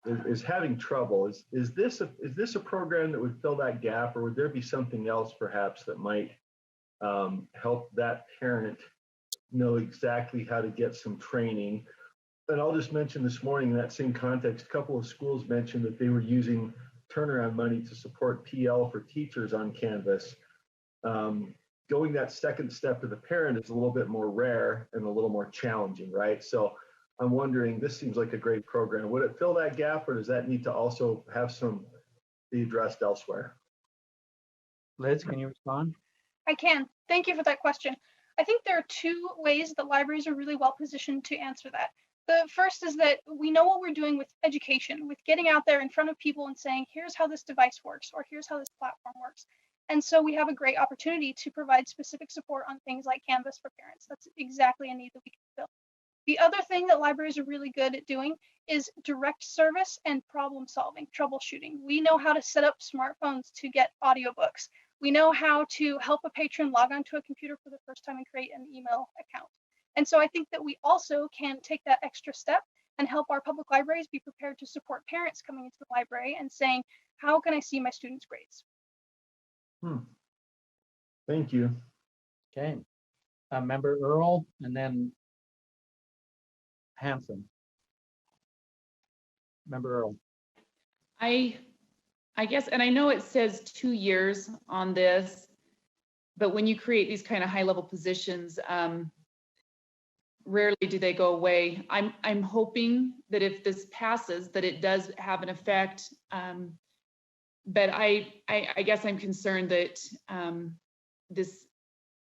is having trouble? Is this a program that would fill that gap, or would there be something else perhaps that might help that parent know exactly how to get some training? And I'll just mention this morning in that same context, a couple of schools mentioned that they were using turnaround money to support PL for teachers on Canvas. Going that second step to the parent is a little bit more rare and a little more challenging, right? So I'm wondering, this seems like a great program. Would it fill that gap, or does that need to also have some be addressed elsewhere? Liz, can you respond? I can. Thank you for that question. I think there are two ways that libraries are really well positioned to answer that. The first is that we know what we're doing with education, with getting out there in front of people and saying, here's how this device works, or here's how this platform works. And so we have a great opportunity to provide specific support on things like Canvas for parents. That's exactly a need that we can fill. The other thing that libraries are really good at doing is direct service and problem solving, troubleshooting. We know how to set up smartphones to get audiobooks. We know how to help a patron log onto a computer for the first time and create an email account. And so I think that we also can take that extra step and help our public libraries be prepared to support parents coming into the library and saying, how can I see my students' grades? Thank you. Okay. Member Earl, and then Hanson. Member Earl. I guess, and I know it says 2 years on this, but when you create these kind of high level positions, rarely do they go away. I'm hoping that if this passes, that it does have an effect. But I guess I'm concerned that this,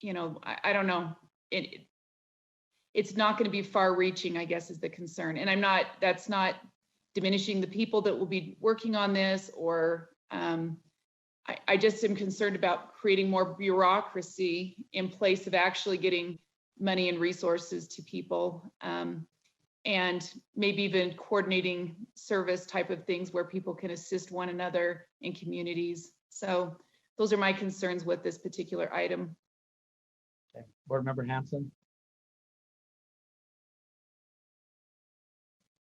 you know, I don't know, it's not going to be far reaching, I guess, is the concern. And that's not diminishing the people that will be working on this, or I just am concerned about creating more bureaucracy in place of actually getting money and resources to people, and maybe even coordinating service type of things where people can assist one another in communities. So those are my concerns with this particular item. Okay. Board Member Hanson.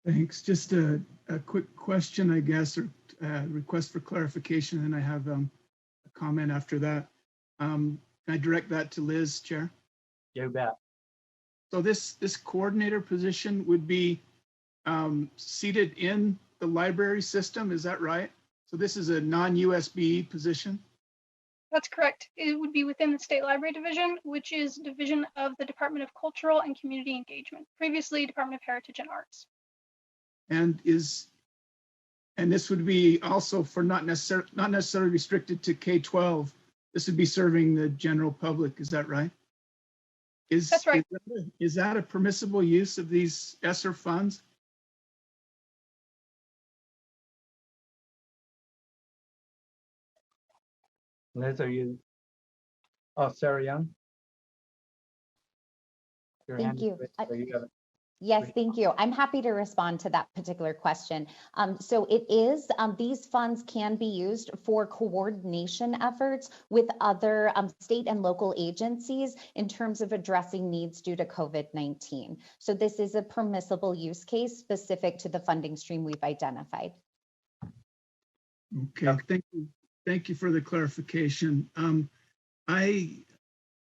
Thanks. Just a quick question, I guess, or request for clarification, and I have a comment after that. Can I direct that to Liz, Chair? You bet. So this coordinator position would be seated in the library system, is that right? So this is a non-USB position? That's correct. It would be within the State Library Division, which is division of the Department of Cultural and Community Engagement, previously Department of Heritage and Arts. And this would be also for not necessarily restricted to K-12. This would be serving the general public, is that right? That's right. Is that a permissible use of these ESSER funds? Liz, are you? Oh, Sarah Young. Thank you. So you got it. Yes, thank you. I'm happy to respond to that particular question. So it is, these funds can be used for coordination efforts with other state and local agencies in terms of addressing needs due to COVID-19. So this is a permissible use case specific to the funding stream we've identified. Okay, thank you. Thank you for the clarification. I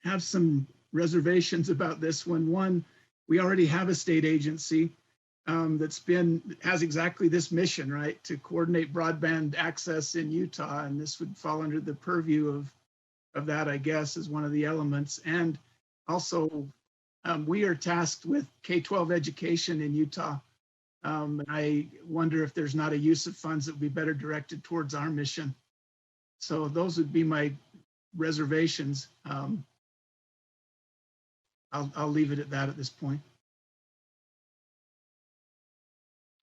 have some reservations about this one. One, we already have a state agency has exactly this mission, right? To coordinate broadband access in Utah. And this would fall under the purview of that, I guess, as one of the elements. And also, we are tasked with K-12 education in Utah. And I wonder if there's not a use of funds that would be better directed towards our mission. So those would be my reservations. I'll leave it at that at this point.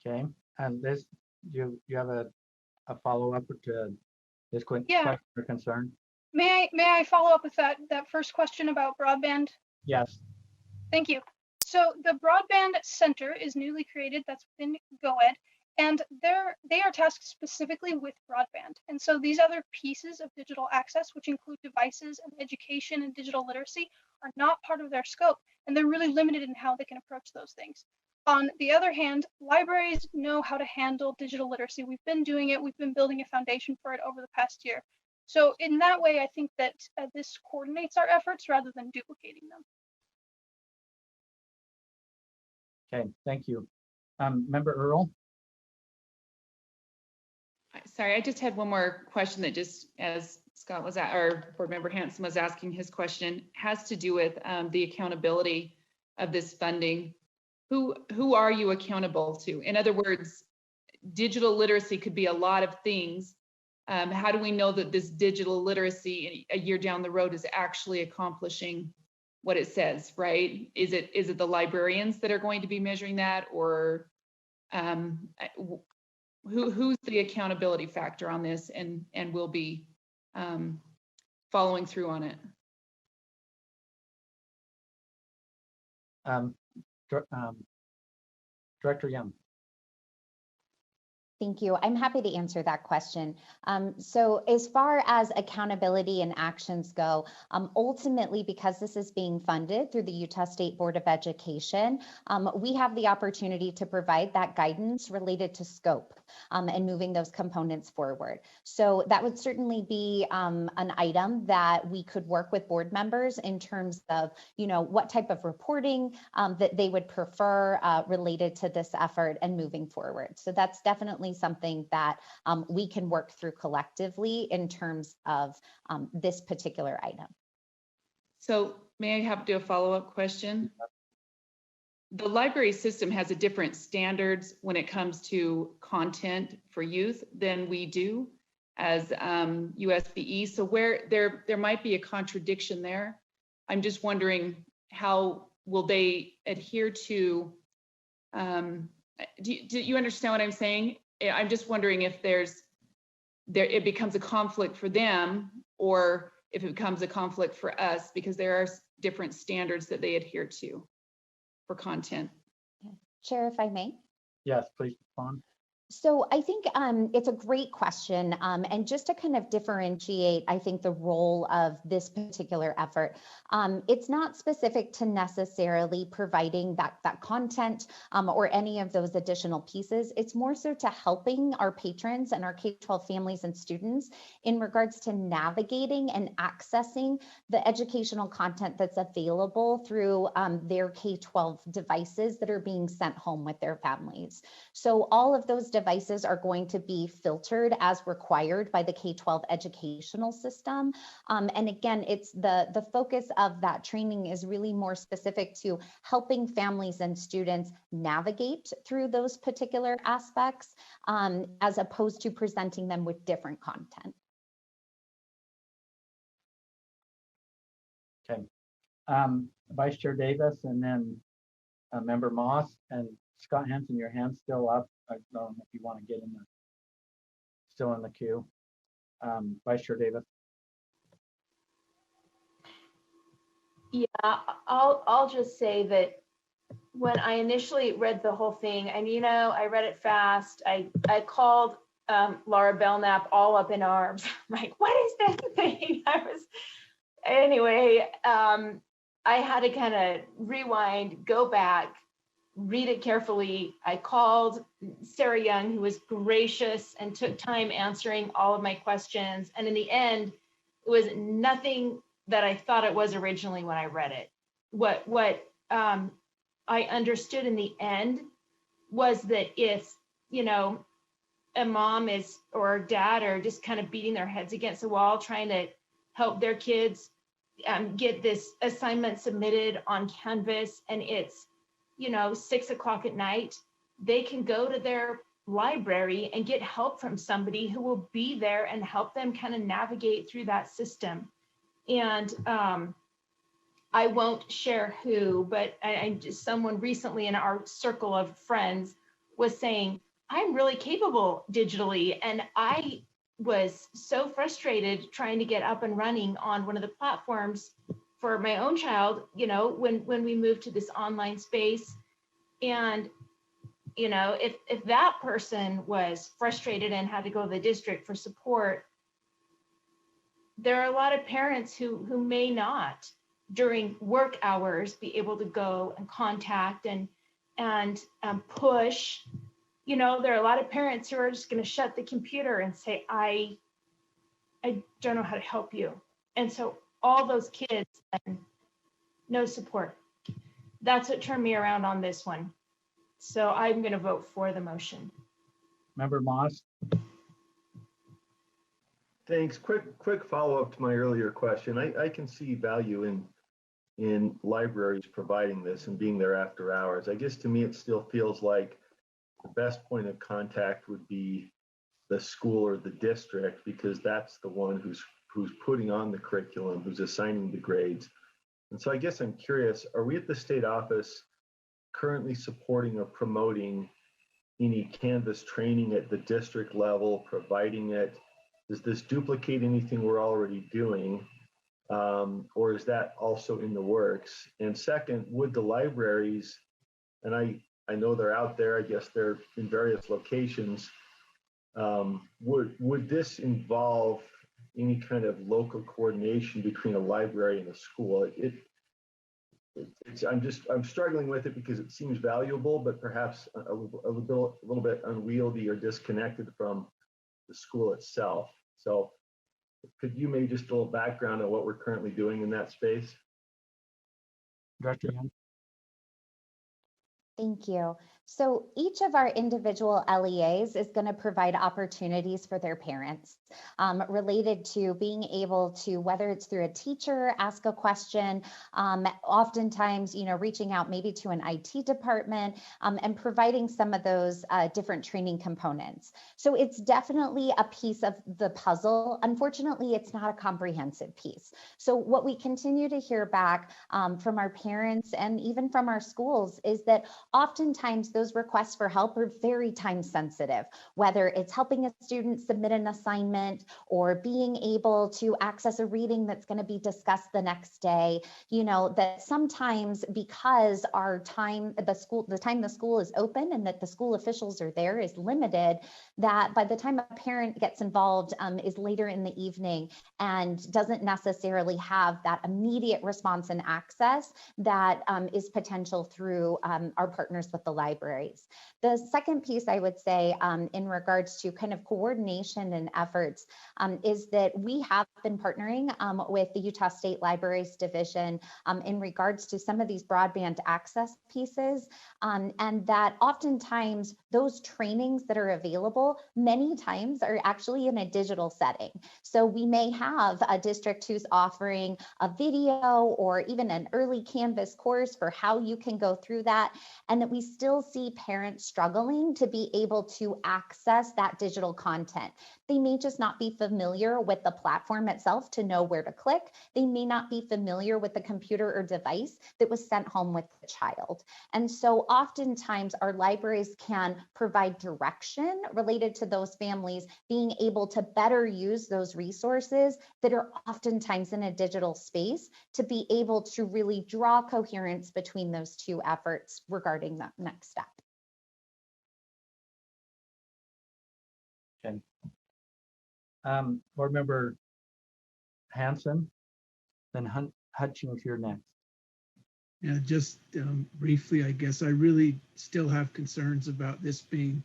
Okay, and Liz, you have a follow-up to this question or concern? May I follow up with that first question about broadband? Yes. Thank you. So the Broadband Center is newly created. That's within GoEd, and they are tasked specifically with broadband. And so these other pieces of digital access, which include devices and education and digital literacy, are not part of their scope, and they're really limited in how they can approach those things. On the other hand, libraries know how to handle digital literacy. We've been doing it. We've been building a foundation for it over the past year. So in that way, I think that this coordinates our efforts rather than duplicating them. Okay, thank you. Member Earl? Sorry, I just had one more question that just as Scott was at, or Board Member Hanson was asking his question, has to do with the accountability of this funding. Who are you accountable to? In other words, digital literacy could be a lot of things. How do we know that this digital literacy a year down the road is actually accomplishing what it says, right? Is it the librarians that are going to be measuring that, or who's the accountability factor on this and will be following through on it? Director Young. Thank you. I'm happy to answer that question. So as far as accountability and actions go, ultimately, because this is being funded through the Utah State Board of Education, we have the opportunity to provide that guidance related to scope and moving those components forward. So that would certainly be an item that we could work with board members in terms of, what type of reporting that they would prefer related to this effort and moving forward. So that's definitely something that we can work through collectively in terms of this particular item. So may I have to do a follow-up question? The library system has a different standards when it comes to content for youth than we do as USBE. So where there might be a contradiction there. I'm just wondering, how will they adhere to, do you understand what I'm saying? I'm just wondering if it becomes a conflict for them, or if it becomes a conflict for us, because there are different standards that they adhere to for content. Chair, if I may. Yes, please respond. So I think it's a great question. And just to kind of differentiate, I think the role of this particular effort, it's not specific to necessarily providing that content or any of those additional pieces. It's more so to helping our patrons and our K-12 families and students in regards to navigating and accessing the educational content that's available through their K-12 devices that are being sent home with their families. So all of those devices are going to be filtered as required by the K-12 educational system. And again, it's the focus of that training is really more specific to helping families and students navigate through those particular aspects, as opposed to presenting them with different content. Okay. Vice Chair Davis, and then Member Moss, and Scott Hansen, your hand's still up. I don't know if you want to get in the, still in the queue. Vice Chair Davis. Yeah, I'll just say that when I initially read the whole thing, and I read it fast. I called Laura Belknap all up in arms. I'm like, what is this thing? Anyway, I had to kind of rewind, go back, read it carefully. I called Sarah Young, who was gracious and took time answering all of my questions. And in the end, it was nothing that I thought it was originally when I read it. What I understood in the end was that if, a mom or a dad are just kind of beating their heads against the wall, trying to help their kids get this assignment submitted on Canvas, and it's 6 o'clock at night, they can go to their library and get help from somebody who will be there and help them kind of navigate through that system. And I won't share who, but someone recently in our circle of friends was saying, I'm really capable digitally. And I was so frustrated trying to get up and running on one of the platforms for my own child, when we moved to this online space. And, if that person was frustrated and had to go to the district for support, there are a lot of parents who may not during work hours be able to go and contact and push. There are a lot of parents who are just going to shut the computer and say, I don't know how to help you. And so all those kids and no support. That's what turned me around on this one. So I'm going to vote for the motion. Member Moss. Thanks. Quick follow-up to my earlier question. I can see value in libraries providing this and being there after hours. I guess to me, it still feels like the best point of contact would be the school or the district, because that's the one who's putting on the curriculum, who's assigning the grades. And so I guess I'm curious, are we at the state office currently supporting or promoting any Canvas training at the district level, providing it? Does this duplicate anything we're already doing? Or is that also in the works? And second, would the libraries, and I know they're out there, I guess they're in various locations, would this involve any kind of local coordination between a library and a school? I'm struggling with it because it seems valuable, but perhaps a little bit unwieldy or disconnected from the school itself. So could you maybe just a little background on what we're currently doing in that space? Director Young. Thank you. So each of our individual LEAs is going to provide opportunities for their parents related to being able to, whether it's through a teacher, ask a question, oftentimes, reaching out maybe to an IT department and providing some of those different training components. So it's definitely a piece of the puzzle. Unfortunately, it's not a comprehensive piece. So what we continue to hear back from our parents and even from our schools is that oftentimes those requests for help are very time sensitive, whether it's helping a student submit an assignment or being able to access a reading that's going to be discussed the next day. You know, that sometimes because our time, the time the school is open and that the school officials are there is limited, that by the time a parent gets involved is later in the evening and doesn't necessarily have that immediate response and access that is potential through our partners with the libraries. The second piece I would say in regards to kind of coordination and efforts is that we have been partnering with the Utah State Libraries Division in regards to some of these broadband access pieces, and that oftentimes those trainings that are available many times are actually in a digital setting. So we may have a district who's offering a video or even an early Canvas course for how you can go through that, and that we still see parents struggling to be able to access that digital content. They may just not be familiar with the platform itself to know where to click. They may not be familiar with the computer or device that was sent home with the child. And so oftentimes our libraries can provide direction related to those families being able to better use those resources that are oftentimes in a digital space to be able to really draw coherence between those two efforts regarding that next step. Okay. Board Member Hanson, then Hutchings, you're next. Yeah, just briefly, I guess I really still have concerns about this being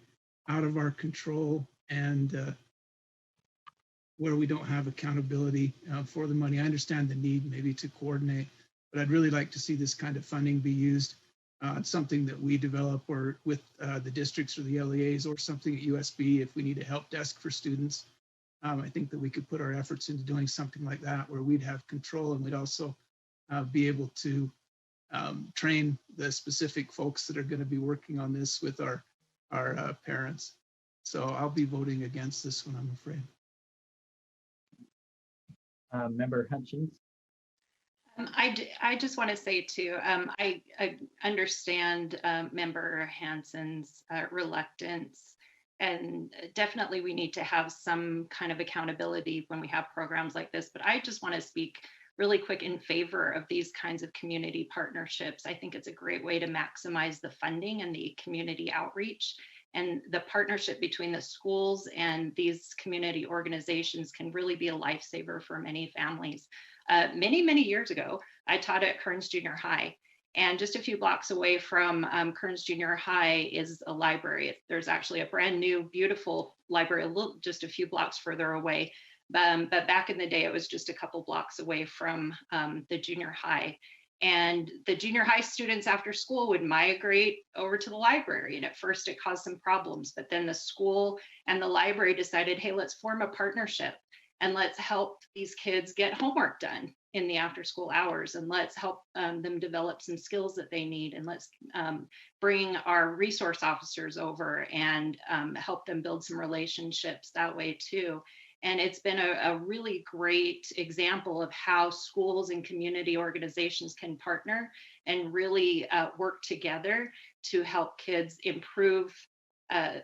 out of our control and where we don't have accountability for the money. I understand the need maybe to coordinate, but I'd really like to see this kind of funding be used. Something that we develop or with the districts or the LEAs or something at USB if we need a help desk for students. I think that we could put our efforts into doing something like that where we'd have control and we'd also be able to train the specific folks that are going to be working on this with our parents. So I'll be voting against this one, I'm afraid. Member Hutchings. I just want to say too, I understand Member Hanson's reluctance, and definitely we need to have some kind of accountability when we have programs like this. But I just want to speak really quick in favor of these kinds of community partnerships. I think it's a great way to maximize the funding and the community outreach. And the partnership between the schools and these community organizations can really be a lifesaver for many families. Many years ago, I taught at Kearns Junior High, and just a few blocks away from Kearns Junior High is a library. There's actually a brand new, beautiful library, just a few blocks further away. But back in the day, it was just a couple blocks away from the junior high. And the junior high students after school would migrate over to the library. And at first it caused some problems, but then the school and the library decided, hey, let's form a partnership and let's help these kids get homework done in the after school hours. And let's help them develop some skills that they need. And let's bring our resource officers over and help them build some relationships that way too. And it's been a really great example of how schools and community organizations can partner and really work together to help kids improve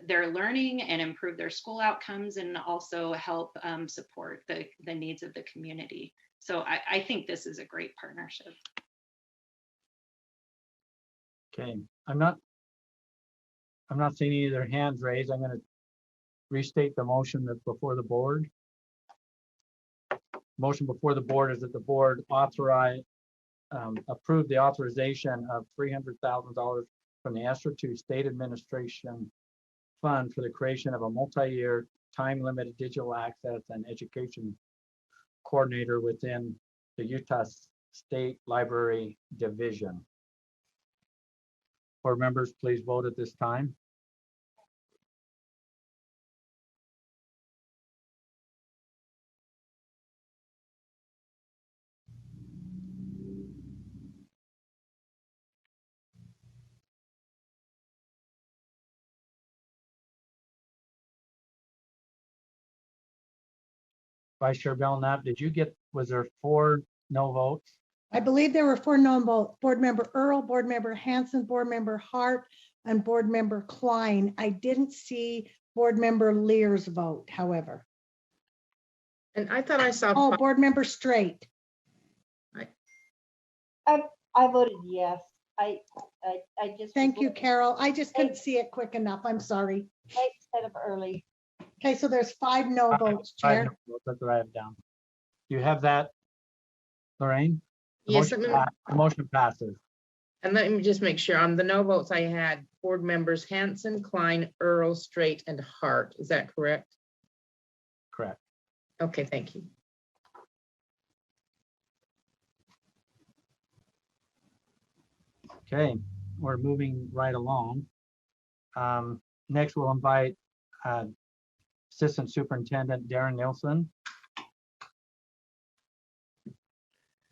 their learning and improve their school outcomes, and also help support the needs of the community. So I think this is a great partnership. Okay, I'm not seeing any other hands raised. I'm going to restate the motion that's before the board. Motion before the board is that the board approve the authorization of $300,000 from the Sr2 State Administration Fund for the creation of a multi-year time-limited digital access and education coordinator within the Utah State Library Division. Board members, please vote at this time. Vice Chair Belknap, was there 4 no votes? I believe there were 4 no votes. Board Member Earl, Board Member Hanson, Board Member Hart, and Board Member Klein. I didn't see Board Member Lear's vote, however. And I thought I saw. Oh, Board Member Straight. I voted yes. I just. Thank you, Carol. I just couldn't see it quick enough. I'm sorry. Late instead of early. Okay, so there's 5 no votes, Chair. That's what I have down. Do you have that, Lorraine? The Yes, the motion passes. and let me just make sure on the no votes I had board members Hanson, Klein, Earl, Straight, and Hart. Is that correct? Correct. Okay, thank you. Okay, we're moving right along. Next, we'll invite Assistant Superintendent Darren Nielsen.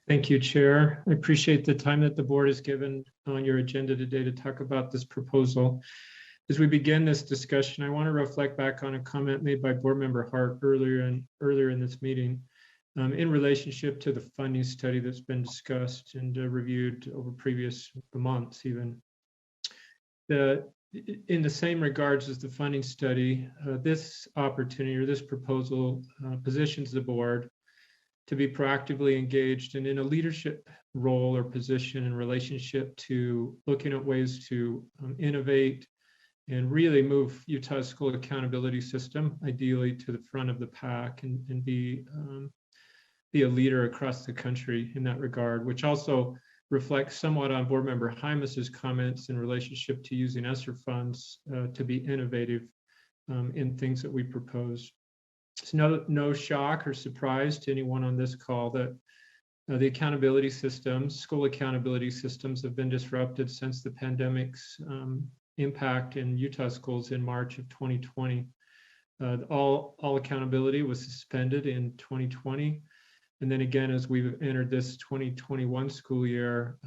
Thank you, Chair. I appreciate the time that the board has given on your agenda today to talk about this proposal. As we begin this discussion, I want to reflect back on a comment made by Board Member Hart earlier in this meeting in relationship to the funding study that's been discussed and reviewed over previous months even. In the same regards as the funding study, this opportunity or this proposal positions the board to be proactively engaged and in a leadership role or position in relationship to looking at ways to innovate and really move Utah's school accountability system, ideally to the front of the pack and be a leader across the country in that regard, which also reflects somewhat on Board Member Hymas's comments in relationship to using ESSER funds to be innovative in things that we propose. It's no shock or surprise to anyone on this call that the accountability systems, school accountability systems have been disrupted since the pandemic's impact in Utah schools in March of 2020. All accountability was suspended in 2020. And then again, as we've entered this 2021 school year,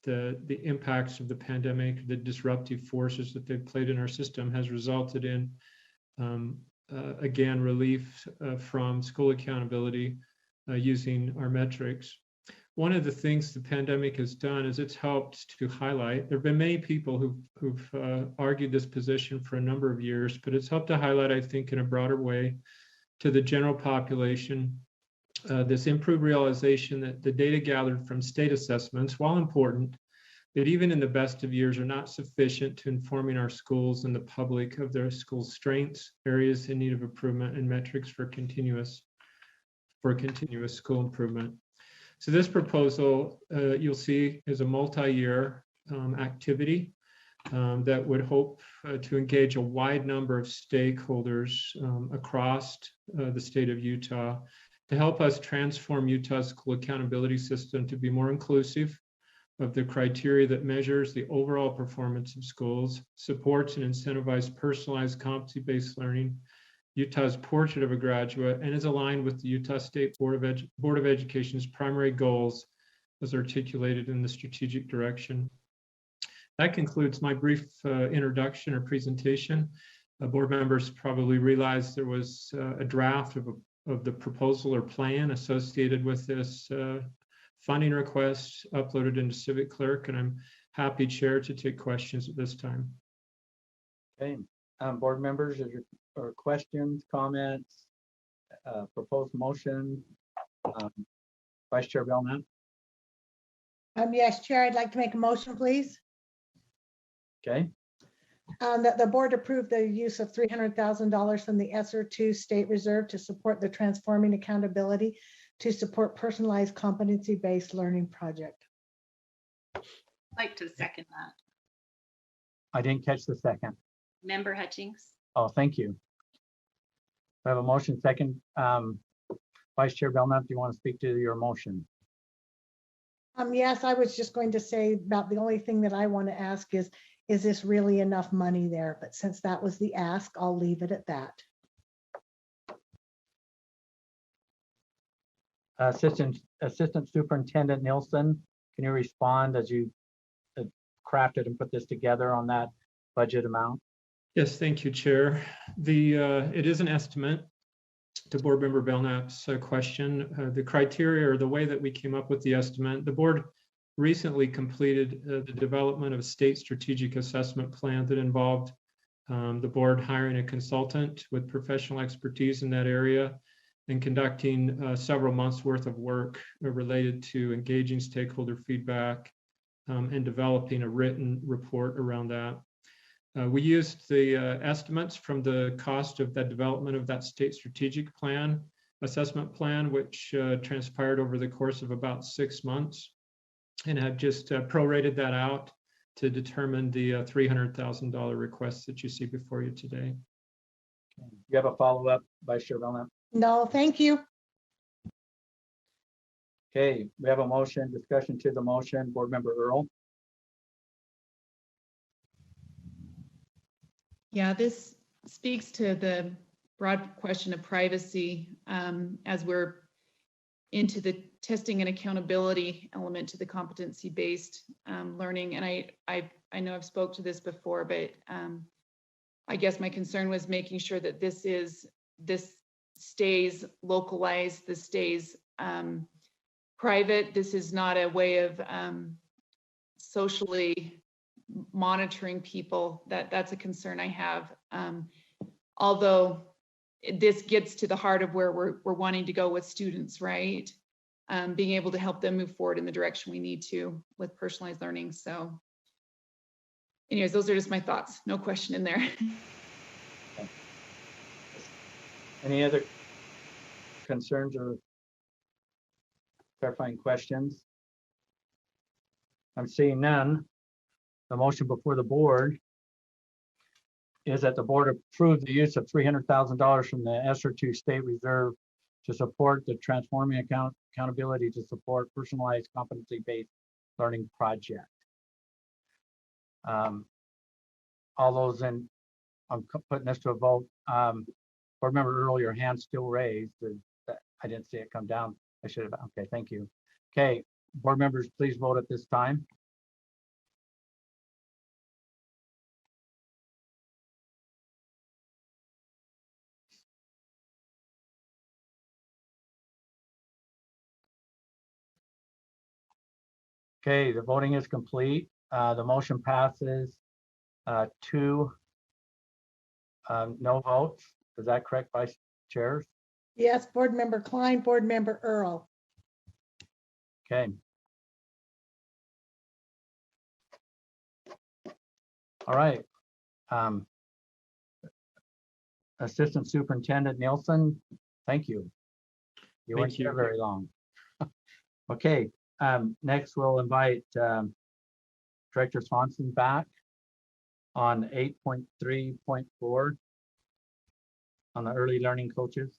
the impacts of the pandemic, the disruptive forces that they've played in our system has resulted in, again, relief from school accountability using our metrics. One of the things the pandemic has done is it's helped to highlight, there have been many people who've argued this position for a number of years, but it's helped to highlight, I think, in a broader way to the general population, this improved realization that the data gathered from state assessments, while important, that even in the best of years are not sufficient to informing our schools and the public of their school strengths, areas in need of improvement, and metrics for continuous school improvement. So this proposal, you'll see, is a multi-year activity that would hope to engage a wide number of stakeholders across the state of Utah to help us transform Utah's school accountability system to be more inclusive of the criteria that measures the overall performance of schools, supports and incentivizes personalized competency-based learning, Utah's portrait of a graduate, and is aligned with the Utah State Board of Education's primary goals as articulated in the strategic direction. That concludes my brief introduction or presentation. Board members probably realized there was a draft of the proposal or plan associated with this funding request uploaded into Civic Clerk, and I'm happy, Chair, to take questions at this time. Okay, board members, or questions, comments, proposed motion? Vice Chair Belknap? Yes, Chair, I'd like to make a motion, please. Okay. That the board approved the use of $300,000 from the Sr2 State Reserve to support the Transforming Accountability to support personalized competency-based learning project. I'd like to second that. I didn't catch the second. Member Hutchings. Oh, thank you. I have a motion second. Vice Chair Belknap, do you want to speak to your motion? Yes, I was just going to say about the only thing that I want to ask is this really enough money there? But since that was the ask, I'll leave it at that. Assistant Superintendent Nielsen, can you respond as you crafted and put this together on that budget amount? Yes, thank you, Chair. It is an estimate to Board Member Belknap's question. The criteria or the way that we came up with the estimate, the board recently completed the development of a state strategic assessment plan that involved the board hiring a consultant with professional expertise in that area and conducting several months worth of work related to engaging stakeholder feedback and developing a written report around that. We used the estimates from the cost of the development of that state strategic plan, assessment plan, which transpired over the course of about 6 months, and have just prorated that out to determine the $300,000 request that you see before you today. You have a follow-up, Vice Chair Belknap? No, thank you. Okay, we have a motion, discussion to the motion. Board Member Earl. Yeah, this speaks to the broad question of privacy as we're into the testing and accountability element to the competency-based learning. And I know I've spoke to this before, but I guess my concern was making sure that this stays localized, this stays private. This is not a way of socially monitoring people. That's a concern I have. Although this gets to the heart of where we're wanting to go with students, right? Being able to help them move forward in the direction we need to with personalized learning. So anyways, those are just my thoughts. No question in there. Any other concerns or clarifying questions? I'm seeing none. The motion before the board is that the board approve the use of $300,000 from the Sr2 State Reserve to support the Transforming Accountability to Support Personalized Competency-Based Learning Project. All those in, I'm putting this to a vote. Board Member Earl, your hand still raised. I didn't see it come down. I should have, okay, thank you. Okay, board members, please vote at this time. Okay, the voting is complete. The motion passes 2 no votes. Is that correct, Vice Chairs? Yes, Board Member Klein, Board Member Earl. Okay. All right. Assistant Superintendent Nielsen, thank you. You weren't here very long. Okay. Next, we'll invite Director Swanson back on 8.3.4 on the early learning coaches.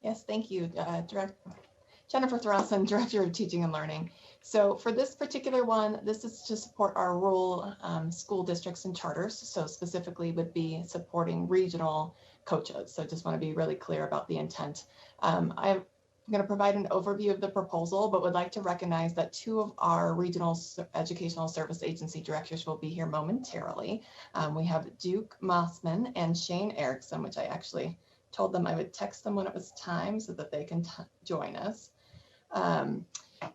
Yes, thank you, Jennifer Thronson, Director of Teaching and Learning. So for this particular one, this is to support our rural school districts and charters. So specifically would be supporting regional coaches. So just want to be really clear about the intent. I'm going to provide an overview of the proposal, but would like to recognize that 2 of our regional educational service agency directors will be here momentarily. We have Duke Mossman and Shane Erickson, which I actually told them I would text them when it was time so that they can join us.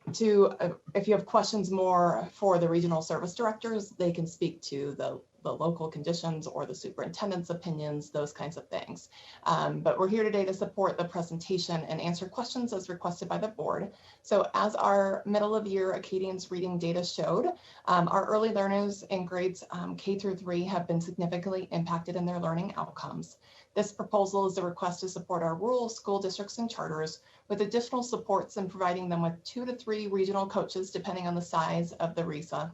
If you have questions more for the regional service directors, they can speak to the local conditions or the superintendent's opinions, those kinds of things. But we're here today to support the presentation and answer questions as requested by the board. So as our middle of year Acadians reading data showed, our early learners in grades K through 3 have been significantly impacted in their learning outcomes. This proposal is a request to support our rural school districts and charters with additional supports and providing them with 2 to 3 regional coaches, depending on the size of the RESA,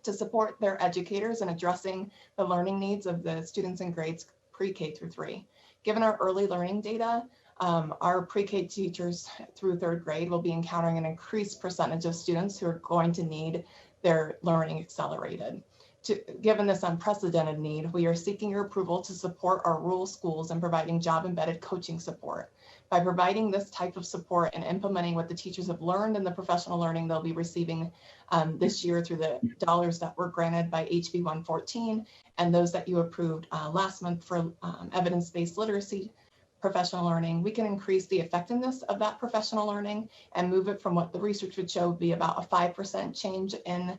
to support their educators in addressing the learning needs of the students in grades pre-K through 3. Given our early learning data, our pre-K teachers through 3rd grade will be encountering an increased percentage of students who are going to need their learning accelerated. Given this unprecedented need, we are seeking your approval to support our rural schools and providing job-embedded coaching support. By providing this type of support and implementing what the teachers have learned in the professional learning they'll be receiving this year through the dollars that were granted by HB 114 and those that you approved last month for evidence-based literacy professional learning, we can increase the effectiveness of that professional learning and move it from what the research would show would be about a 5% change in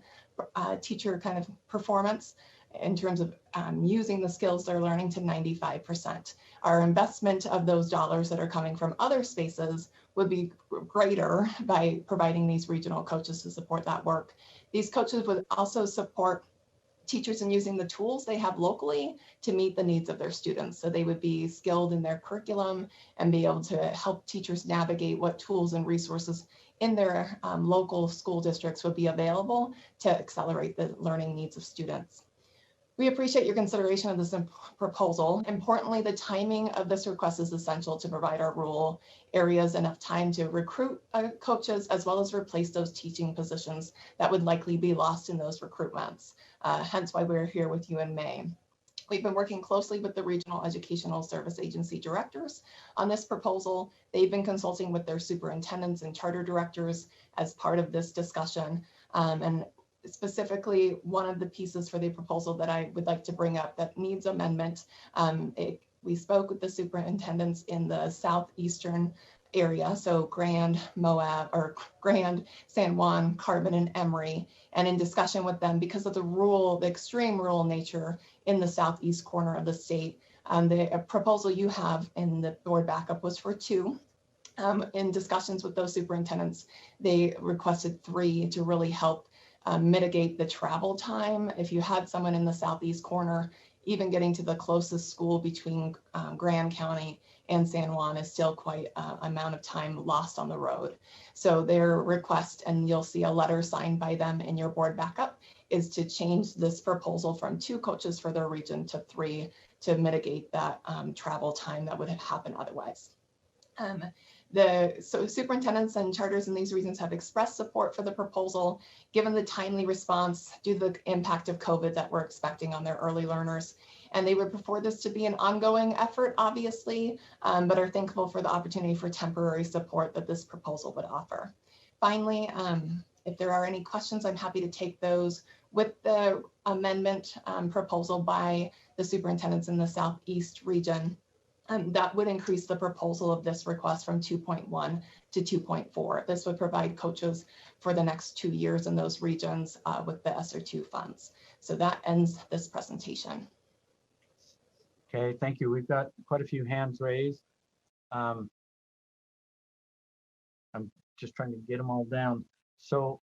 teacher kind of performance in terms of using the skills they're learning to 95%. Our investment of those dollars that are coming from other spaces would be greater by providing these regional coaches to support that work. These coaches would also support teachers in using the tools they have locally to meet the needs of their students. So they would be skilled in their curriculum and be able to help teachers navigate what tools and resources in their local school districts would be available to accelerate the learning needs of students. We appreciate your consideration of this proposal. Importantly, the timing of this request is essential to provide our rural areas enough time to recruit coaches, as well as replace those teaching positions that would likely be lost in those recruitments. Hence why we're here with you in May. We've been working closely with the Regional Educational Service Agency directors on this proposal. They've been consulting with their superintendents and charter directors as part of this discussion. And specifically, one of the pieces for the proposal that I would like to bring up that needs amendment, we spoke with the superintendents in the southeastern area, so Grand, Moab, or Grand, San Juan, Carbon, and Emory, and in discussion with them because of the extreme rural nature in the southeast corner of the state. The proposal you have in the board backup was for 2. In discussions with those superintendents, they requested 3 to really help mitigate the travel time. If you had someone in the southeast corner, even getting to the closest school between Grand County and San Juan is still quite an amount of time lost on the road. So their request, and you'll see a letter signed by them in your board backup, is to change this proposal from 2 coaches for their region to 3 to mitigate that travel time that would have happened otherwise. So superintendents and charters in these regions have expressed support for the proposal, given the timely response due to the impact of COVID that we're expecting on their early learners. And they would prefer this to be an ongoing effort, obviously, but are thankful for the opportunity for temporary support that this proposal would offer. Finally, if there are any questions, I'm happy to take those with the amendment proposal by the superintendents in the Southeast region. That would increase the proposal of this request from 2.1 to 2.4. This would provide coaches for the next 2 years in those regions with the ESSER2 funds. So that ends this presentation. Okay, thank you. We've got quite a few hands raised. I'm just trying to get them all down. So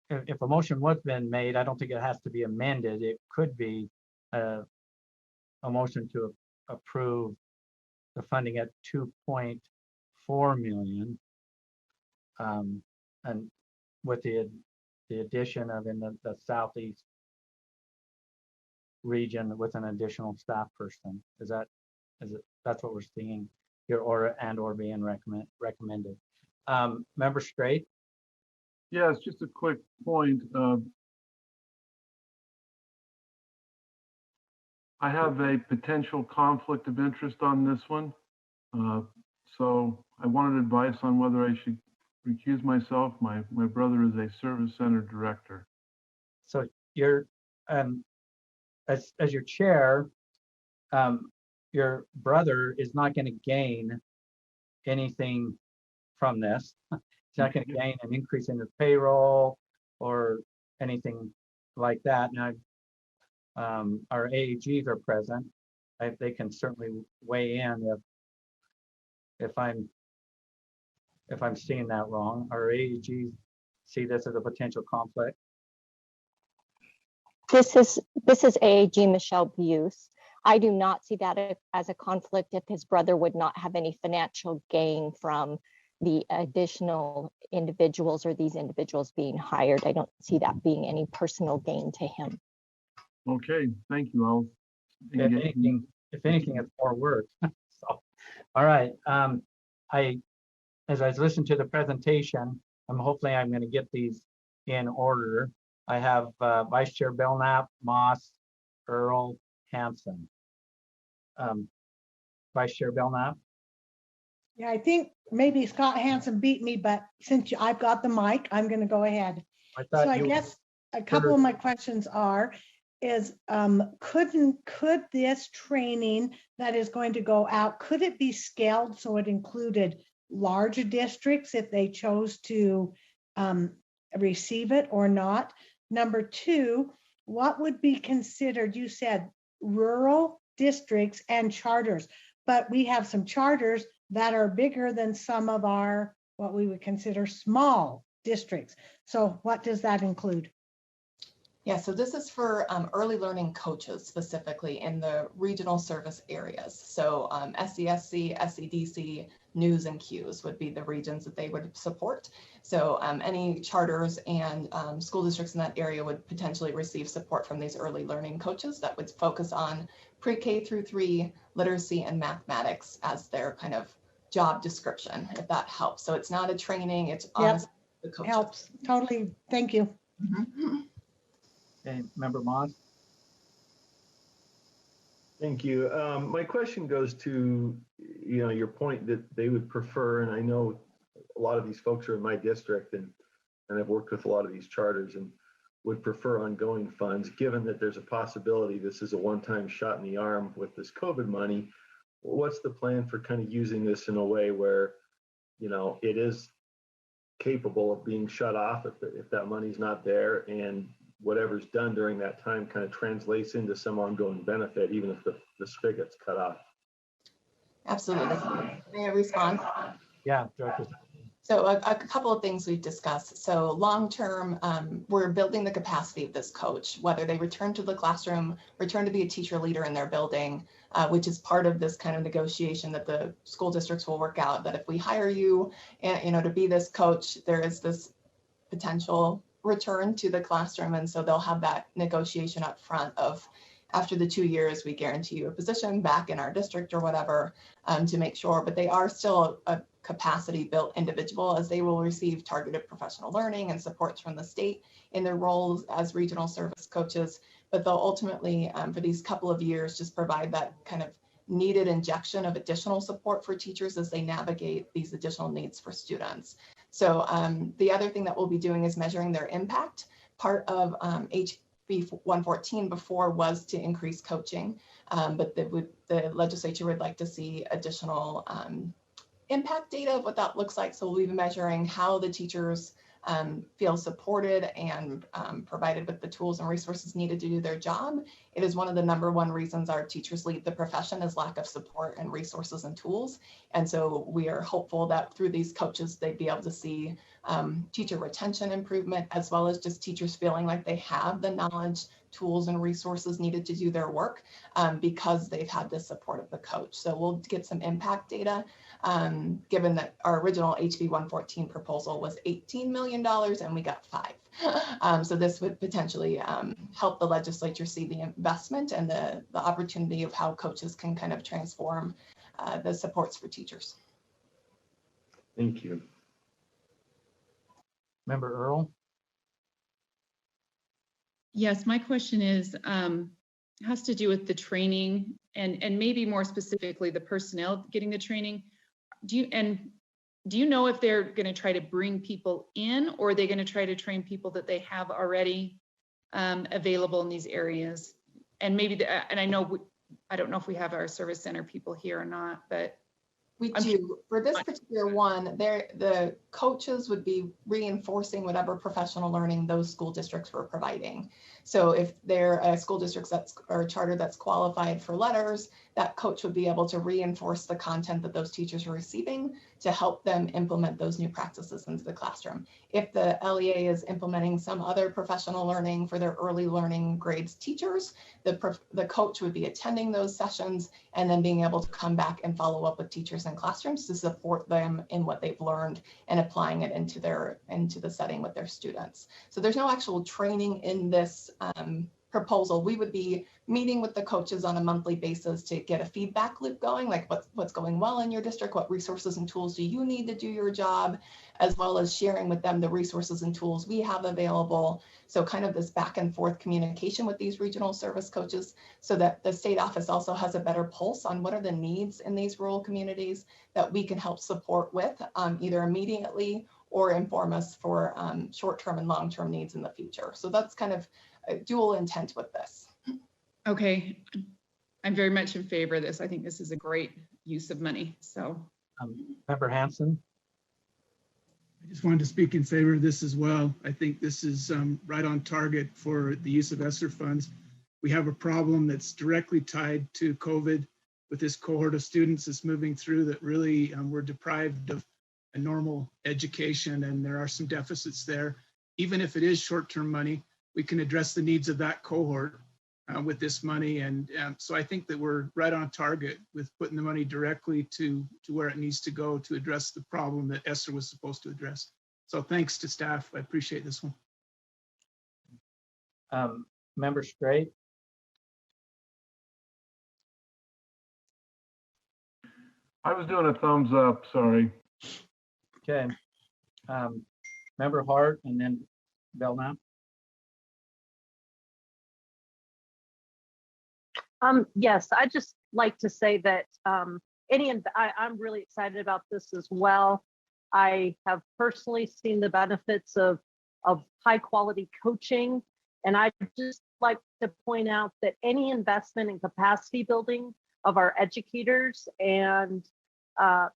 if a motion was been made, I don't think it has to be amended. It could be a motion to approve the funding at 2.4 million, and with the addition of in the southeast region with an additional staff person. That's what we're seeing here, or being recommended. Member Straight? Yes, just a quick point. I have a potential conflict of interest on this one. So I wanted advice on whether I should recuse myself. My brother is a service center director. So you're, as your chair, your brother is not going to gain anything from this. He's not going to gain an increase in his payroll or anything like that. Now, our AAGs are present. They can certainly weigh in if I'm seeing that wrong. Our AAGs see this as a potential conflict. This is AAG Michelle Buse. I do not see that as a conflict if his brother would not have any financial gain from the additional individuals or these individuals being hired. I don't see that being any personal gain to him. Okay, thank you. If anything, it's more work. So, all right. As I listen to the presentation, hopefully I'm going to get these in order. I have Vice Chair Belknap, Moss, Earl, Hanson. Vice Chair Belknap. Yeah, I think maybe Scott Hanson beat me, but since I've got the mic, I'm going to go ahead. So I guess a couple of my questions are, is could this training that is going to go out, could it be scaled so it included larger districts if they chose to receive it or not? Number two, what would be considered, you said rural districts and charters, but we have some charters that are bigger than some of our, what we would consider small districts. So what does that include? Yeah, so this is for early learning coaches specifically in the regional service areas. So SCSC, SCDC, News and Qs would be the regions that they would support. So any charters and school districts in that area would potentially receive support from these early learning coaches that would focus on pre-K through 3 literacy and mathematics as their kind of job description, if that helps. So it's not a training, it's honestly the coaches. Helps, totally, thank you. Mm-hmm. Okay, Member Moss. Thank you. My question goes to, your point that they would prefer, and I know a lot of these folks are in my district and I've worked with a lot of these charters and would prefer ongoing funds, given that there's a possibility this is a one-time shot in the arm with this COVID money. What's the plan for kind of using this in a way where, it is capable of being shut off if that money's not there, and whatever's done during that time kind of translates into some ongoing benefit, even if the spigot's cut off? Absolutely. May I respond? Yeah, Director. So a couple of things we've discussed. So long-term, we're building the capacity of this coach, whether they return to the classroom, return to be a teacher leader in their building, which is part of this kind of negotiation that the school districts will work out, that if we hire you, to be this coach, there is this potential return to the classroom. And so they'll have that negotiation up front of, after the 2 years, we guarantee you a position back in our district or whatever, to make sure, but they are still a capacity built individual, as they will receive targeted professional learning and supports from the state in their roles as regional service coaches. But they'll ultimately, for these couple of years, just provide that kind of needed injection of additional support for teachers as they navigate these additional needs for students. So the other thing that we'll be doing is measuring their impact. Part of HB 114 before was to increase coaching, but the legislature would like to see additional impact data of what that looks like. So we'll be measuring how the teachers feel supported and provided with the tools and resources needed to do their job. It is one of the #1 reasons our teachers leave the profession is lack of support and resources and tools. And so we are hopeful that through these coaches, they'd be able to see teacher retention improvement, as well as just teachers feeling like they have the knowledge, tools, and resources needed to do their work because they've had the support of the coach. So we'll get some impact data, given that our original HB 114 proposal was $18 million and we got 5. So this would potentially help the legislature see the investment and the opportunity of how coaches can kind of transform the supports for teachers. Thank you. Member Earl. Yes, my question is, has to do with the training and maybe more specifically the personnel getting the training. Do you know if they're going to try to bring people in, or are they going to try to train people that they have already available in these areas? And maybe, and I don't know if we have our service center people here or not, but we do. For this particular one, the coaches would be reinforcing whatever professional learning those school districts were providing. So if they're a school district or a charter that's qualified for letters, that coach would be able to reinforce the content that those teachers are receiving to help them implement those new practices into the classroom. If the LEA is implementing some other professional learning for their early learning grades teachers, the coach would be attending those sessions and then being able to come back and follow up with teachers in classrooms to support them in what they've learned and applying it into the setting with their students. So there's no actual training in this proposal. We would be meeting with the coaches on a monthly basis to get a feedback loop going, like what's going well in your district, what resources and tools do you need to do your job, as well as sharing with them the resources and tools we have available. So kind of this back and forth communication with these regional service coaches, so that the state office also has a better pulse on what are the needs in these rural communities that we can help support with either immediately or inform us for short-term and long-term needs in the future. So that's kind of a dual intent with this. Okay, I'm very much in favor of this. I think this is a great use of money, so. Member Hanson? I just wanted to speak in favor of this as well. I think this is right on target for the use of ESSER funds. We have a problem that's directly tied to COVID with this cohort of students that's moving through that really were deprived of a normal education, and there are some deficits there. Even if it is short-term money, we can address the needs of that cohort with this money. And so I think that we're right on target with putting the money directly to where it needs to go to address the problem that ESSER was supposed to address. So thanks to staff. I appreciate this one. Member Straight? I was doing a thumbs up, sorry. Okay. Member Hart and then Belknap. Yes, I just like to say that I'm really excited about this as well. I have personally seen the benefits of high quality coaching, and I just like to point out that any investment in capacity building of our educators and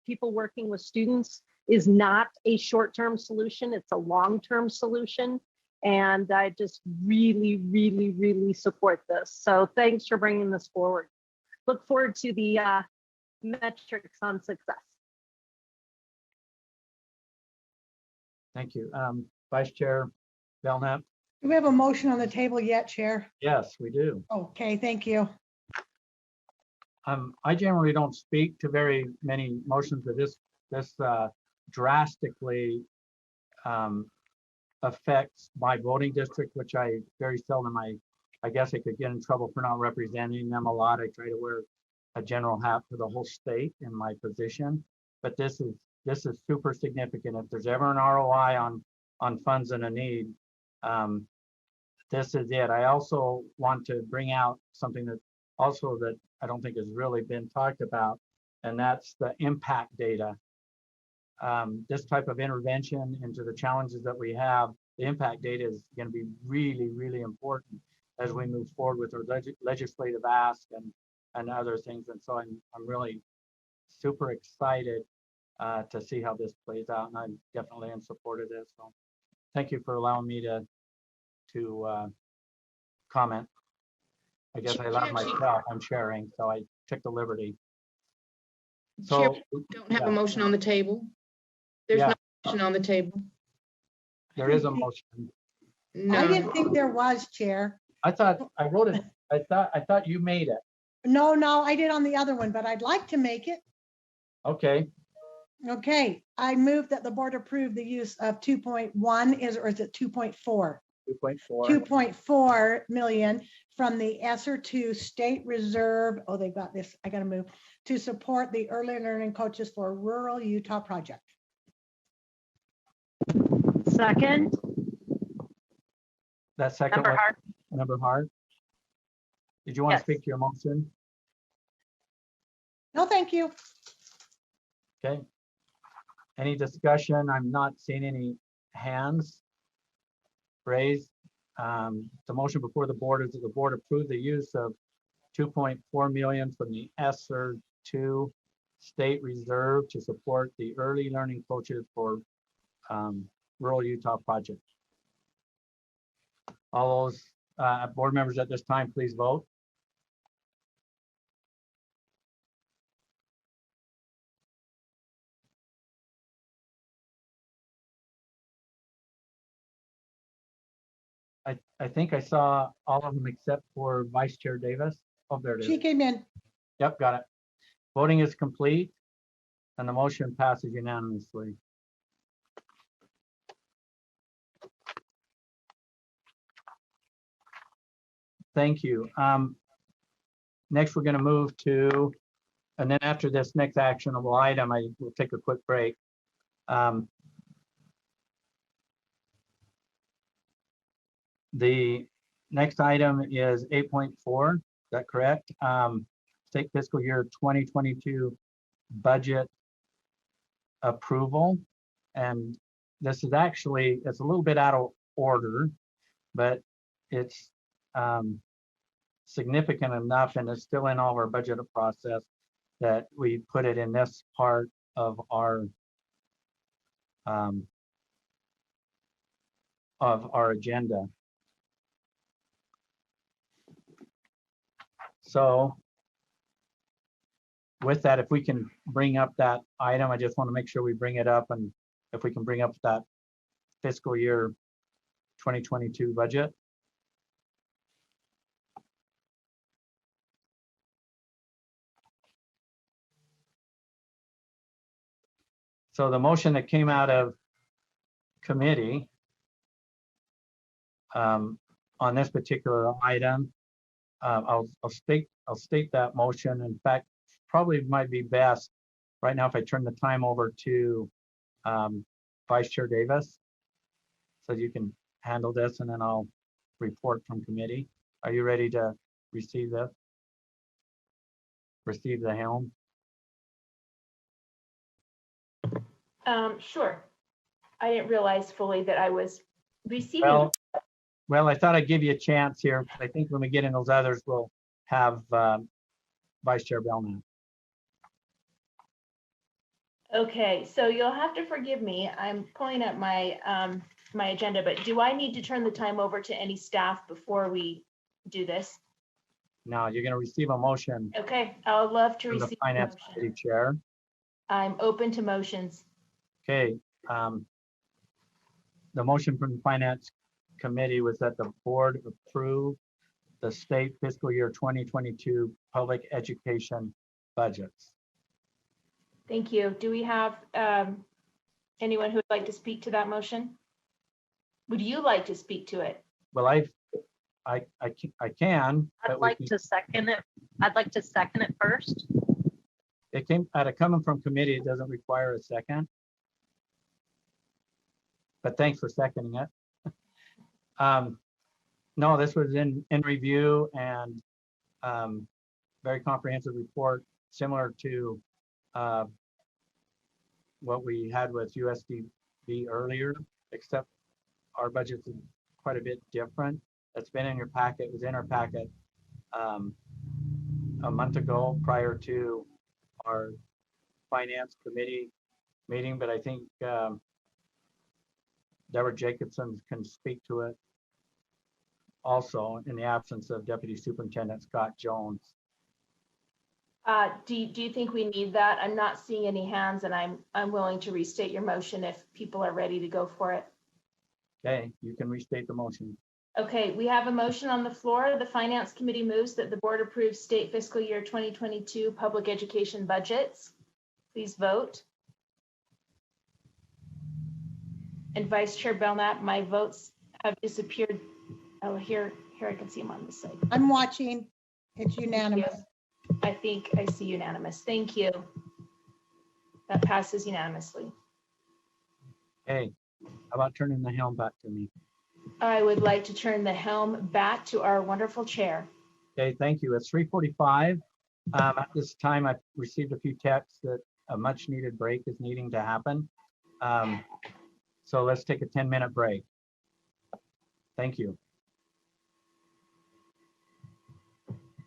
people working with students is not a short-term solution, it's a long-term solution. And I just really, really, really support this. So thanks for bringing this forward. Look forward to the metrics on success. Thank you. Vice Chair Belknap? Do we have a motion on the table yet, Chair? Yes, we do. Okay, thank you. I generally don't speak to very many motions, but this drastically affects my voting district, which I very seldom, I guess I could get in trouble for not representing them a lot. I try to wear a general hat for the whole state in my position, but this is super significant. If there's ever an ROI on funds and a need, this is it. I also want to bring out something that I don't think has really been talked about, and that's the impact data. This type of intervention into the challenges that we have, the impact data is going to be really, really important as we move forward with our legislative ask and other things. And so I'm really super excited to see how this plays out, and I'm definitely in support of this. So thank you for allowing me to comment. I guess I allowed myself, I'm sharing, so I took the liberty. Chair, So we don't have a motion on the table. There's no motion on the table. There is a motion. No. I didn't think there was, Chair. I thought I wrote it. I thought you made it. No, I did on the other one, but I'd like to make it. Okay. Okay, I move that the board approve the use of 2.1 or is it 2.4? 2.4. 2.4 million from the ESSER2 State Reserve. Oh, they've got this. I got to move to support the early learning coaches for rural Utah project. Second. That second Member one, Hart. Member Hart. Did you want to speak to your motion? No, thank you. Okay. Any discussion? I'm not seeing any hands raised. The motion before the board is that the board approve the use of 2.4 million from the ESSER2 State Reserve to support the early learning coaches for rural Utah project. All those board members at this time, please vote. I think I saw all of them except for Vice Chair Davis. Oh, there it is. She came in. Yep, got it. Voting is complete and the motion passes unanimously. Thank you. Next, we're going to move to, and then after this next actionable item, I will take a quick break. The next item is 8.4. Is that correct? State fiscal year 2022 budget approval. And this is actually, it's a little bit out of order, but it's significant enough and it's still in all our budget process that we put it in this part of our agenda. So with that, if we can bring up that item, I just want to make sure we bring it up, and if we can bring up that fiscal year 2022 budget. So the motion that came out of committee on this particular item, I'll state that motion. In fact, probably might be best right now if I turn the time over to Vice Chair Davis, so you can handle this, and then I'll report from committee. Are you ready to receive this? Receive the helm? Sure. I didn't realize fully that I was receiving. Well, I thought I'd give you a chance here. I think when we get in those others, we'll have Vice Chair Belknap. Okay, so you'll have to forgive me. I'm pulling up my my agenda, but do I need to turn the time over to any staff before we do this? No, you're going to receive a motion Okay, I would love to from the receive a Finance motion. Committee Chair. I'm open to motions. Okay. The motion from the Finance Committee was that the board approve the state fiscal year 2022 public education budgets. Thank you. Do we have anyone who would like to speak to that motion? Would you like to speak to it? Well, I can. I'd like to second it. I'd like to second it first. It came out of coming from committee. It doesn't require a second. But thanks for seconding it. No, this was in review and very comprehensive report, similar to what we had with USDB earlier, except our budget is quite a bit different. That's been in your packet, was in our packet a month ago prior to our Finance Committee meeting, but I think Deborah Jacobson can speak to it also in the absence of Deputy Superintendent Scott Jones. Do you think we need that? I'm not seeing any hands, and I'm willing to restate your motion if people are ready to go for it. Okay, you can restate the motion. Okay, we have a motion on the floor. The Finance Committee moves that the board approves state fiscal year 2022 public education budgets. Please vote. And Vice Chair Belknap, my votes have disappeared. Oh, here I can see them on this side. I'm watching. It's unanimous. I think I see unanimous. Thank you. That passes unanimously. Hey, how about turning the helm back to me? I would like to turn the helm back to our wonderful chair. Okay, thank you. It's 3:45. At this time, I've received a few texts that a much needed break is needing to happen. So let's take a 10-minute break. Thank you.